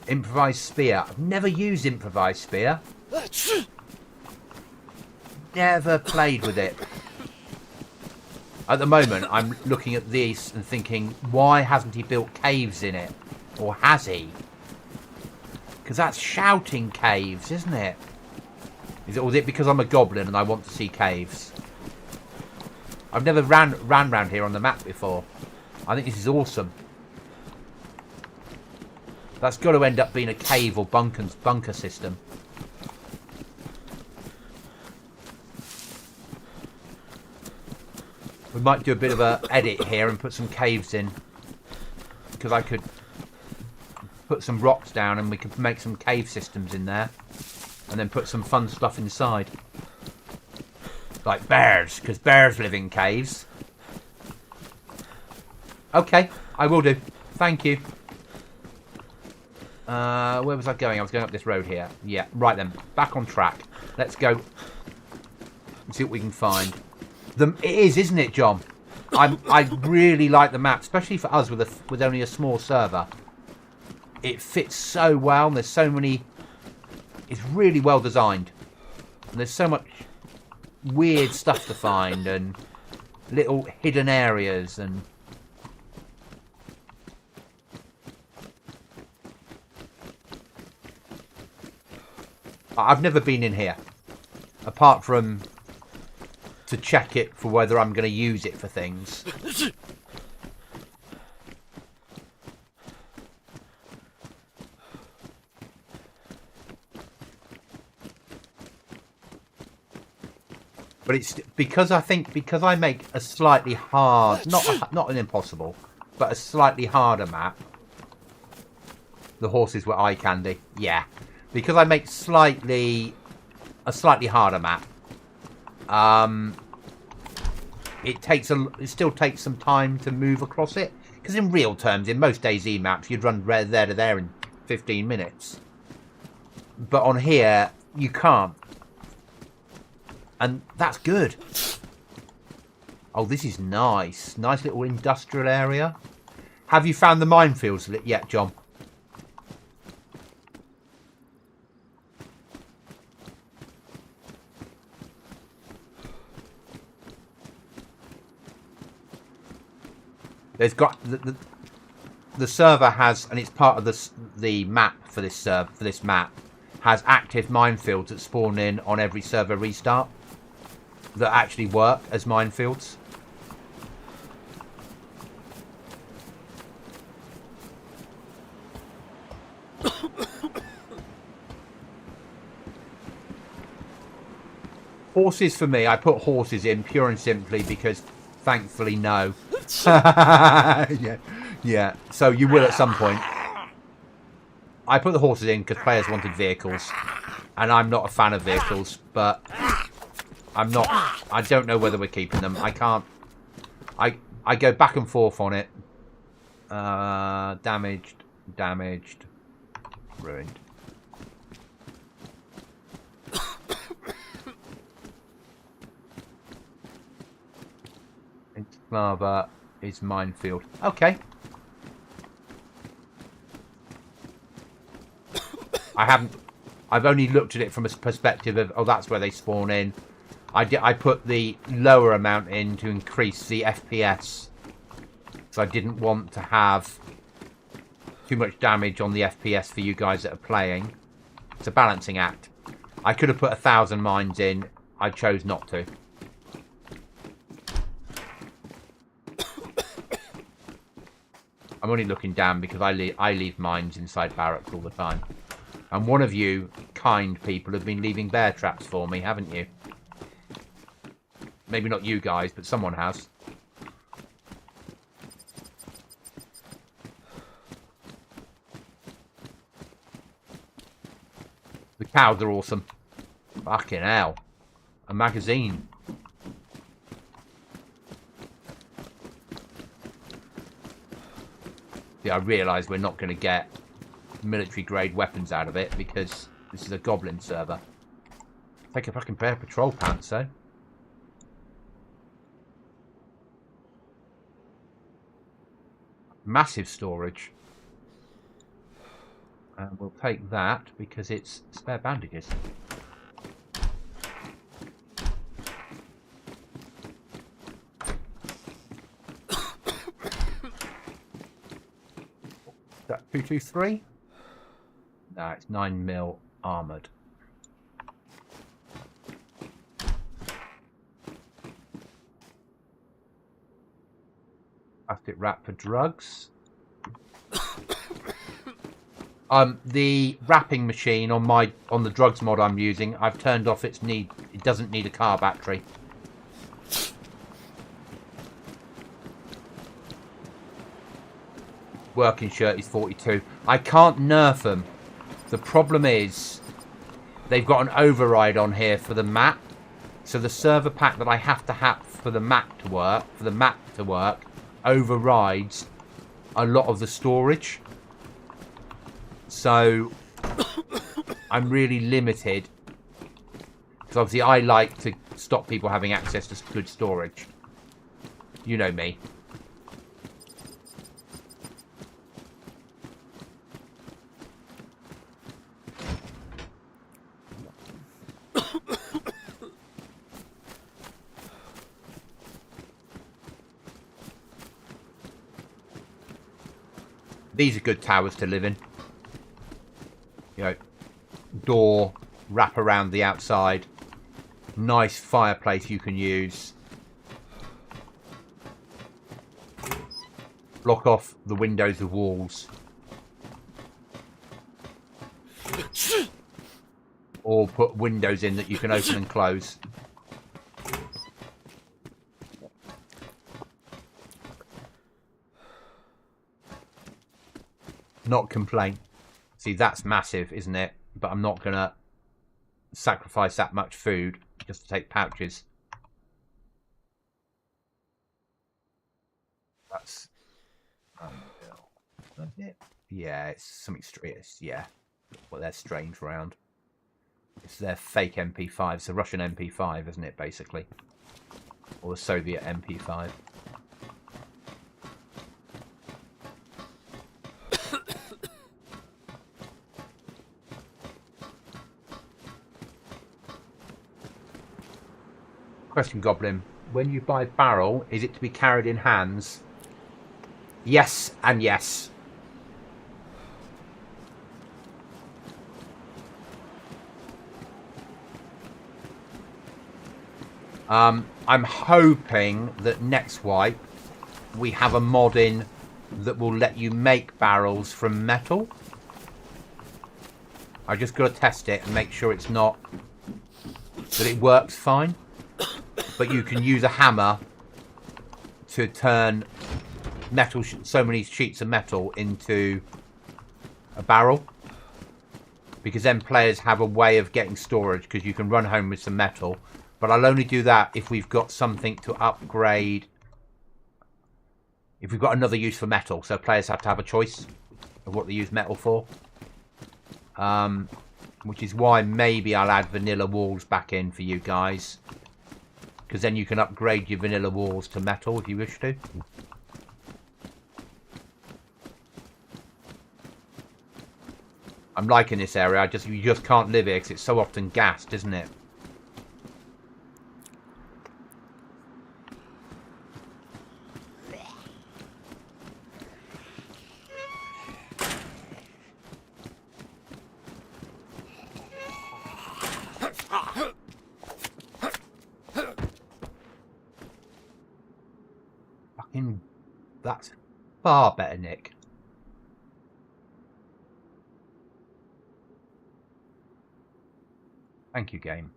Improvised spear. I've never used improvised spear. Never played with it. At the moment, I'm looking at this and thinking, why hasn't he built caves in it? Or has he? Because that's shouting caves, isn't it? Or is it because I'm a goblin and I want to see caves? I've never ran around here on the map before. I think this is awesome. That's got to end up being a cave or bunker system. We might do a bit of a edit here and put some caves in, because I could put some rocks down and we could make some cave systems in there, and then put some fun stuff inside, like bears, because bears live in caves. Okay, I will do. Thank you. Where was I going? I was going up this road here. Yeah, right then. Back on track. Let's go and see what we can find. It is, isn't it, John? I really like the map, especially for us with only a small server. It fits so well, and there's so many. It's really well designed, and there's so much weird stuff to find and little hidden areas and. I've never been in here, apart from to check it for whether I'm going to use it for things. But it's because I make a slightly hard, not an impossible, but a slightly harder map. The horses were eye candy, yeah. Because I make a slightly harder map. It still takes some time to move across it, because in real terms, in most Dayz maps, you'd run there to there in 15 minutes. But on here, you can't, and that's good. Oh, this is nice. Nice little industrial area. Have you found the minefields yet, John? There's got the server has, and it's part of the map for this server. For this map, has active minefields that spawn in on every server restart that actually work as minefields. Horses for me, I put horses in pure and simply because, thankfully, no. yeah. So you will at some point. I put the horses in because players wanted vehicles, and I'm not a fan of vehicles. But I'm not. I don't know whether we're keeping them. I can't. I go back and forth on it. Damaged, ruined. Lava is minefield. Okay. I've only looked at it from a perspective of, oh, that's where they spawn in. I put the lower amount in to increase the FPS. So I didn't want to have too much damage on the FPS for you guys that are playing. It's a balancing act. I could have put 1,000 mines in. I chose not to. I'm only looking down because I leave mines inside barracks all the time. And one of you kind people have been leaving bear traps for me, haven't you? Maybe not you guys, but someone has. The cows are awesome. Fucking hell. A magazine. Yeah, I realise we're not going to get military grade weapons out of it because this is a Goblin server. Take a fucking pair of patrol pants, though. Massive storage. And we'll take that because it's spare bandages. Is that 223? No, it's 9mm armoured. Plastic wrap for drugs. The wrapping machine on the drugs mod I'm using, I've turned off its need. It doesn't need a car battery. Working shirt is 42. I can't nerf them. The problem is they've got an override on here for the map. So the server pack that I have to have for the map to work, overrides a lot of the storage. So I'm really limited. Because obviously I like to stop people having access to good storage. You know me. These are good towers to live in. You know, door, wrap around the outside. Nice fireplace you can use. Block off the windows of walls. Or put windows in that you can open and close. Not complain. See, that's massive, isn't it? But I'm not going to sacrifice that much food just to take pouches. That's it. Yeah, it's something straight. Yeah, well, they're strange round. It's their fake MP5. It's a Russian MP5, isn't it, basically? Or the Soviet MP5. Question, Goblin. When you buy barrel, is it to be carried in hands? Yes and yes. I'm hoping that next wipe we have a mod in that will let you make barrels from metal. I just got to test it and make sure it's not, that it works fine. But you can use a hammer to turn metal, so many sheets of metal into a barrel. Because then players have a way of getting storage, because you can run home with some metal. But I'll only do that if we've got something to upgrade. If we've got another use for metal. So players have to have a choice of what they use metal for. Which is why maybe I'll add vanilla walls back in for you guys. Because then you can upgrade your vanilla walls to metal if you wish to. I'm liking this area. You just can't live here because it's so often gassed, isn't it? Fucking, that's far better, Nick. Thank you, game.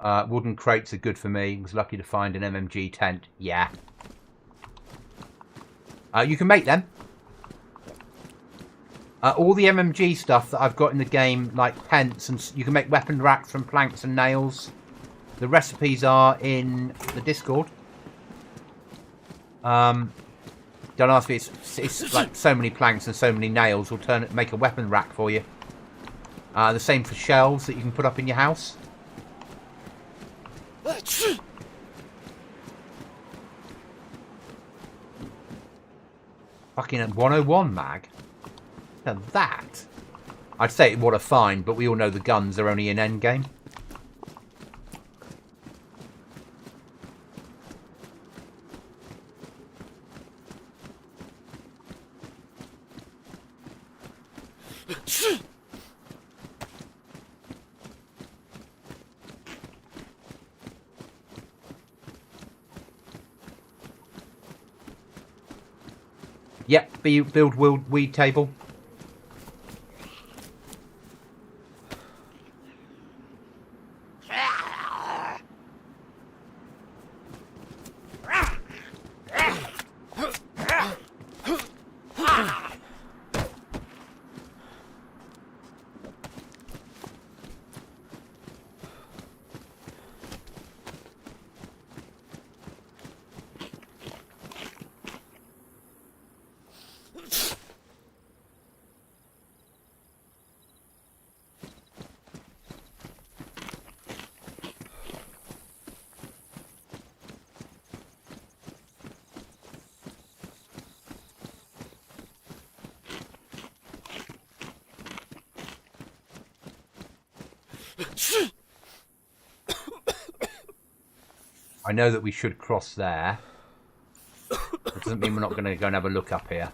Wooden crates are good for me. Was lucky to find an MMG tent. Yeah. You can make them. All the MMG stuff that I've got in the game, like tents, and you can make weapon racks from planks and nails. The recipes are in the Discord. Don't ask me. It's like so many planks and so many nails will make a weapon rack for you. The same for shelves that you can put up in your house. Fucking 101 mag. Now that, I'd say what a find, but we all know the guns are only in endgame. Yep, build weed table. I know that we should cross there. That doesn't mean we're not going to go and have a look up here.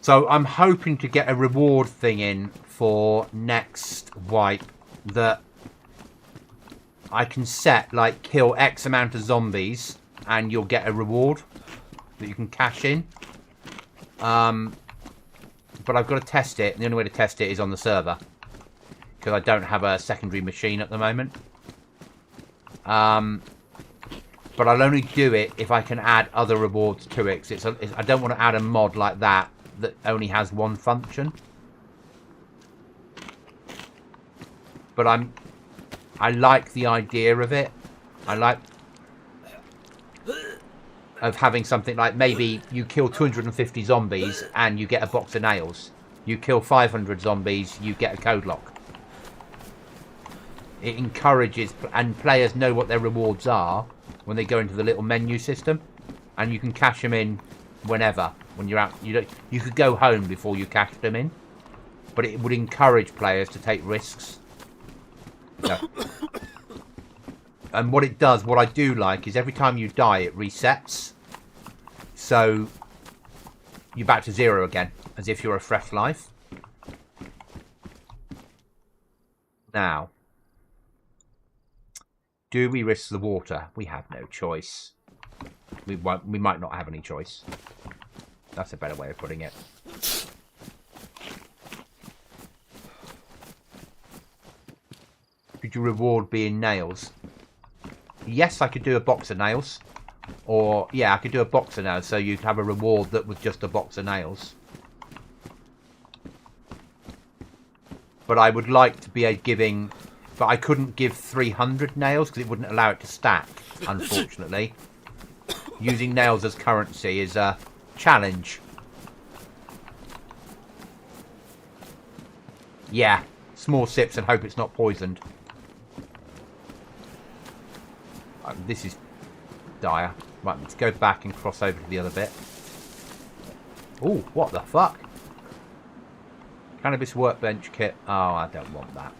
So I'm hoping to get a reward thing in for next wipe that I can set, like, kill X amount of zombies and you'll get a reward that you can cash in. But I've got to test it, and the only way to test it is on the server, because I don't have a secondary machine at the moment. But I'll only do it if I can add other rewards to it, because I don't want to add a mod like that only has one function. But I like the idea of it. I like of having something like, maybe you kill 250 zombies and you get a box of nails. You kill 500 zombies, you get a code lock. It encourages, and players know what their rewards are when they go into the little menu system, and you can cash them in whenever. When you're out, you could go home before you cash them in, but it would encourage players to take risks. So. And what it does, what I do like, is every time you die, it resets. So you're back to 0 again, as if you're a fresh life. Now, do we risk the water? We have no choice. We might not have any choice. That's a better way of putting it. Could your reward be in nails? Yes, I could do a box of nails. Or, yeah, I could do a box of nails, so you'd have a reward that was just a box of nails. But I would like to be giving... But I couldn't give 300 nails, because it wouldn't allow it to stack, unfortunately. Using nails as currency is Challenge. Yeah. Small sips and hope it's not poisoned. This is dire. Right, let's go back and cross over to the other bit. Oh, what the fuck? Cannabis workbench kit. Oh, I don't want that.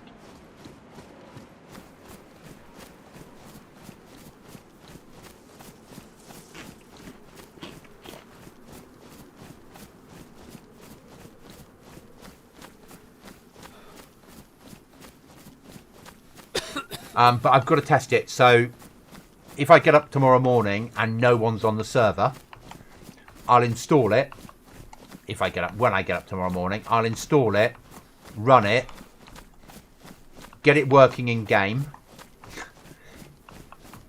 But I've got to test it. So if I get up tomorrow morning and no one's on the server, I'll install it. When I get up tomorrow morning, I'll install it, run it, get it working in game,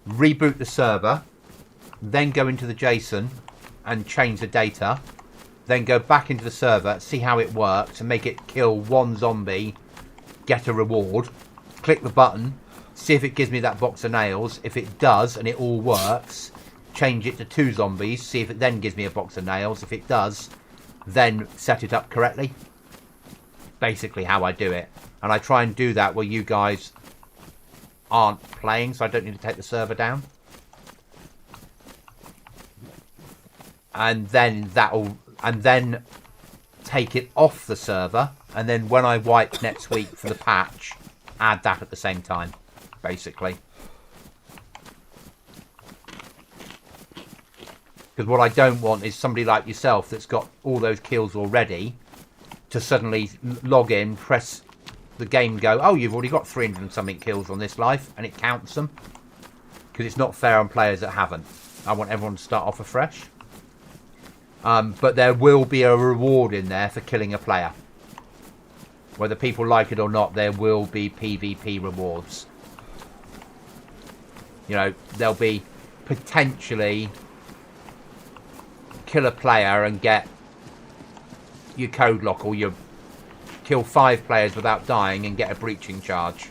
reboot the server, then go into the JSON and change the data, then go back into the server, see how it works and make it kill one zombie, get a reward, click the button, see if it gives me that box of nails. If it does and it all works, change it to 2 zombies, see if it then gives me a box of nails. If it does, then set it up correctly. Basically how I do it. And I try and do that where you guys aren't playing, so I don't need to take the server down. And then take it off the server, and then when I wipe next week for the patch, add that at the same time, basically. Because what I don't want is somebody like yourself that's got all those kills already to suddenly log in, press the game, go, oh, you've already got 300 and something kills on this life, and it counts them. Because it's not fair on players that haven't. I want everyone to start off afresh. But there will be a reward in there for killing a player. Whether people like it or not, there will be PvP rewards. You know, there'll be potentially kill a player and get your code lock, or you kill 5 players without dying and get a breaching charge.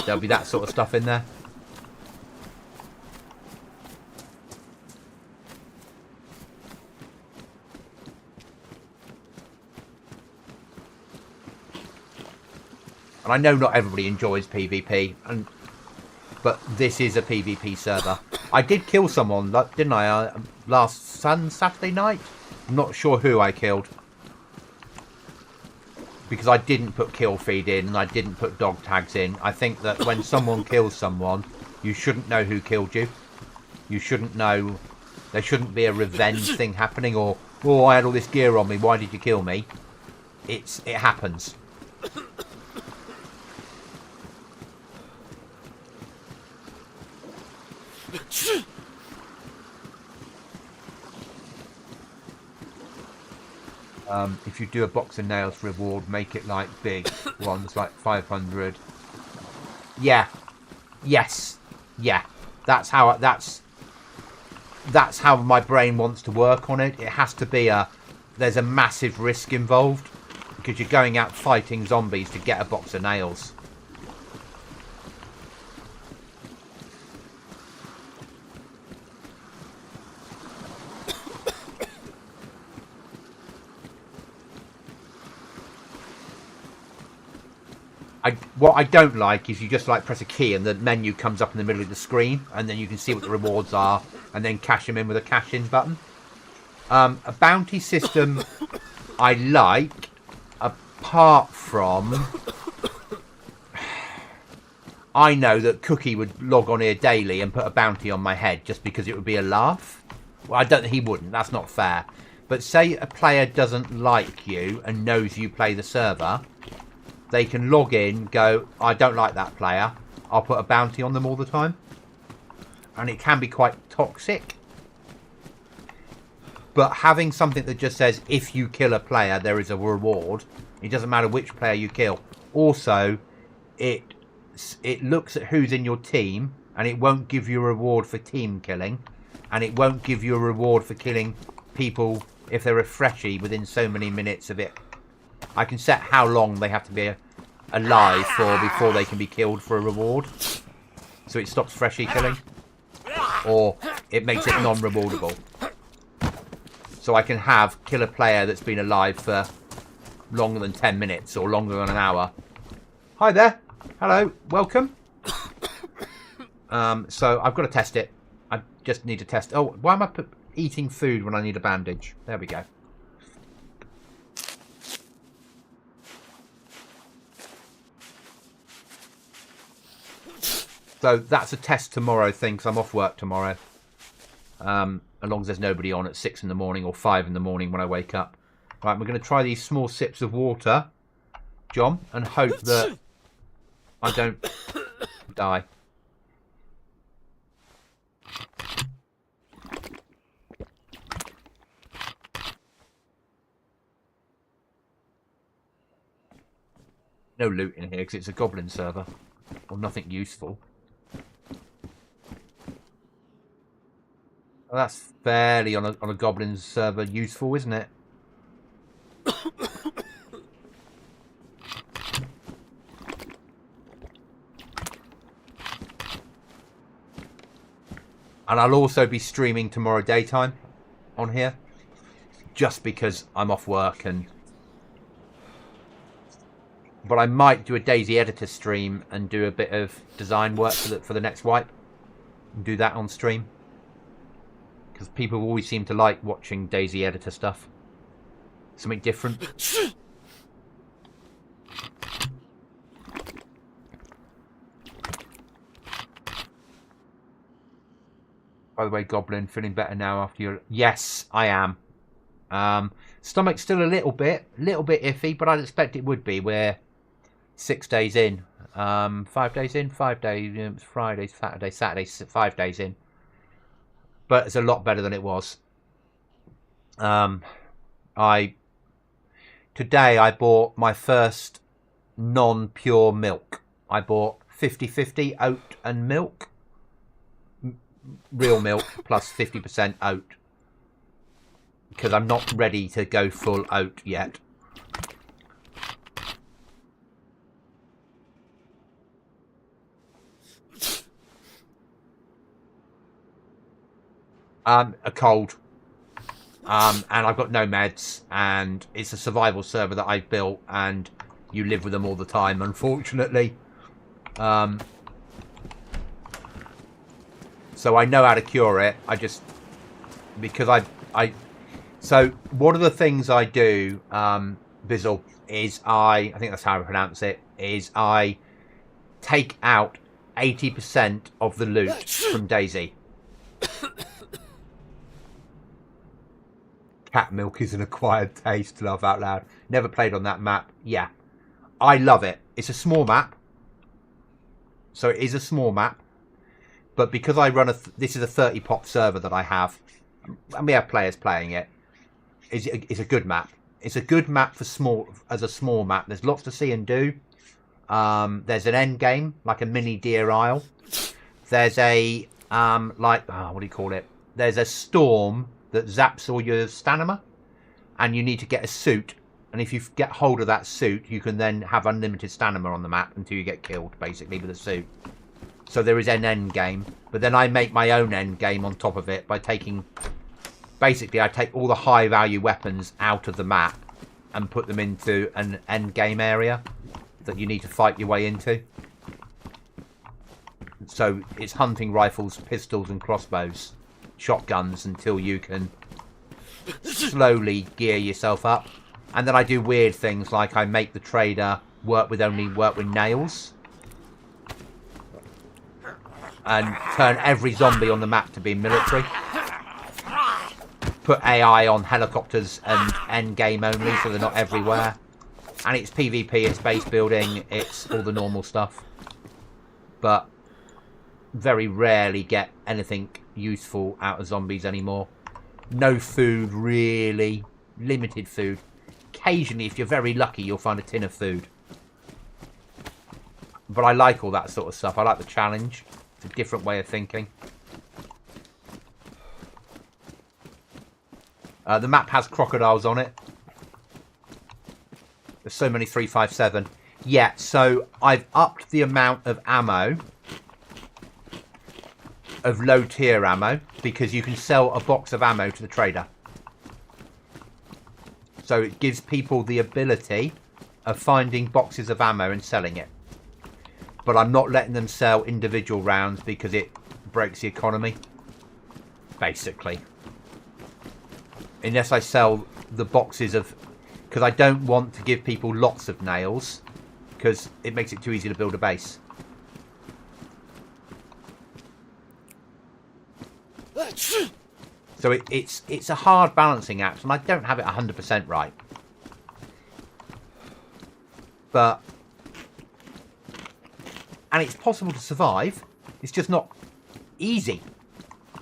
There'll be that sort of stuff in there. And I know not everybody enjoys PvP, but this is a PvP server. I did kill someone, didn't I, last Saturday night? I'm not sure who I killed. Because I didn't put kill feed in and I didn't put dog tags in. I think that when someone kills someone, you shouldn't know who killed you. You shouldn't know. There shouldn't be a revenge thing happening, or, oh, I had all this gear on me, why did you kill me? It happens. If you do a box of nails reward, make it like big ones, like 500. Yeah. Yes. Yeah. That's how my brain wants to work on it. It has to be there's a massive risk involved because you're going out fighting zombies to get a box of nails. What I don't like is you just like press a key and the menu comes up in the middle of the screen and then you can see what the rewards are and then cash them in with a cash in button. A bounty system I like, apart from I know that Cookie would log on here daily and put a bounty on my head just because it would be a laugh. Well, I don't think he wouldn't. That's not fair. But say a player doesn't like you and knows you play the server, they can log in, go, I don't like that player, I'll put a bounty on them all the time. And it can be quite toxic. But having something that just says, if you kill a player, there is a reward. It doesn't matter which player you kill. Also, it looks at who's in your team, and it won't give you a reward for team killing. And it won't give you a reward for killing people if they're a freshie within so many minutes of it. I can set how long they have to be alive for before they can be killed for a reward. So it stops freshie killing. Or it makes it non-rewardable. So I can kill a player that's been alive for longer than 10 minutes or longer than an hour. Hi there. Hello. Welcome. So I've got to test it. I just need to test. Oh, why am I eating food when I need a bandage? There we go. So that's a test tomorrow thing, because I'm off work tomorrow. As long as there's nobody on at 6 in the morning or 5 in the morning when I wake up. Right, we're going to try these small sips of water, John, and hope that I don't die. No loot in here because it's a Goblin server. Or nothing useful. Well, that's fairly on a Goblin server useful, isn't it? And I'll also be streaming tomorrow daytime on here. Just because I'm off work and... But I might do a Daisy editor stream and do a bit of design work for the next wipe. And do that on stream. Because people always seem to like watching Daisy editor stuff. Something different. By the way, Goblin, feeling better now after your... Yes, I am. Stomach's still a little bit iffy, but I'd expect it would be. We're 6 days in. 5 days in, 5 days, Friday, Saturday, 5 days in. But it's a lot better than it was. Today I bought my first non-pure milk. I bought 50-50 oat and milk. Real milk plus 50% oat. Because I'm not ready to go full oat yet. A cold. And I've got no meds. And it's a survival server that I've built. And you live with them all the time, unfortunately. So I know how to cure it. I just... Because So one of the things I do, Bizzle, is I think that's how I pronounce it, is I take out 80% of the loot from Daisy. Cat milk is an acquired taste, laugh out loud. Never played on that map. Yeah. I love it. It's a small map. So it is a small map. But because I run this is a 30 pop server that I have, and we have players playing it, it's a good map. It's a good map for as a small map. There's lots to see and do. There's an end game, like a mini Deer Isle. There's a what do you call it? There's a storm that zaps all your stamina, and you need to get a suit. And if you get hold of that suit, you can then have unlimited stamina on the map until you get killed, basically, with a suit. So there is an end game, but then I make my own end game on top of it by taking... Basically, I take all the high value weapons out of the map and put them into an end game area that you need to fight your way into. So it's hunting rifles, pistols and crossbows, shotguns until you can slowly gear yourself up. And then I do weird things like I make the trader work with nails. And turn every zombie on the map to be military. Put AI on helicopters and end game only, so they're not everywhere. And it's PvP, it's base building, it's all the normal stuff. But very rarely get anything useful out of zombies anymore. No food, really. Limited food. Occasionally, if you're very lucky, you'll find a tin of food. But I like all that sort of stuff. I like the challenge. It's a different way of thinking. The map has crocodiles on it. There's so many 357. Yeah, so I've upped the amount of ammo. Of low tier ammo. Because you can sell a box of ammo to the trader. So it gives people the ability of finding boxes of ammo and selling it. But I'm not letting them sell individual rounds because it breaks the economy. Basically. Unless I sell the boxes of... Because I don't want to give people lots of nails. Because it makes it too easy to build a base. So it's a hard balancing act, and I don't have it 100% right. But... And it's possible to survive. It's just not easy.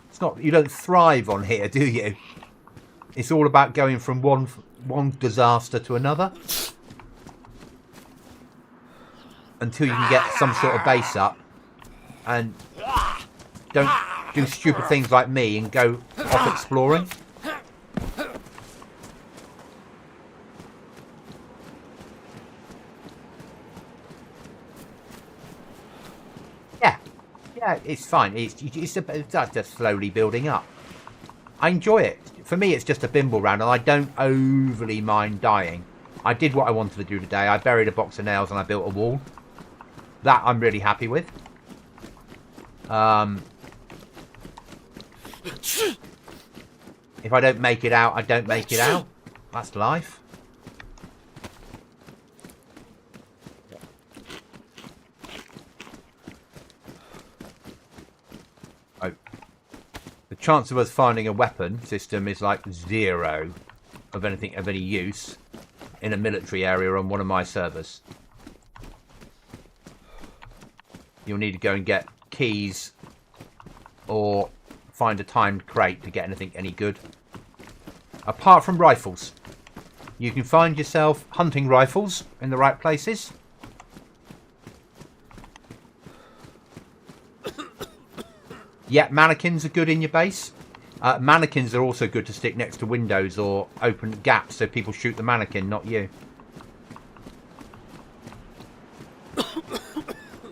It's not... You don't thrive on here, do you? It's all about going from one disaster to another. Until you can get some sort of base up. And don't do stupid things like me and go off exploring. Yeah, it's fine. It's just slowly building up. I enjoy it. For me, it's just a bimble round, and I don't overly mind dying. I did what I wanted to do today. I buried a box of nails and I built a wall. That I'm really happy with. If I don't make it out, I don't make it out. That's life. Oh. The chance of us finding a weapon system is like 0 of anything of any use in a military area on one of my servers. You'll need to go and get keys or find a timed crate to get anything any good. Apart from rifles. You can find yourself hunting rifles in the right places. Yeah, mannequins are good in your base. Mannequins are also good to stick next to windows or open gaps so people shoot the mannequin, not you.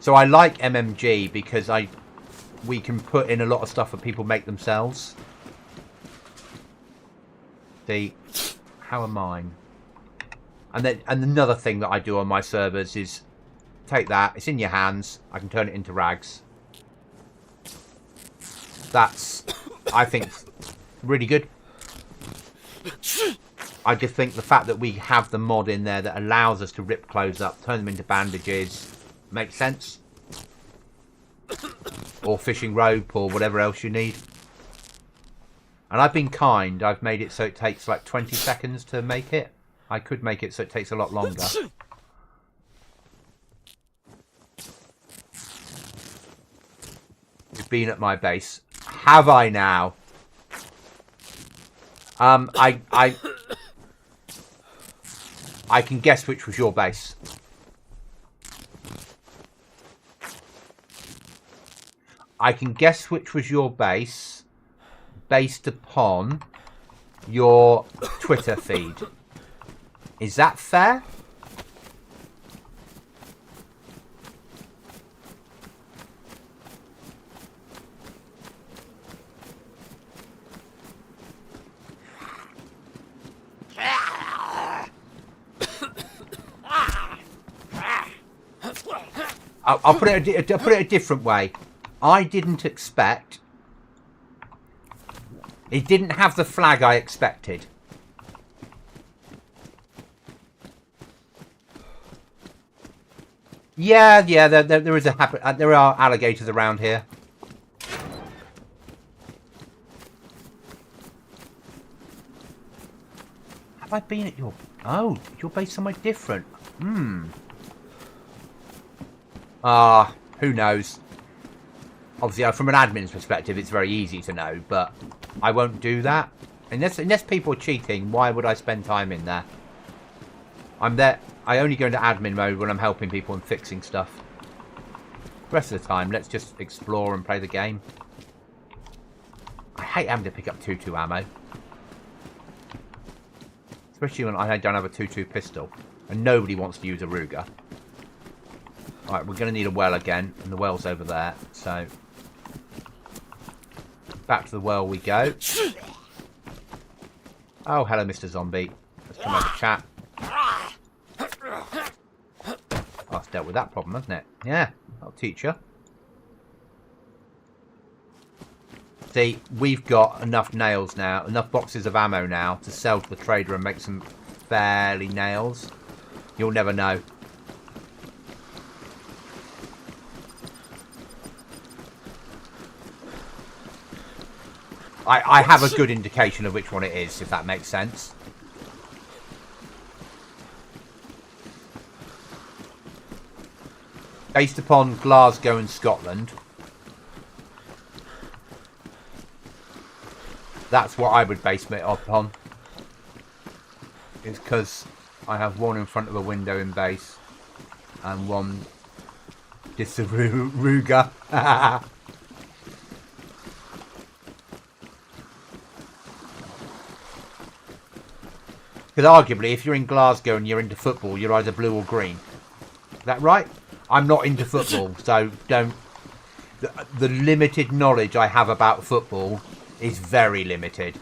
So I like MMG because we can put in a lot of stuff that people make themselves. See, how are mine? And another thing that I do on my servers is take that. It's in your hands. I can turn it into rags. That's, I think, really good. I just think the fact that we have the mod in there that allows us to rip clothes up, turn them into bandages, makes sense. Or fishing rope or whatever else you need. And I've been kind. I've made it so it takes like 20 seconds to make it. I could make it so it takes a lot longer. You've been at my base. Have I now? I can guess which was your base. I can guess which was your base based upon your Twitter feed. Is that fair? I'll put it a different way. I didn't expect... It didn't have the flag I expected. Yeah, there is a there are alligators around here. Have I been at your... Oh, your base somewhere different. Who knows? Obviously, from an admin's perspective, it's very easy to know, but I won't do that. Unless people are cheating, why would I spend time in there? I'm there. I only go into admin mode when I'm helping people and fixing stuff. The rest of the time, let's just explore and play the game. I hate having to pick up 2-2 ammo. Especially when I don't have a 2-2 pistol. And nobody wants to use a Ruger. Alright, we're going to need a well again. And the well's over there. So, back to the well we go. Oh, hello, Mr. Zombie. Let's come over chat. Oh, it's dealt with that problem, hasn't it? Yeah, I'll teach you. See, we've got enough nails now, enough boxes of ammo now to sell to the trader and make some fairly nails. You'll never know. I have a good indication of which one it is, if that makes sense. Based upon Glasgow and Scotland, that's what I would base it upon. It's because I have one in front of a window in base and one Ruger. Because arguably, if you're in Glasgow and you're into football, you're either blue or green. Is that right? I'm not into football, so don't... The limited knowledge I have about football is very limited.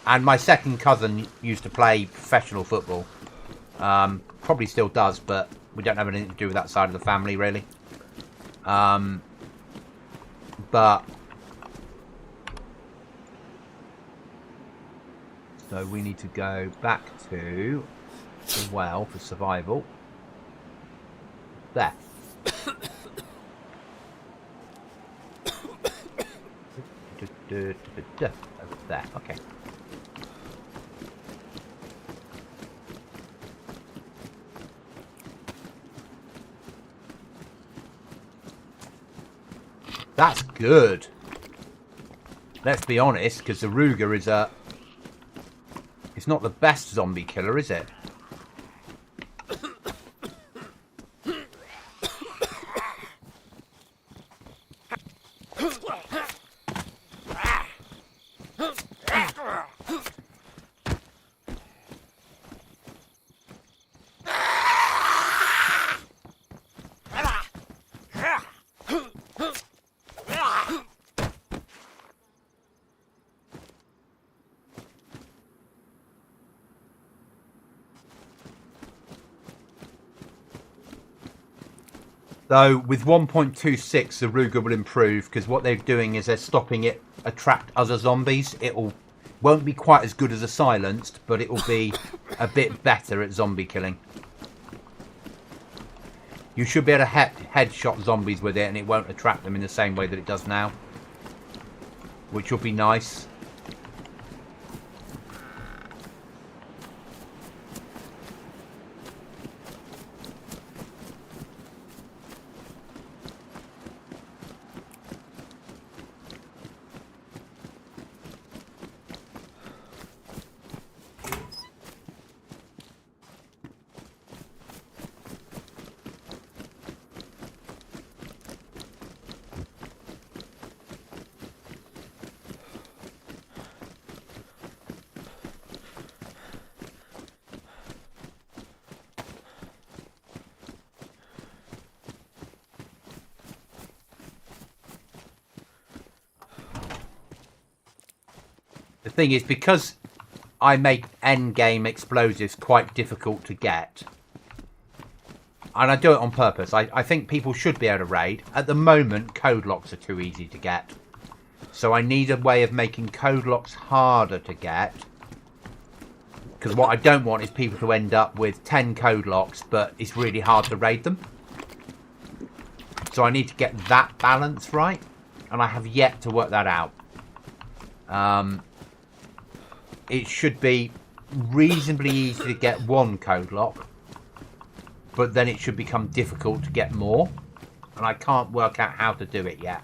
And my second cousin used to play professional football. Probably still does, but we don't have anything to do with that side of the family, really. But... So we need to go back to the well for survival. There. Over there. Okay. That's good. Let's be honest, because the Ruger is a... It's not the best zombie killer, is it? Though with 1.26 the Ruger will improve, because what they're doing is they're stopping it attract other zombies. Won't be quite as good as a silenced, but it will be a bit better at zombie killing. You should be able to headshot zombies with it and it won't attract them in the same way that it does now, which will be nice. The thing is, because I make endgame explosives quite difficult to get, and I do it on purpose, I think people should be able to raid. At the moment, code locks are too easy to get. So I need a way of making code locks harder to get. Because what I don't want is people to end up with 10 code locks, but it's really hard to raid them. So I need to get that balance right, and I have yet to work that out. It should be reasonably easy to get one code lock, but then it should become difficult to get more, and I can't work out how to do it yet.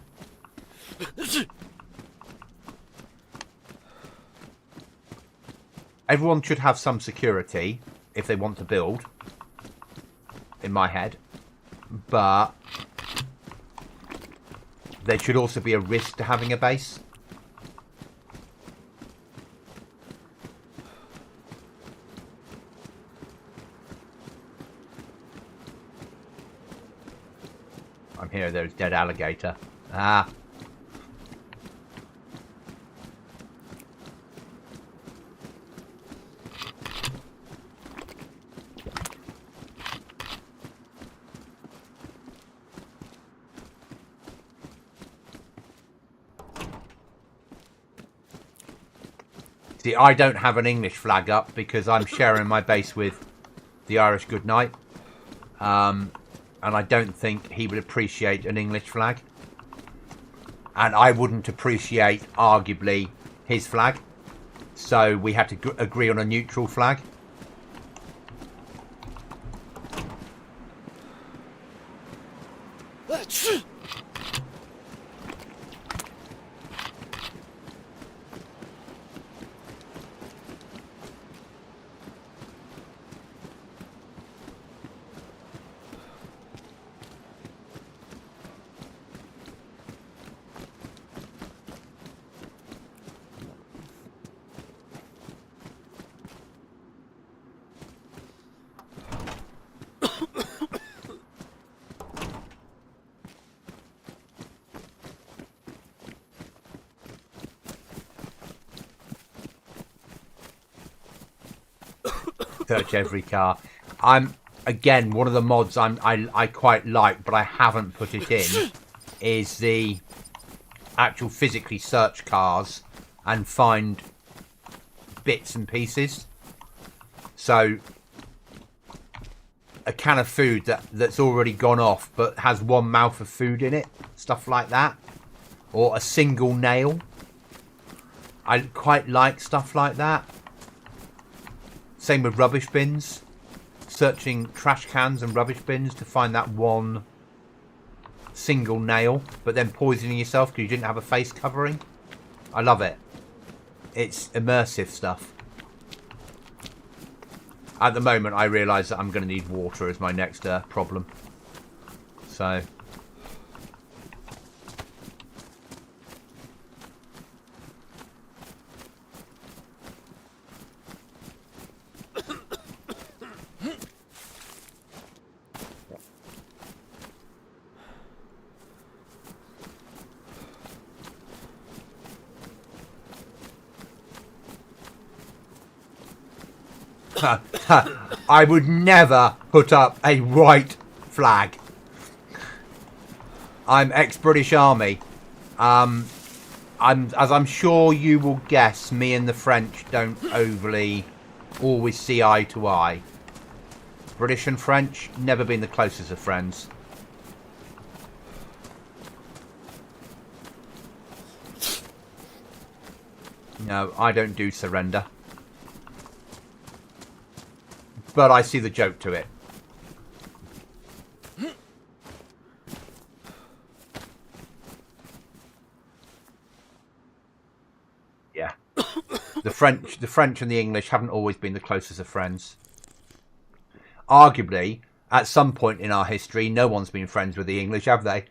Everyone should have some security if they want to build, in my head, but there should also be a risk to having a base. I'm here, there's dead alligator. Ah. See, I don't have an English flag up because I'm sharing my base with the Irish Goodnight. And I don't think he would appreciate an English flag. And I wouldn't appreciate, arguably, his flag. So we had to agree on a neutral flag. Search every car. Again, one of the mods I quite like, but I haven't put it in, is the actual physically search cars and find bits and pieces. So a can of food that's already gone off but has one mouth of food in it, stuff like that, or a single nail. I quite like stuff like that. Same with rubbish bins. Searching trash cans and rubbish bins to find that one single nail, but then poisoning yourself because you didn't have a face covering. I love it. It's immersive stuff. At the moment, I realise that I'm going to need water as my next problem. So... I would never put up a white flag. I'm ex-British Army. As I'm sure you will guess, me and the French don't overly always see eye to eye. British and French, never been the closest of friends. No, I don't do surrender. But I see the joke to it. Yeah. The French and the English haven't always been the closest of friends. Arguably, at some point in our history, no one's been friends with the English, have they?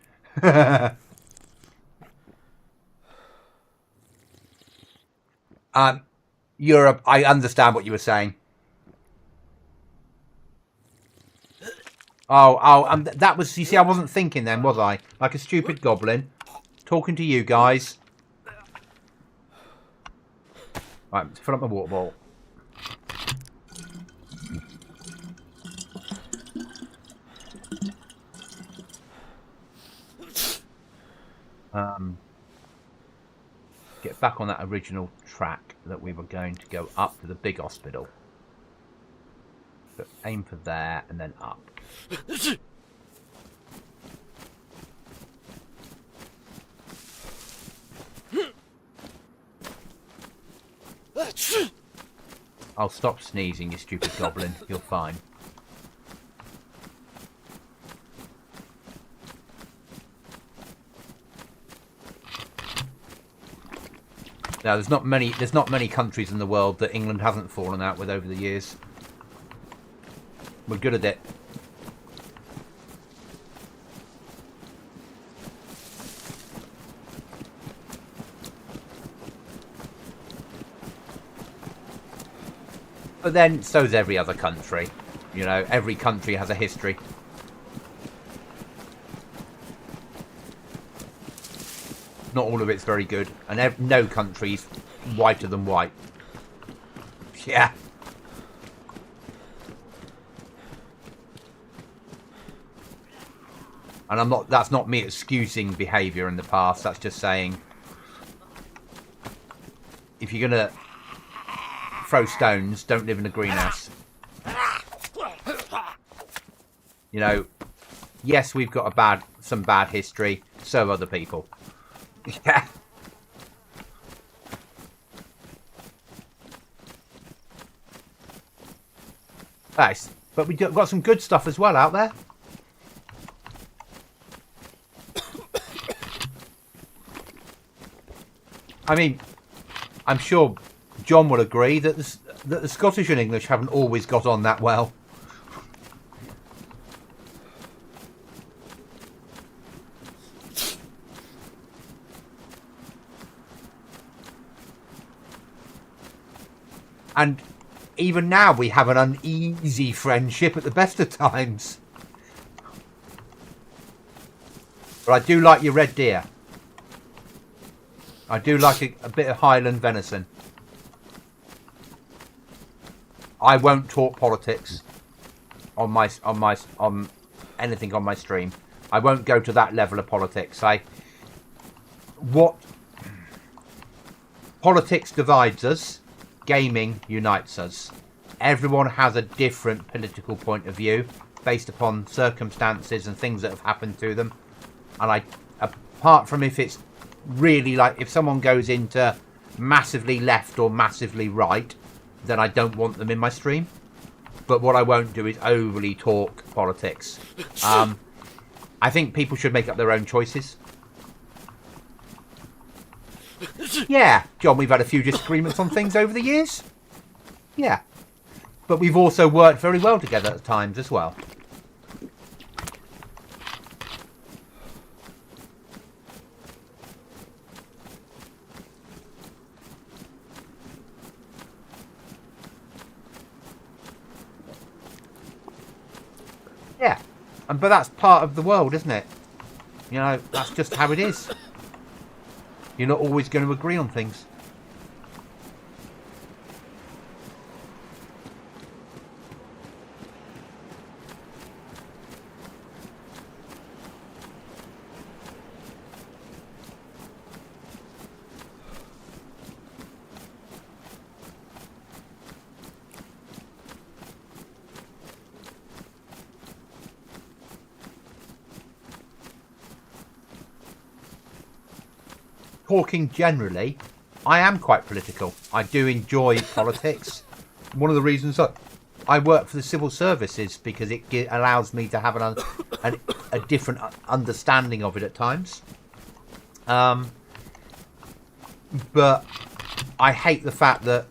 Europe, I understand what you were saying. That was, you see, I wasn't thinking then, was I? Like a stupid goblin. Talking to you guys. Right, let's fill up my water bottle. Get back on that original track that we were going to go up to the big hospital. So aim for there and then up. I'll stop sneezing, you stupid goblin. You're fine. Now, there's not many countries in the world that England hasn't fallen out with over the years. We're good at it. But then, so's every other country. You know, every country has a history. Not all of it's very good. And no country's whiter than white. Yeah. And that's not me excusing behaviour in the past. That's just saying, if you're going to throw stones don't live in a greenhouse. You know, yes, we've got some bad history. So have other people. Yeah. Nice. But we've got some good stuff as well out there. I mean, I'm sure John will agree that the Scottish and English haven't always got on that well. And even now we have an uneasy friendship at the best of times. But I do like your red deer. I do like a bit of Highland venison. I won't talk politics on anything on my stream. I won't go to that level of politics. What politics divides us, gaming unites us. Everyone has a different political point of view based upon circumstances and things that have happened to them. And apart from if it's really like if someone goes into massively left or massively right, then I don't want them in my stream. But what I won't do is overly talk politics. I think people should make up their own choices. Yeah, John, we've had a few disagreements on things over the years. Yeah. But we've also worked very well together at times as well. Yeah. But that's part of the world, isn't it? You know, that's just how it is. You're not always going to agree on things. Talking generally, I am quite political. I do enjoy politics. One of the reasons I work for the civil service is because it allows me to have a different understanding of it at times. But I hate the fact that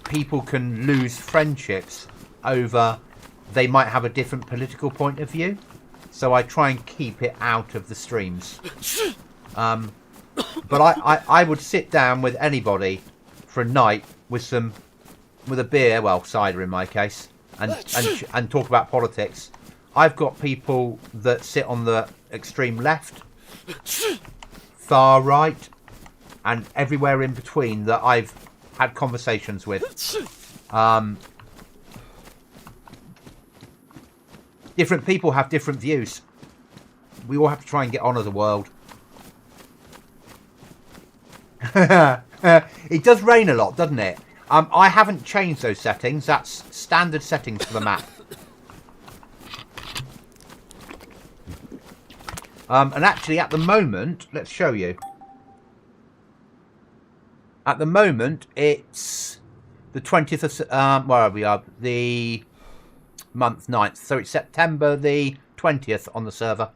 people can lose friendships over they might have a different political point of view. So I try and keep it out of the streams. But I would sit down with anybody for a night with a beer, well, cider in my case, and talk about politics. I've got people that sit on the extreme left, far right, and everywhere in between that I've had conversations with. Different people have different views. We all have to try and get on as a world. It does rain a lot, doesn't it? I haven't changed those settings. That's standard settings for the map. And actually, at the moment, let's show you. At the moment, it's the 20th of... where are we? The month 9th. So it's September the 20th on the server.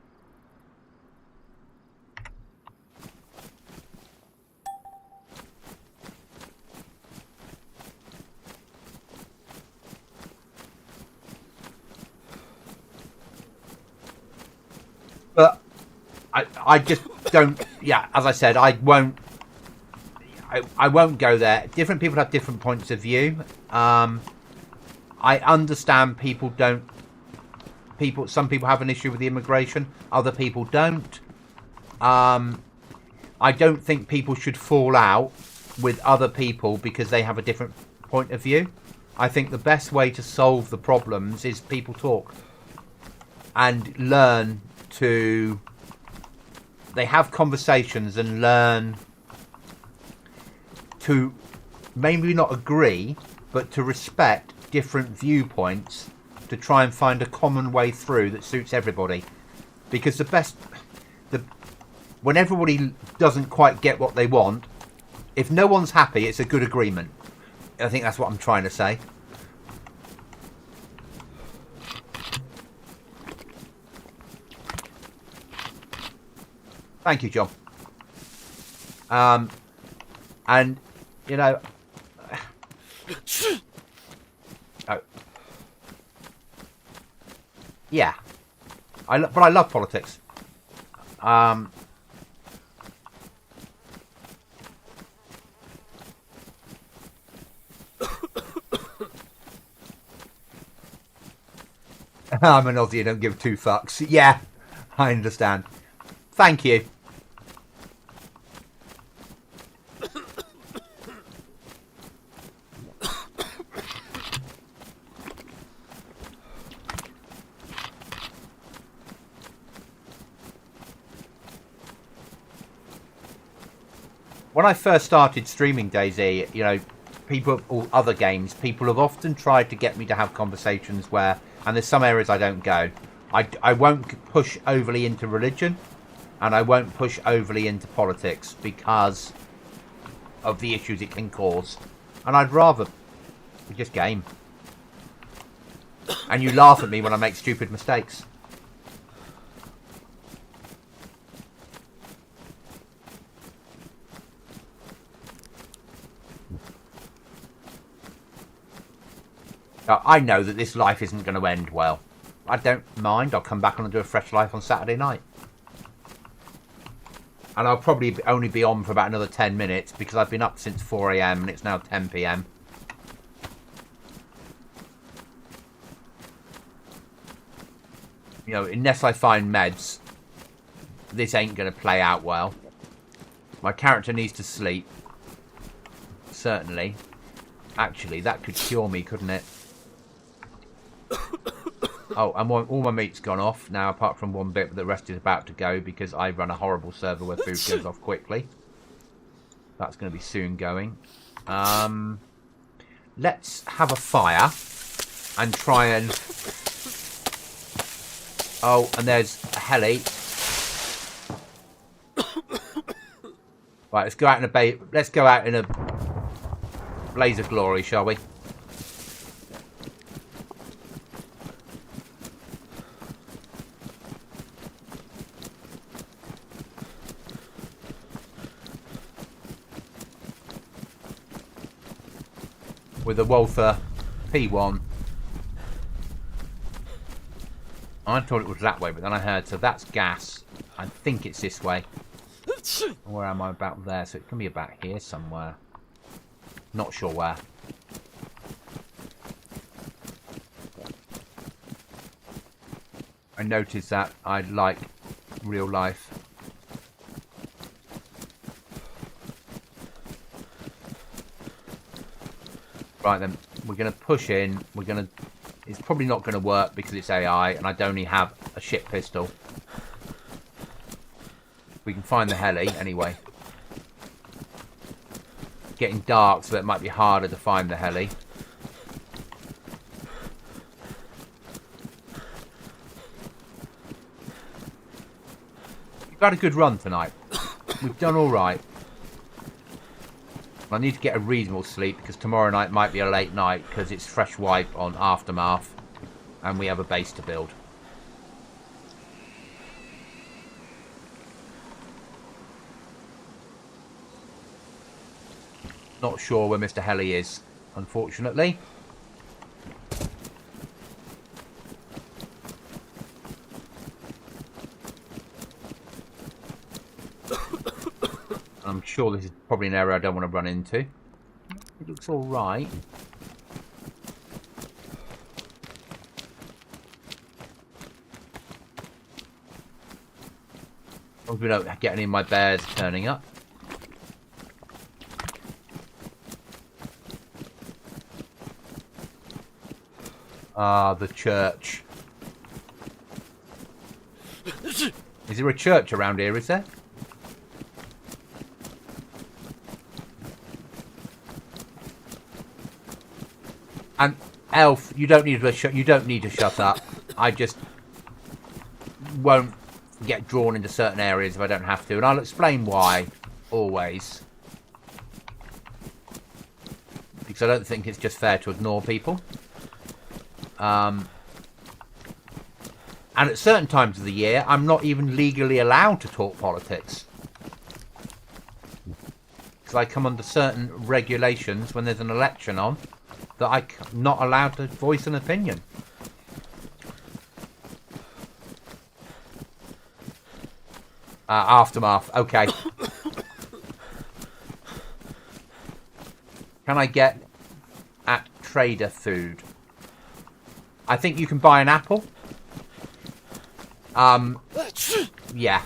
But I just don't. Yeah, as I said, I won't go there. Different people have different points of view. I understand people don't. Some people have an issue with the immigration. Other people don't. I don't think people should fall out with other people because they have a different point of view. I think the best way to solve the problems is people talk and learn to. They have conversations and learn to maybe not agree, but to respect different viewpoints to try and find a common way through that suits everybody. Because when everybody doesn't quite get what they want, if no one's happy, it's a good agreement. I think that's what I'm trying to say. Thank you, John. And, you know... Oh. Yeah. But I love politics. I'm an Aussie, I don't give two fucks. Yeah, I understand. Thank you. When I first started streaming Dayz, you know, people or other games, people have often tried to get me to have conversations where, and there's some areas I don't go. I won't push overly into religion, and I won't push overly into politics because of the issues it can cause. And I'd rather just game. And you laugh at me when I make stupid mistakes. I know that this life isn't going to end well. I don't mind. I'll come back and do a fresh life on Saturday night. And I'll probably only be on for about another 10 minutes because I've been up since 4 AM and it's now 10 PM. You know, unless I find meds, this ain't going to play out well. My character needs to sleep. Certainly. Actually, that could cure me, couldn't it? Oh, and all my meat's gone off now, apart from one bit, but the rest is about to go because I run a horrible server where food goes off quickly. That's going to be soon going. Let's have a fire and try and... Oh, and there's a heli. Right, let's go out in a blaze of glory, shall we? With the Walther P1. I thought it was that way, but then I heard, so that's gas. I think it's this way. Where am I? About there, so it can be about here somewhere. Not sure where. I noticed that I like real life. Right then, we're going to push in. It's probably not going to work because it's AI and I only have a shit pistol. We can find the heli anyway. Getting dark, so it might be harder to find the heli. We've had a good run tonight. We've done all right. I need to get a reasonable sleep because tomorrow night might be a late night because it's fresh wipe on Aftermath and we have a base to build. Not sure where Mr. Heli is, unfortunately. I'm sure this is probably an area I don't want to run into. It looks all right. As long as we don't get any of my bears turning up. Ah, the church. Is there a church around here, is there? And Elf, you don't need to shut up. I just won't get drawn into certain areas if I don't have to, and I'll explain why always. Because I don't think it's just fair to ignore people. And at certain times of the year, I'm not even legally allowed to talk politics. Because I come under certain regulations when there's an election on that I'm not allowed to voice an opinion. Aftermath. Okay. Can I get at trader food? I think you can buy an apple. Yeah.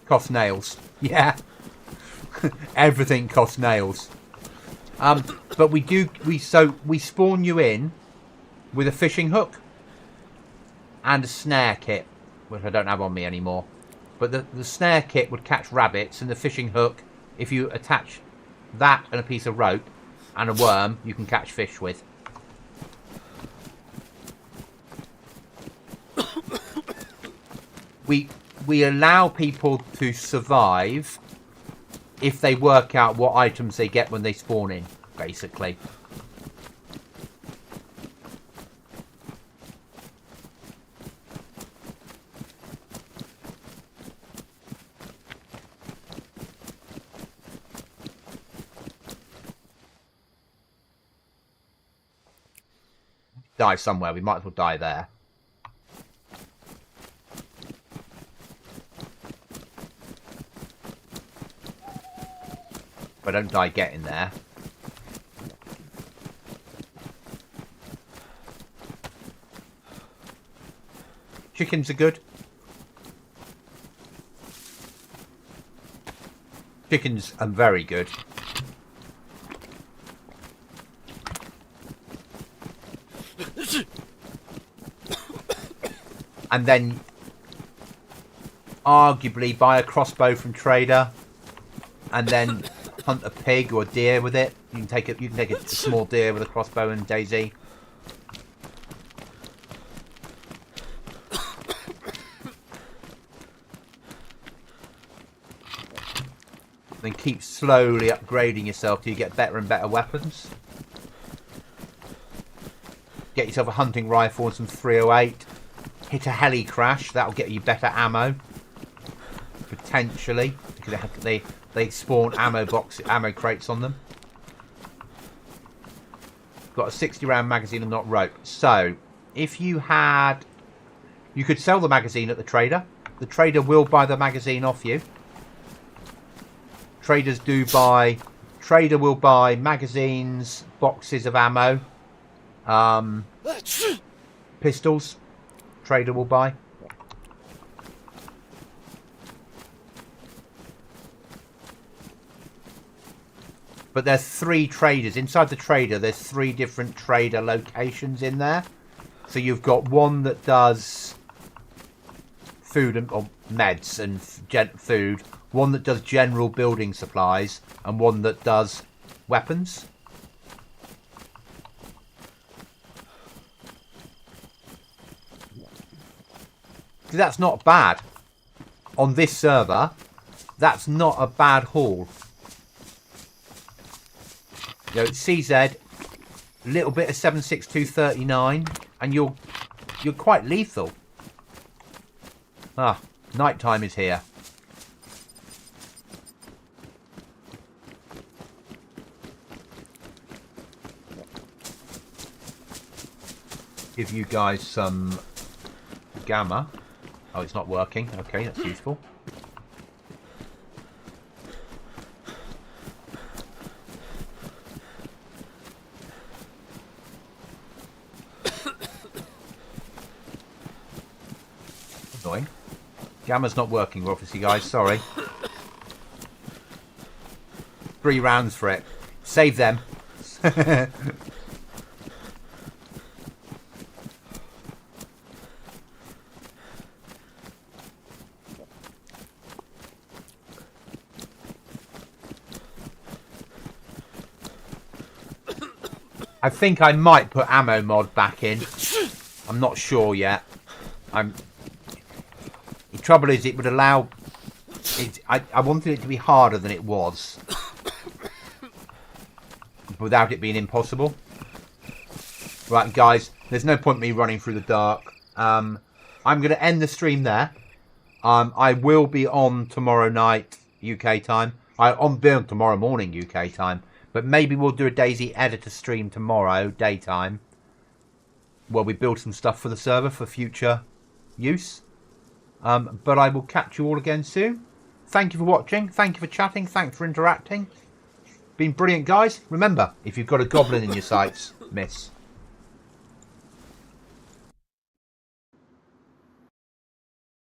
Costs nails. Yeah. Everything costs nails. But we spawn you in with a fishing hook and a snare kit, which I don't have on me anymore. But the snare kit would catch rabbits, and the fishing hook, if you attach that and a piece of rope and a worm, you can catch fish with. We allow people to survive if they work out what items they get when they spawn in, basically. Die somewhere, we might as well die there. But don't die getting there. Chickens are good. Chickens are very good. And then arguably buy a crossbow from trader and then hunt a pig or a deer with it. You can take a small deer with a crossbow and Daisy. Then keep slowly upgrading yourself till you get better and better weapons. Get yourself a hunting rifle and some 308. Hit a heli crash, that'll get you better ammo. Potentially. Because they spawn ammo crates on them. Got a 60 round magazine and not rope. So, if you had... You could sell the magazine at the trader. The trader will buy the magazine off you. Traders do buy... Trader will buy magazines, boxes of ammo. Pistols. Trader will buy. But there's 3 traders. Inside the trader, there's 3 different trader locations in there. So you've got one that does food or meds and food. One that does general building supplies. And one that does weapons. That's not bad. On this server, that's not a bad haul. You know, it's CZ, a little bit of 76239, and you're quite lethal. Ah, night time is here. Give you guys some gamma. Oh, it's not working. Okay, that's useful. Annoying. Gamma's not working, obviously, guys. Sorry. 3 rounds for it. Save them. I think I might put ammo mod back in. I'm not sure yet. The trouble is, it would allow... I wanted it to be harder than it was. Without it being impossible. Right, guys. There's no point in me running through the dark. I'm going to end the stream there. I will be on tomorrow night, UK time. I'll be on tomorrow morning, UK time. But maybe we'll do a Daisy editor stream tomorrow, daytime. Where we build some stuff for the server for future use. But I will catch you all again soon. Thank you for watching. Thank you for chatting. Thanks for interacting. Been brilliant, guys. Remember, if you've got a goblin in your sights, miss.